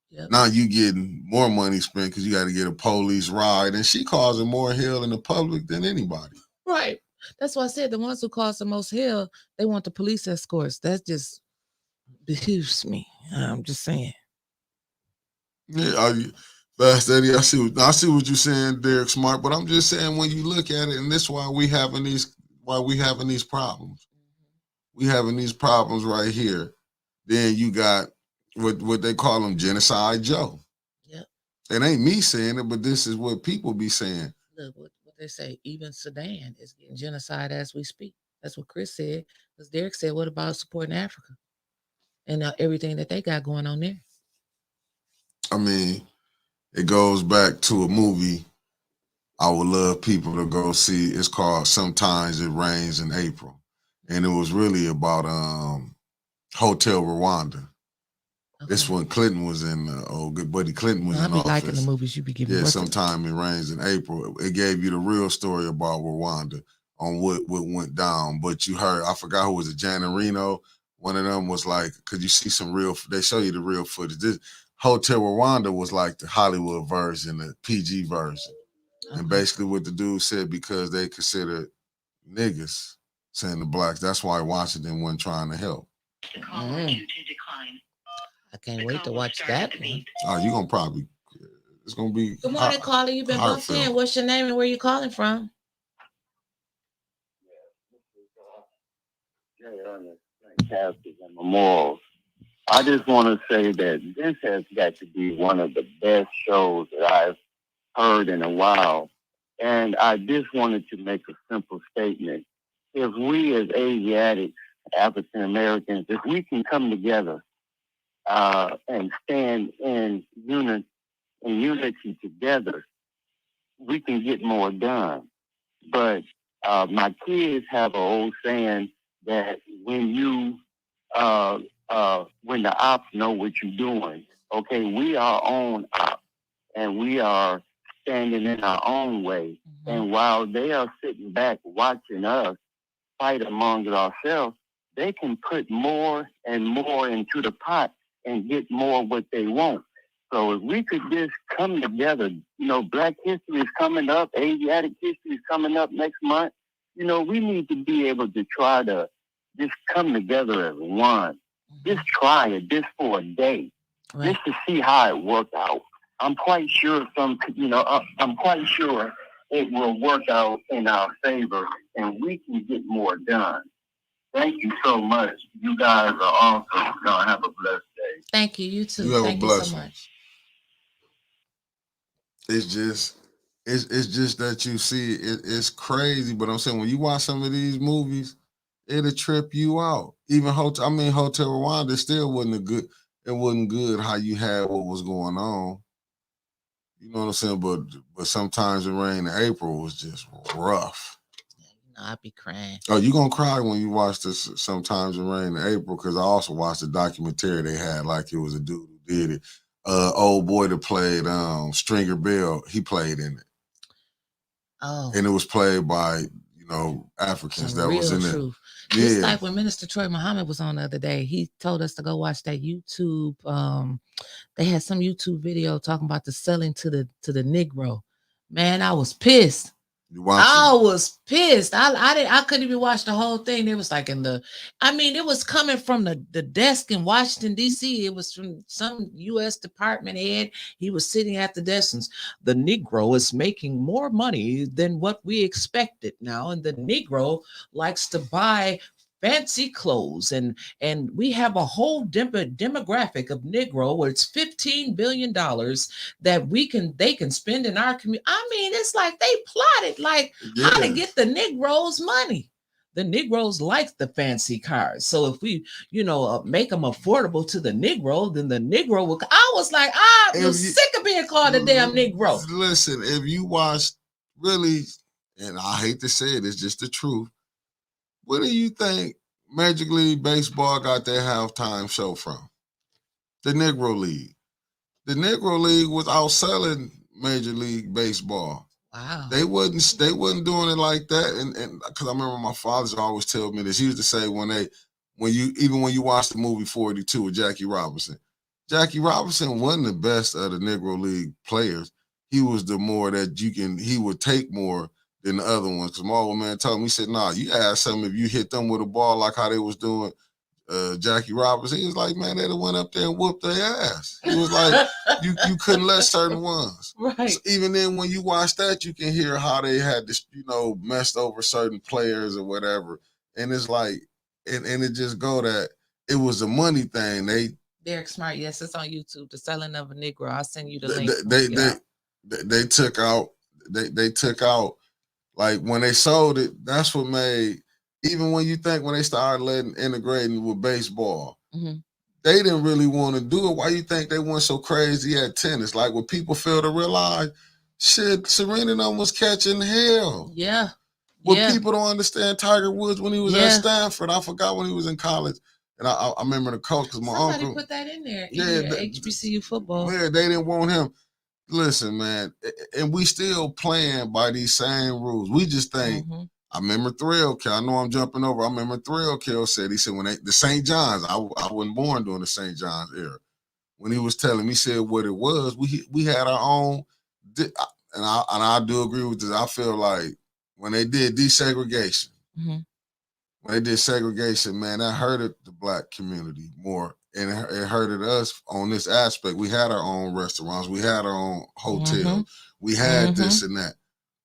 B: Yep.
D: Now you getting more money spent because you got to get a police ride, and she causing more hell in the public than anybody.
B: Right. That's why I said the ones who cause the most hell, they want the police escorts. That just behooves me. I'm just saying.
D: Yeah, Fast Eddie, I see what you're saying, Derek Smart, but I'm just saying when you look at it, and this is why we having these problems. We having these problems right here. Then you got what they call them, Genocide Joe.
B: Yep.
D: It ain't me saying it, but this is what people be saying.
B: Look, what they say, even Sudan is getting genocide as we speak. That's what Chris said. Because Derek said, what about supporting Africa? and everything that they got going on there.
D: I mean, it goes back to a movie I would love people to go see. It's called Sometimes It Rains in April. And it was really about Hotel Rwanda. This when Clinton was in, good buddy Clinton was
B: I
D: in
B: be
D: office.
B: liking the movies you be giving.
D: Yeah, Sometime It Rains in April. It gave you the real story about Rwanda on what went down. But you heard, I forgot who was it, Janet Reno. One of them was like, could you see some real, they show you the real footage. This Hotel Rwanda was like the Hollywood version, the PG version. And basically what the dude said, because they considered niggas, saying the blacks, that's why Washington wasn't trying to help.
B: I can't wait to watch that one.
D: Oh, you're going to probably, it's going to be.
B: Good morning, caller. You've been bumped in. What's your name and where you calling from?
H: Memorials. I just want to say that this has got to be one of the best shows that I've heard in a while. And I just wanted to make a simple statement. If we as Asiatics, African Americans, if we can come together and stand in unity together, we can get more done. But my kids have an old saying that when the ops know what you're doing, okay, we are on ops and we are standing in our own way. Mm-hmm. And while they are sitting back watching us fight among ourselves, they can put more and more into the pot and get more of what they want. So if we could just come together, Black History is coming up, Asiatic History is coming up next month. We need to be able to try to just come together as one. Just try it, just for a day, just to see how it works out. I'm quite sure I'm quite sure it will work out in our favor and we can get more done. Thank you so much. You guys are awesome. Y'all have a blessed day.
B: Thank you. You too.
D: Thank you so much. It's just that you see it's crazy, but I'm saying when you watch some of these movies, it'll trip you out. Even Hotel Rwanda still wasn't good. It wasn't good how you had what was going on. You know what I'm saying? But Sometimes It Rain in April was just rough.
B: I'd be crying.
D: Oh, you gonna cry when you watch this Sometimes It Rain in April, because I also watched the documentary they had, like it was a dude who did it. Old boy that played Stringer Bell, he played in it.
B: Oh.
D: And it was played by, Africans that was in it. Yeah.
B: It's like when Minister Troy Muhammad was on the other day, he told us to go watch that YouTube. They had some YouTube video talking about the selling to the Negro. Man, I was pissed. I was pissed. I couldn't even watch the whole thing. It was like it was coming from the desk in Washington, D.C. It was from some U.S. department head. He was sitting at the desk and the Negro is making more money than what we expected now. And the Negro likes to buy fancy clothes, and we have a whole demographic of Negro where it's $15 billion that they can spend in our community. I mean, it's like they plotted how to get the Negroes money. The Negroes like the fancy cars, so if we make them affordable to the Negro, then the Negro will. I was like, sick of being called a damn Negro.
D: Listen, if you watch really, and I hate to say it, it's just the truth. Where do you think Major League Baseball got their halftime show from? The Negro League. The Negro League was outselling Major League Baseball.
B: Wow.
D: They wasn't doing it like that. And because I remember my father's always tell me this. He used to say when you watch the movie 42 with Jackie Robinson wasn't the best of the Negro League players. He was the more that he would take more than the other ones. Because my old man told me, he said, nah, you ask something if you hit them with a ball like how they was doing Jackie Robinson. He was like, man, they'd have went up there and whooped their ass. He was like, you couldn't let certain ones.
B: Right.
D: So even then, when you watch that, you can hear how they had this, messed over certain players or whatever. And it's like, and it just go that it was a money thing.
B: Derek Smart, yes, it's on YouTube. The Selling of a Negro. I'll send you the link.
D: They took out. Like when they sold it, that's what made, even when they started integrating with baseball, they didn't really want to do it. Why you think they went so crazy at tennis? Like what people fail to realize, shit, Serena was catching hell.
B: Yeah.
D: What
B: Yeah.
D: people don't understand, Tiger Woods when he was at Stanford, I forgot when he was in college. And I remember the coach because my
B: Somebody
D: uncle
B: put that in there.
D: Yeah,
B: HBCU football.
D: Yeah, they didn't want him. Listen, man, and we still playing by these same rules. We just think. I remember Thrill Kill. I know I'm jumping over. I remember Thrill Kill said, he said, when the St. John's, I wasn't born during the St. John's era. When he was telling me, he said what it was, we had our own, and I do agree with this. I feel like when they did desegregation, when they did segregation, man, that hurted the Black community more. And it hurted us on this aspect. We had our own restaurants. We had our own hotels. We had this and that.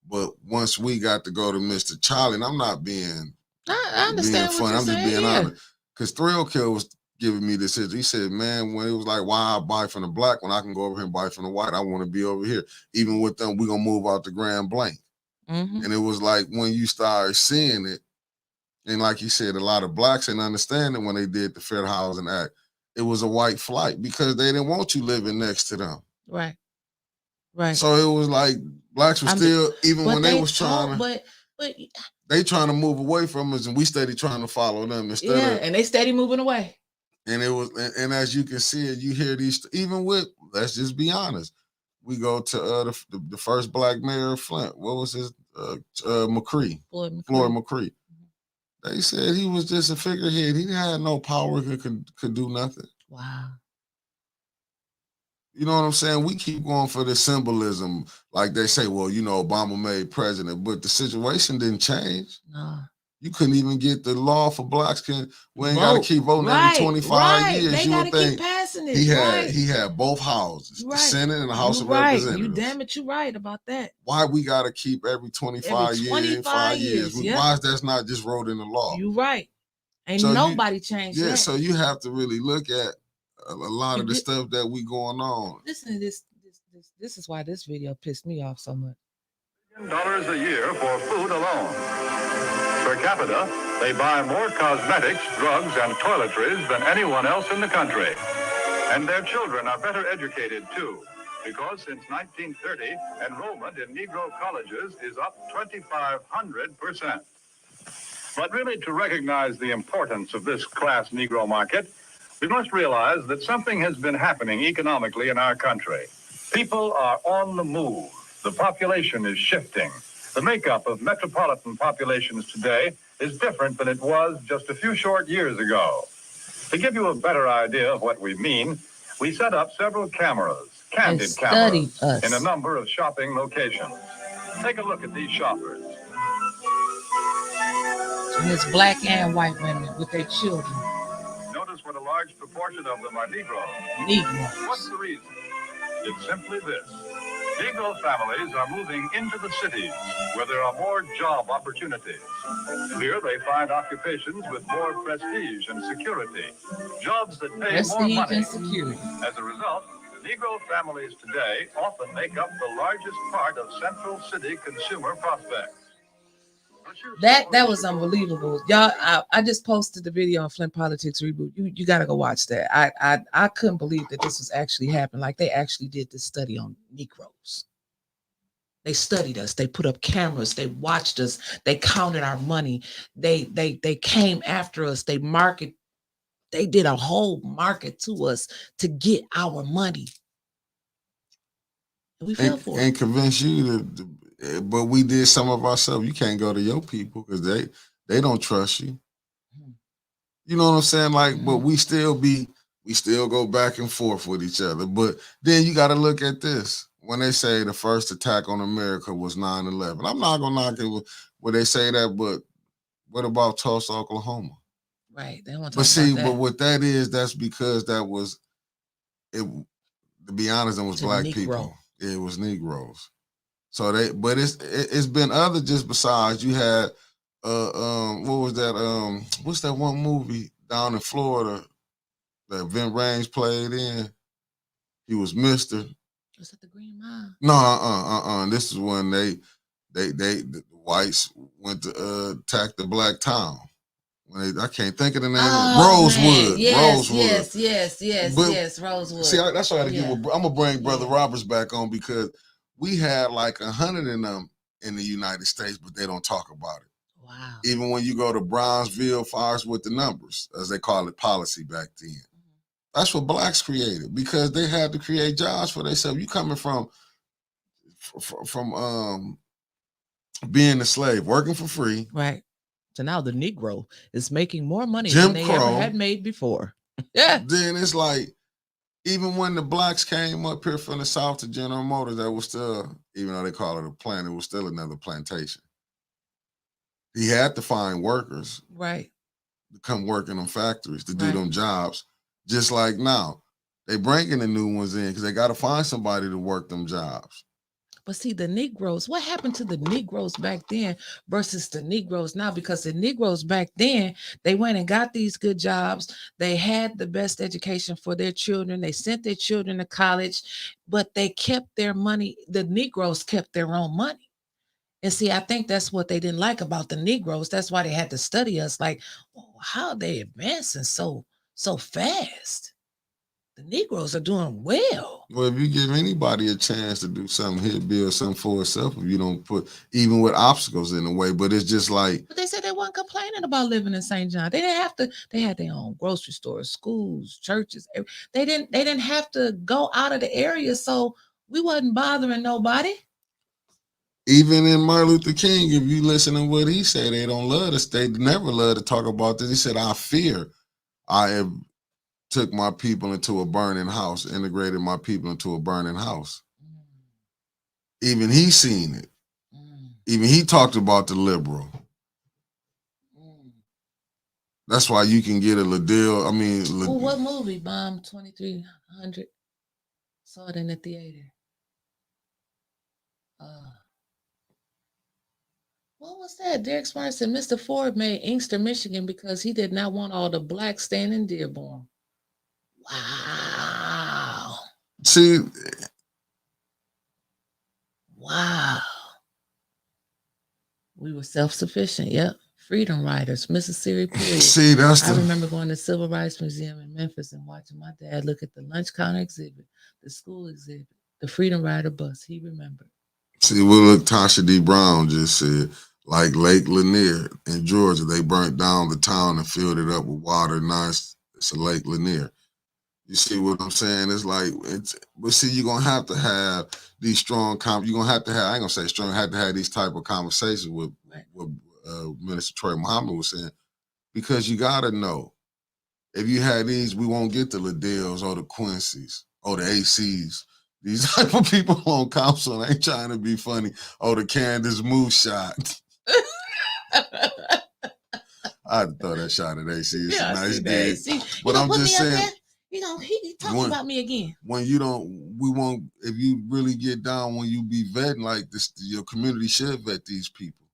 D: But once we got to go to Mr. Charlie, and I'm not being,
B: I understand
D: funny, I'm just being
B: honest.
D: honest. Because Thrill Kill was giving me this. He said, man, when it was like, why I buy from the Black when I can go over here and buy from the white? I want to be over here. Even with them, we're going to move out the Grand Blanc. And it was like when you start seeing it, and like you said, a lot of Blacks didn't understand it when they did the Fair Housing Act. It was a white flight because they didn't want you living next to them.
B: Right. Right.
D: So it was like Blacks were still, even when they was trying to,
B: but
D: they trying to move away from us, and we steady trying to follow them instead of,
B: and they steady moving away.
D: And it was, and as you can see it, you hear these, even with, let's just be honest, we go to the first Black mayor of Flint. What was his McCree? Floyd McCree. They said he was just a figurehead. He had no power, could do nothing.
B: Wow.
D: You know what I'm saying? We keep going for the symbolism. Like they say, well, you know, Obama made president, but the situation didn't change.
B: No.
D: You couldn't even get the law for Blacks. We ain't got to keep voting every 25 years.
B: They got to keep passing it.
D: He had both houses, the Senate and the House of Representatives.
B: You damn it, you're right about that.
D: Why we got to keep every 25 years, 5 years? Why is that not just wrote in the law?
B: You're right. Ain't nobody changed that.
D: Yeah, so you have to really look at a lot of the stuff that we going on.
B: Listen to this. This is why this video pissed me off so much.
I: $1 a year for food alone. Per capita, they buy more cosmetics, drugs, and toiletries than anyone else in the country. And their children are better educated, too, because since 1930, enrollment in Negro colleges is up 2,500%. But really, to recognize the importance of this class Negro market, we must realize that something has been happening economically in our country. People are on the move. The population is shifting. The makeup of metropolitan populations today is different than it was just a few short years ago. To give you a better idea of what we mean, we set up several cameras, candid cameras, in a number of shopping locations. Take a look at these shoppers.
B: And it's Black and white women with their children.
I: Notice what a large proportion of them are Negroes.
B: Negroes.
I: What's the reason? It's simply this. Negro families are moving into the cities where there are more job opportunities. Here they find occupations with more prestige and security. Jobs that pay more money.
B: And security.
I: As a result, Negro families today often make up the largest part of Central City consumer prospects.
B: That was unbelievable, y'all. I just posted the video on Flint Politics Reboot. You got to go watch that. I couldn't believe that this was actually happening. Like they actually did this study on Negroes. They studied us. They put up cameras. They watched us. They counted our money. They came after us. They did a whole market to us to get our money. And we fell for it.
D: And convince you but we did some of ourselves. You can't go to your people because they don't trust you. You know what I'm saying? Like, but we still go back and forth with each other. But then you got to look at this. When they say the first attack on America was 9/11, I'm not gonna knock it when they say that, but what about Tulsa, Oklahoma?
B: Right. They want to
D: but see, but what that is, that's because that was it. To be honest, it was Black people. It was Negroes. So but it's been other just besides. You had what was that? What's that one movie down in Florida that Vin Rames played in? He was Mr.
B: Was it the Green Mile?
D: No, This is when the whites went to attack the Black town I can't think of the name.
B: Oh,
D: Rosewood.
B: man. Yes,
D: Rosewood.
B: yes,
D: But
B: Rosewood.
D: see, that's why I got to
B: Yeah.
D: I'm gonna bring Brother
B: Yeah.
D: Roberts back on because we had like 100 of them in the United States, but they don't talk about it.
B: Wow.
D: Even when you go to Brownsville, fires with the numbers, as they call it, policy back then. That's what blacks created because they had to create jobs for themselves. You coming from being a slave, working for free.
B: Right.
J: So now the Negro is making more money
D: Jim
J: than they ever
D: Crow.
J: had made before. Yeah.
D: Then it's like, even when the blacks came up here from the South to General Motors, that was still, even though they call it a plant, it was still another plantation. He had to find workers
B: Right.
D: to come work in them factories to do
B: Right.
D: them jobs. Just like now, they bringing the new ones in because they got to find somebody to work them jobs.
B: But see, the Negroes, what happened to the Negroes back then versus the Negroes now? Because the Negroes back then, they went and got these good jobs. They had the best education for their children. They sent their children to college, but they kept their money. The Negroes kept their own money. And see, I think that's what they didn't like about the Negroes. That's why they had to study us. Like, oh, how are they advancing so fast? The Negroes are doing well.
D: Well, if you give anybody a chance to do something, he'll build something for itself if you don't put, even with obstacles in the way. But it's just like,
B: But they said they weren't complaining about living in St. John. They didn't have to. They had their own grocery stores, schools, churches. They didn't have to go out of the area, so we wasn't bothering nobody.
D: even in Martin Luther King, if you listen to what he said, they don't love us. They never love to talk about this. He said, I fear I have took my people into a burning house, integrated my people into a burning house. Even he seen it. Even he talked about the liberal. That's why you can get a Liddell. I mean,
B: Well, what movie bombed 2300? Saw it in the theater. What was that? Derek Smart said Mr. Ford made Inkster, Michigan because he did not want all the blacks staying in Dearborn. Wow.
D: see,
B: Wow. We were self-sufficient. Yep. Freedom Riders, Mississippi period.
D: see, that's
B: I
D: the
B: remember going to Civil Rights Museum in Memphis and watching my dad look at the lunch counter exhibit, the school exhibit, the Freedom Rider bus. He remembered.
D: see what look Tasha D. Brown just said. Like Lake Lanier in Georgia, they burnt down the town and filled it up with water. Now it's a Lake Lanier. You see what I'm saying? It's like but see, you're gonna have to have these strong you're gonna have to have, I ain't gonna say strong, have to have these type of conversations with what Minister Troy Muhammad was saying, because you gotta know, if you had these, we won't get the Liddells or the Quincy's or the ACs. These type of people on council ain't trying to be funny. Or the Candace Moose shot. I'd throw that shot at AC. It's a nice gig. But I'm just saying,
B: he talking about me again.
D: When you don't, we won't, if you really get down, when you be vetting like this, your community should vet these people.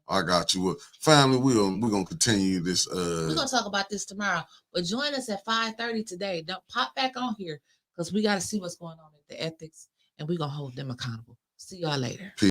D: I got you. Family, we're gonna continue this.
B: We're gonna talk about this tomorrow. But join us at 5:30 today. Don't pop back on here because we gotta see what's going on at the ethics and we're gonna hold them accountable. See y'all later.